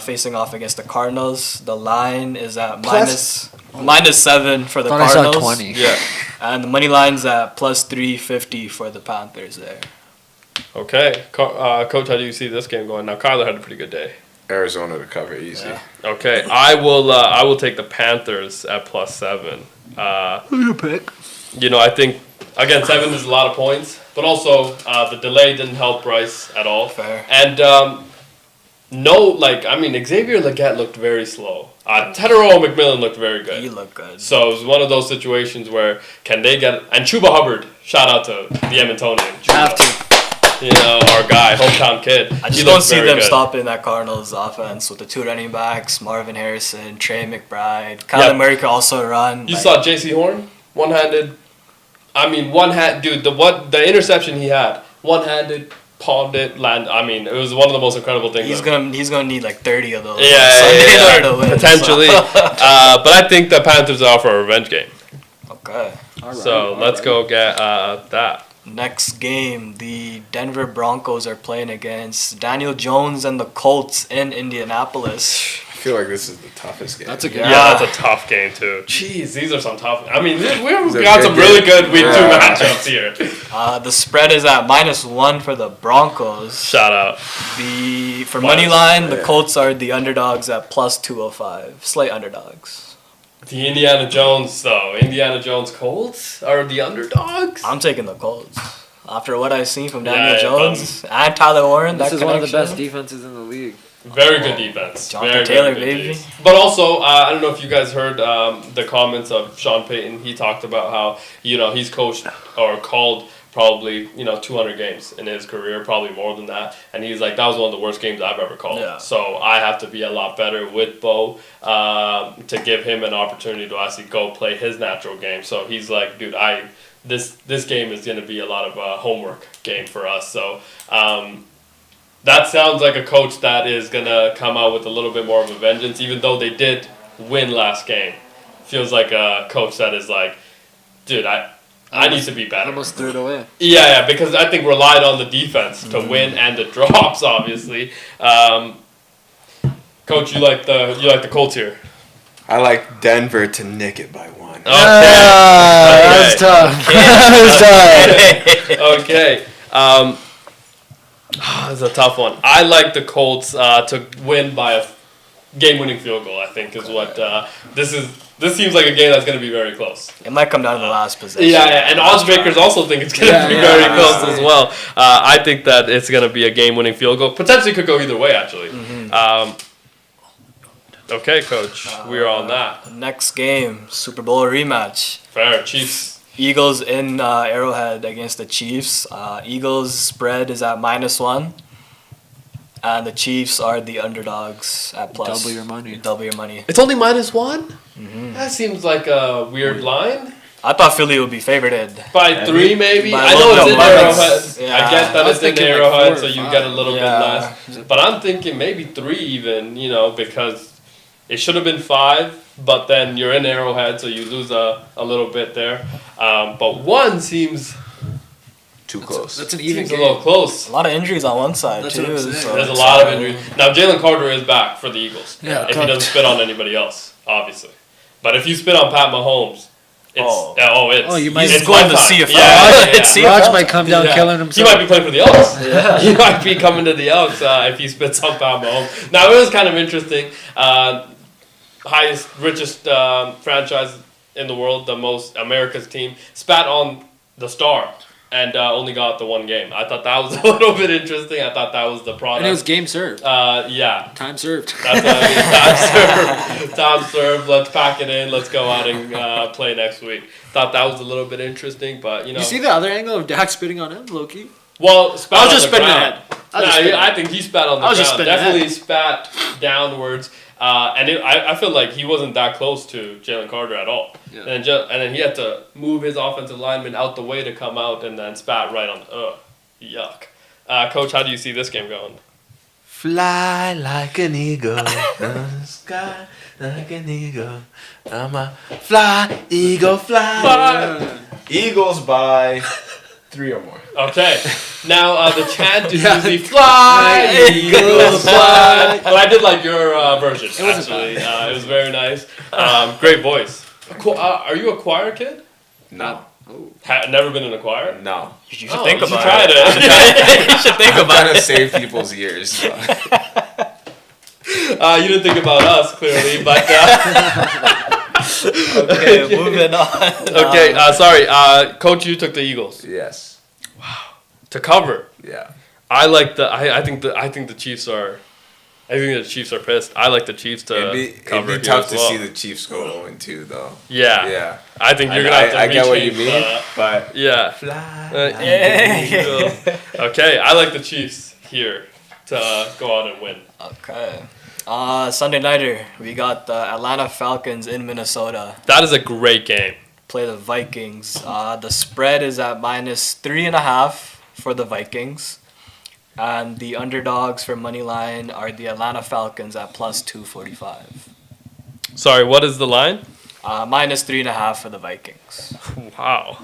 facing off against the Cardinals. The line is at -7 for the Thought I saw Cardinals. 20. Yeah. And the money line's at plus 350 for the Panthers there. Okay, Coach, how do you see this game going? Now, Kyler had a pretty good day. Arizona to cover easy. Yeah. Okay, I will take the Panthers at +7. Who you pick? You know, I think again 7 is a lot of points, but also the delay didn't help Bryce at all. Fair. And Xavier Legette looked very slow. Tedero McMillan looked very He good. looked good. So it was one of those situations where can they get and Chuba Hubbard, shout out to the Edmontonian. Chuba. Have to. You know, our guy, hometown kid. I He just don't looked see very them good. stopping that Cardinals offense with the two running backs, Marvin Harrison, Trey McBride. Kyler Murray could also run. You saw J.C. Horn, one-handed. I mean, dude. The interception he had, one-handed, palmed it, land. I mean, it was one of the most incredible things. He's gonna need like 30 of those. on Yeah, Sunday in order to win, potentially. so. But I think the Panthers are for a revenge game. Okay. So let's go get that. Next game, the Denver Broncos are playing against Daniel Jones and the Colts in Indianapolis. I feel like this is the toughest game. That's a good Yeah, that's a tough game too. Jeez, these are some tough. I mean, we've a got good some really game. good week 2 Yeah. matchups here. The spread is at -1 for the Broncos. Shout out. For money line, the Yeah. Colts are the underdogs at plus 205. Slight underdogs. The Indiana Jones Colts are the underdogs. I'm taking the Colts. After what I've seen from Daniel Yeah, Jones and Tyler Warren, This that is one of the connection. best defenses in the league. Very good defense. Jonathan Very, Taylor, very good baby. defense. But also, I don't know if you guys heard the comments of Sean Payton. He talked about how, he's coached or called probably, 200 games in his career, probably more than that. And he's like, that was one of the worst games I've ever called. Yeah. So I have to be a lot better with Bo to give him an opportunity to actually go play his natural game. So he's like, dude, this game is going to be a lot of homework game for us. So that sounds like a coach that is going to come out with a little bit more of a vengeance, even though they did win last game. Feels like a coach that is like, dude, I need to be better. Almost threw it away. Yeah, because I think relied on the defense to win and the drops, obviously. Coach, you like the Colts here? I like Denver to nick it by 1. Okay. That's tough. That's tough. Okay. It's a tough one. I like the Colts to win by a game-winning field goal. I think is what this is. This seems like a game that's going to be very close. It might come down to the last possession. Yeah, and odds makers also think it's going to be very close as well. I think that it's going to be a game-winning field goal. Potentially could go either way, actually. Okay, Coach, we're on that. Next game, Super Bowl rematch. Fair, Chiefs Eagles in Arrowhead against the Chiefs. Eagles spread is at -1. And the Chiefs are the underdogs at plus. Double your money. Double your money. It's only -1? That seems like a weird line. I thought Philly would be favored. By 3, maybe? By I know one, it's in no, Arrowhead. yeah. I get that I was it's in thinking like Arrowhead, 4 so or you 5. get a little bit Yeah. less. But I'm thinking maybe 3 even, because it should have been 5, but then you're in Arrowhead, so you lose a little bit there. But 1 seems Too close. That's an even seems a game. little close. A lot of injuries on one side, That's too. what I'm saying. so There's a it's, lot of injuries. Now, Jalen Carter is back for the Eagles. Yeah, if he doesn't spit on anybody else, obviously. But if you spit on Pat Mahomes, You might it's going to one see time. if Yeah. Raj might come down Yeah. killing He himself. might be playing for the Elks. He might be coming to the Elks if he spits on Pat Mahomes. Now, it was kind of interesting. Richest franchise in the world, the most America's team, spat on the star and only got the 1 game. I thought that was a little bit interesting. I thought that was the product. And it was game served. Yeah. Time served. That's what I mean. Time served. Time served. Let's pack it in. Let's go out and play next week. Thought that was a little bit interesting, but You see the other angle of Dak spitting on him, Loki? Well, spat I was on just the spitting ground. ahead. I was just spitting I think he spat on the I was just ground. spitting Definitely spat downwards. I feel like he wasn't that close to Jalen Carter at all. Yeah. And then he had to move his offensive lineman out the way to come out and then spat right on. Yuck. Coach, how do you see this game going? Fly like an eagle in the sky, like an eagle. I'm a fly, eagle, fly. Eagles by 3 or more. Okay. Now the chant is usually fly, eagles fly. Well, I did like your version. Actually, it was very nice. Great voice. Are you a choir kid? No. Never been in a choir? No. You should think about tried it. it. You should think I'm about trying to it. save people's ears. So. You didn't think about us clearly, but Okay, moving on. okay. Sorry, Coach. You took the Eagles Yes. to cover. Yeah. I like the. I think the Chiefs are. I think the Chiefs are pissed. I like the Chiefs to It'd cover. be here tough as to well. see the Chiefs go 0-2 though. Yeah. Yeah. I think you're gonna have to. I get what you rechange mean, the- but Yeah. fly. Okay, I like the Chiefs here to go out and win. Okay. Sunday nighter, we got the Atlanta Falcons in Minnesota. That is a great game. Play the Vikings. The spread is at -3.5 for the Vikings. And the underdogs for money line are the Atlanta Falcons at +245. Sorry, what is the line? -3.5 for the Vikings. Wow.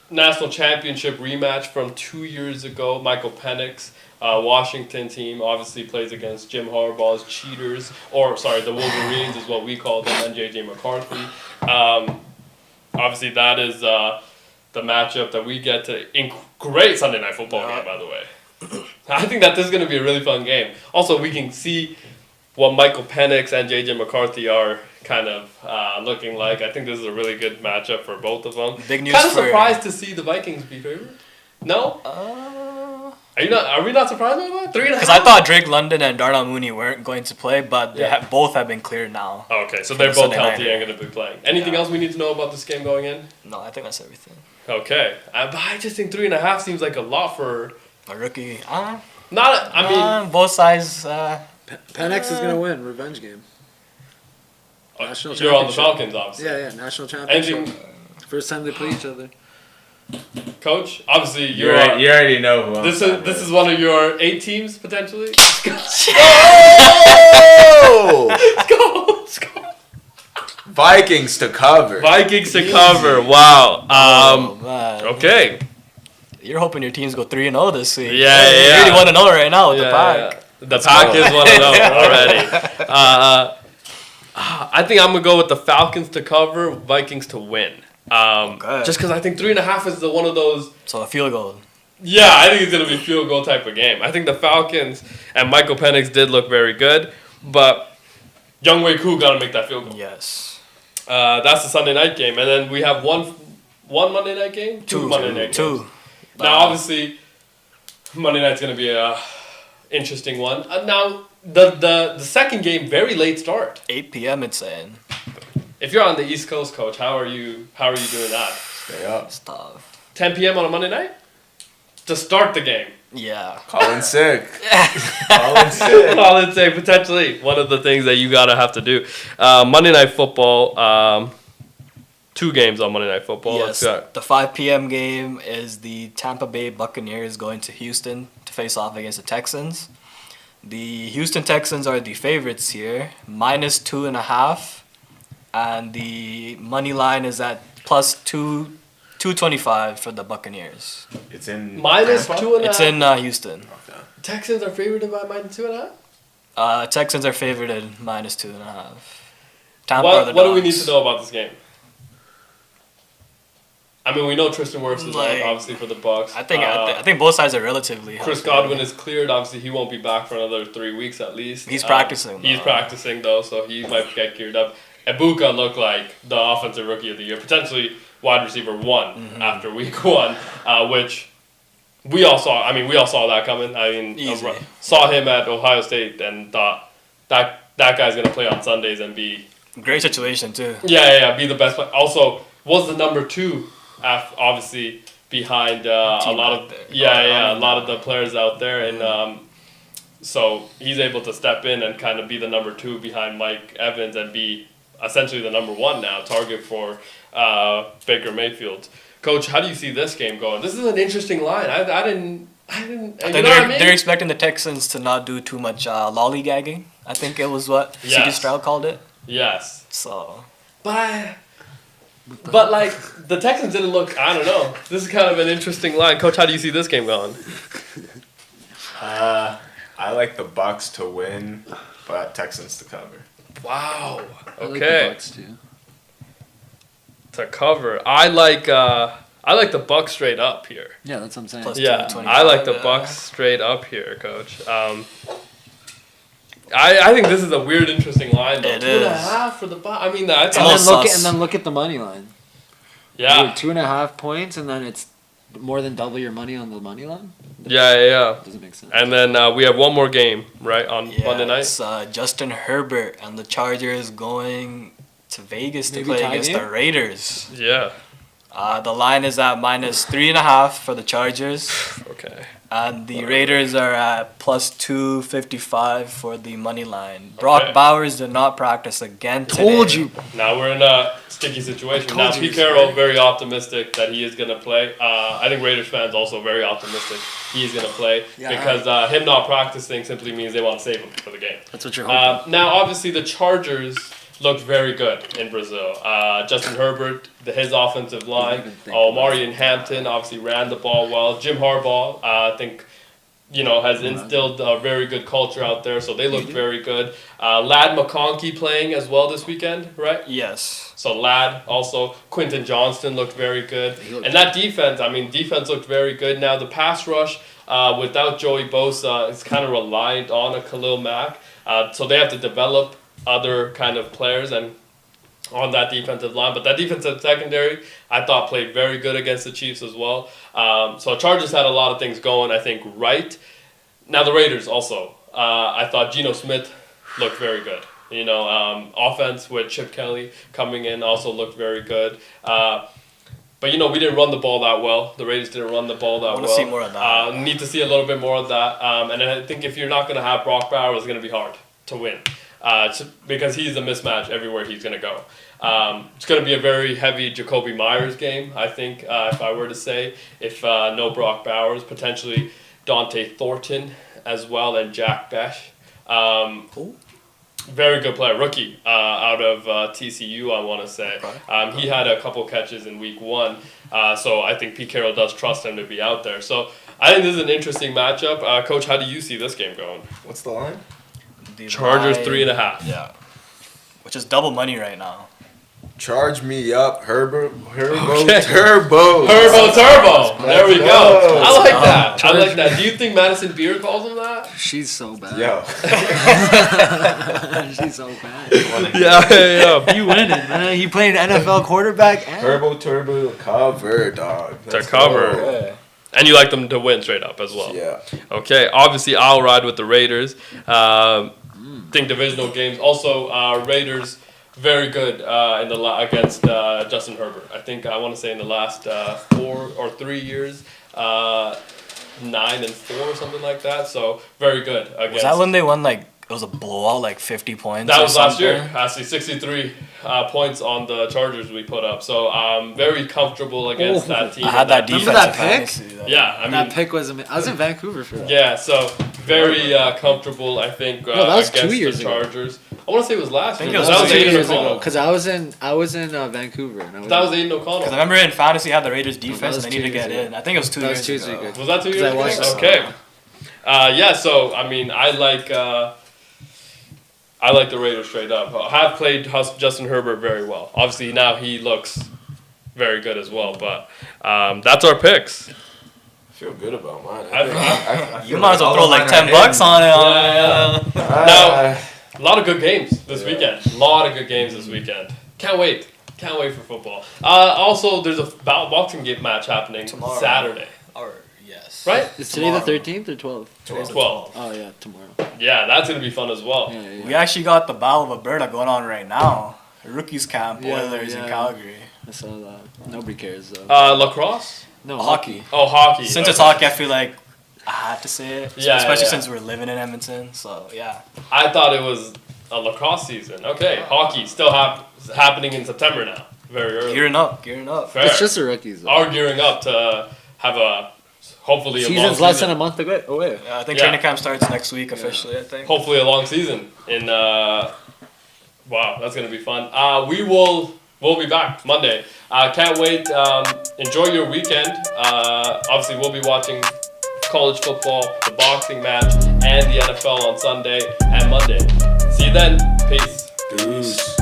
National championship rematch from 2 years ago. Michael Penix, Washington team, obviously plays against Jim Harbaugh's Cheaters, the Wolverines is what we call them, and J.J. McCarthy. Obviously, that is the matchup that we get to. Great Sunday Night Football game, by the way. I think that this is going to be a really fun game. Also, we can see what Michael Penix and J.J. McCarthy are kind of looking like. I think this is a really good matchup for both of them. Big news Kind of for- surprised to see the Vikings be favored. No? Are you not? Are we not surprised by that? 3.5? Because I thought Drake London and Darnell Mooney weren't going to play, but they both have been cleared now. Okay, so For they're the both Sunday healthy nighter. and going to be playing. Anything Yeah. else we need to know about this game going in? No, I think that's everything. Okay, but I just think 3.5 seems like a lot for. A rookie. Not. I mean, Both sides. Penix is gonna win. Revenge game. National you're on the championship. Falcons, obviously. Yeah, national championship. Anything, First time they play each other. Coach? Obviously, You you're. already know who I'm This siding is with. one of your 8 teams potentially. Oh! Let's go. Let's go. Vikings to cover. Vikings to cover. Wow. Man. Okay. You're hoping your teams go 3-0 this week. Yeah, You're yeah. really 1-0 right now with the pack. Yeah. The pack go. is 1-0 already. I think I'm gonna go with the Falcons to cover, Vikings to win. Okay. Just because I think 3.5 is one of those. So a field goal. Yeah, I think it's gonna be a field goal type of game. I think the Falcons and Michael Penix did look very good, but Younghoe Koo got to make that field goal. Yes. That's the Sunday night game, and then we have one Monday night game, two Monday night games. Two. Now, obviously, Monday night's gonna be a interesting one. Now, the second game, very late start. 8 p.m. it's saying. If you're on the East Coast, Coach, how are you doing that? Stay up. Stuff. 10 p.m. on a Monday night to start the game. Yeah. Call in sick. Call in sick. Well, let's say potentially one of the things that you gotta have to do. Monday Night Football. 2 games on Monday Night Football. Yes. The 5 p.m. game is the Tampa Bay Buccaneers going to Houston to face off against the Texans. The Houston Texans are the favorites here, -2.5, and the money line is at +225 for the Buccaneers. It's in Minus Tampa? 2.5. It's in Houston. Texans are favored by -2.5. Texans are favored at -2.5. Tampa are the What do we dogs. need to know about this game? I mean, we know Tristan Wirfs is Like, out, obviously, for the Bucks. I think both sides are relatively. Chris healthy. Godwin is cleared. Obviously, he won't be back for another 3 weeks at least. He's practicing, He's though. practicing, though, so he might get geared up. Ibuka looked like the offensive rookie of the year, potentially wide receiver 1 after week 1, which we all saw. I mean, we all saw that coming. I mean, Easy. saw him at Ohio State and thought that guy's going to play on Sundays and be Great situation too. be the best player. Also, was the number 2, obviously behind a Team lot out of there. a lot of the players out there, and so he's able to step in and kind of be the number 2 behind Mike Evans and be essentially the number 1 now, target for Baker Mayfield. Coach, how do you see this game going? This is an interesting line. I didn't. I You think know what I mean? they're expecting the Texans to not do too much lollygagging. I think it was what C.J. Yes. Stroud called it. Yes, So but like the Texans didn't look. I don't know. This is kind of an interesting line, Coach. How do you see this game going? I like the Bucks to win, but Texans to cover. Wow. I like the Okay. Bucks too. To cover, I like the Bucks straight up here. Yeah, that's what I'm saying. Plus Yeah, 225, I like the yeah. Bucks straight up here, Coach. I think this is a weird, interesting line though. It 2.5 for the Bucks. I mean, that's a And little then sus. look at the money line. yeah, Dude, 2.5 points, and then it's more than double your money on the money line. yeah. Doesn't make sense. And then we have one more game, right, on Yeah, Monday night. it's Justin Herbert and the Chargers going to Vegas to Maybe play tie against game? the Raiders. Yeah. The line is at -3.5 for the Chargers, Okay. and the Raiders are at +255 for the money line. Brock Okay. Bowers did not practice again today. Told you. Now we're in a sticky situation. I Now told you Pete this, Carroll right? very optimistic that he is gonna play. I think Raiders fans also very optimistic he's gonna play Yeah. because him not practicing simply means they want to save him for the game. That's what you're hoping. Now, obviously, the Chargers looked very good in Brazil. Justin Herbert, his offensive line, even think Omari and Hampton obviously ran the ball well. Jim Harbaugh, I think, has instilled a very good culture out there, so they looked very good. Lad McConkey playing as well this weekend, right? Yes. So Lad, also Quentin Johnston looked very good, He looked and that defense looked very good. Now the pass rush without Joey Bosa is kind of reliant on a Khalil Mack, so they have to develop other kind of players and on that defensive line. But that defensive secondary, I thought played very good against the Chiefs as well. So Chargers had a lot of things going, I think, right. Now the Raiders also, I thought Geno Smith looked very good. Offense with Chip Kelly coming in also looked very good. But we didn't run the ball that well. The Raiders didn't run the ball that well. I want to see more of that. Need to see a little bit more of that. And I think if you're not going to have Brock Bowers, it's going to be hard to win. Because he's a mismatch everywhere he's going to go. It's going to be a very heavy Jacoby Myers game, I think, if I were to say. If no Brock Bowers, potentially Dante Thornton as well, and Jack Besh. Very good player, rookie out of TCU, I want to say. Okay. He had a couple catches in week 1, so I think Pete Carroll does trust him to be out there. So I think this is an interesting matchup. Coach, how do you see this game going? What's the line? The Chargers line- 3.5. Yeah. Which is double money right now. Charge me up, Herbert. Herbo Okay. Turbo. Turbo. There we go. go. I like that. I like that. Do you think Madison Beer calls him that? She's so bad. Yo. She's so bad. Yeah. You winning, man. He played NFL quarterback. And Herbo Turbo cover, dog. To cover. Yeah. And you like them to win straight up as well. Yeah. Okay. Obviously, I'll ride with the Raiders. Think divisional games. Also, Raiders very good against Justin Herbert. I think I want to say in the last 4 or 3 years, 9-4 or something like that. So very good against. Was that when they won like it was a blowout, like 50 points? That or was last something? year. Actually, 63 points on the Chargers we put up. So very comfortable against that team. I had that defense. Remember that pick? Yeah, I mean, That pick was amazing. I was in Vancouver for that. yeah. So very comfortable. I think No, that was against 2 years the ago. Chargers. I want to say it was last think year. it was That was 2 Aiden years O'Connell. Because I was in Vancouver. And I was That was Aiden O'Connell. Because I remember in fantasy had the Raiders defense was and they need to 2 years get ago. in. I think it was 2 That years was 2 years ago. ago. Was that 2 years I ago? watched it. Okay. Yeah. So I mean, I like the Raiders straight up. I have played Justin Herbert very well. Obviously now he looks very good as well. But that's our picks. I feel good about mine. I- You might as well all throw of like mine $10 are bucks in. on it. Now, a lot of good games this Yeah. weekend. A lot of good games this weekend. Can't wait. Can't wait for football. Also, there's a boxing game match happening Tomorrow. Saturday. Or yes. Right? Is today the Tomorrow. 13th or 12th? 12. Oh yeah, tomorrow. Yeah, that's going to be fun as well. Yeah, yeah. We actually got the Battle of Alberta going on right now. Rookies camp, Yeah, Oilers in yeah. Calgary. I saw that. Nobody cares though. Lacrosse? no Hockey. Oh, hockey. Since it's Okay. hockey, I feel like I had to say it. Yeah, Especially yeah. since we're living in Edmonton. So yeah. I thought it was a lacrosse season. Okay, hockey still happening in September now. Very early. Gearing up. Fair. It's just the rookies though. Are gearing up to have hopefully a long Season's less than season. a month away. Yeah, I think Yeah. training camp starts next week officially, I think. Hopefully a long season in wow, that's gonna be fun. We'll be back Monday. Can't wait. Enjoy your weekend. Obviously we'll be watching college football, the boxing match, and the NFL on Sunday and Monday. See you then. Peace. Deuce.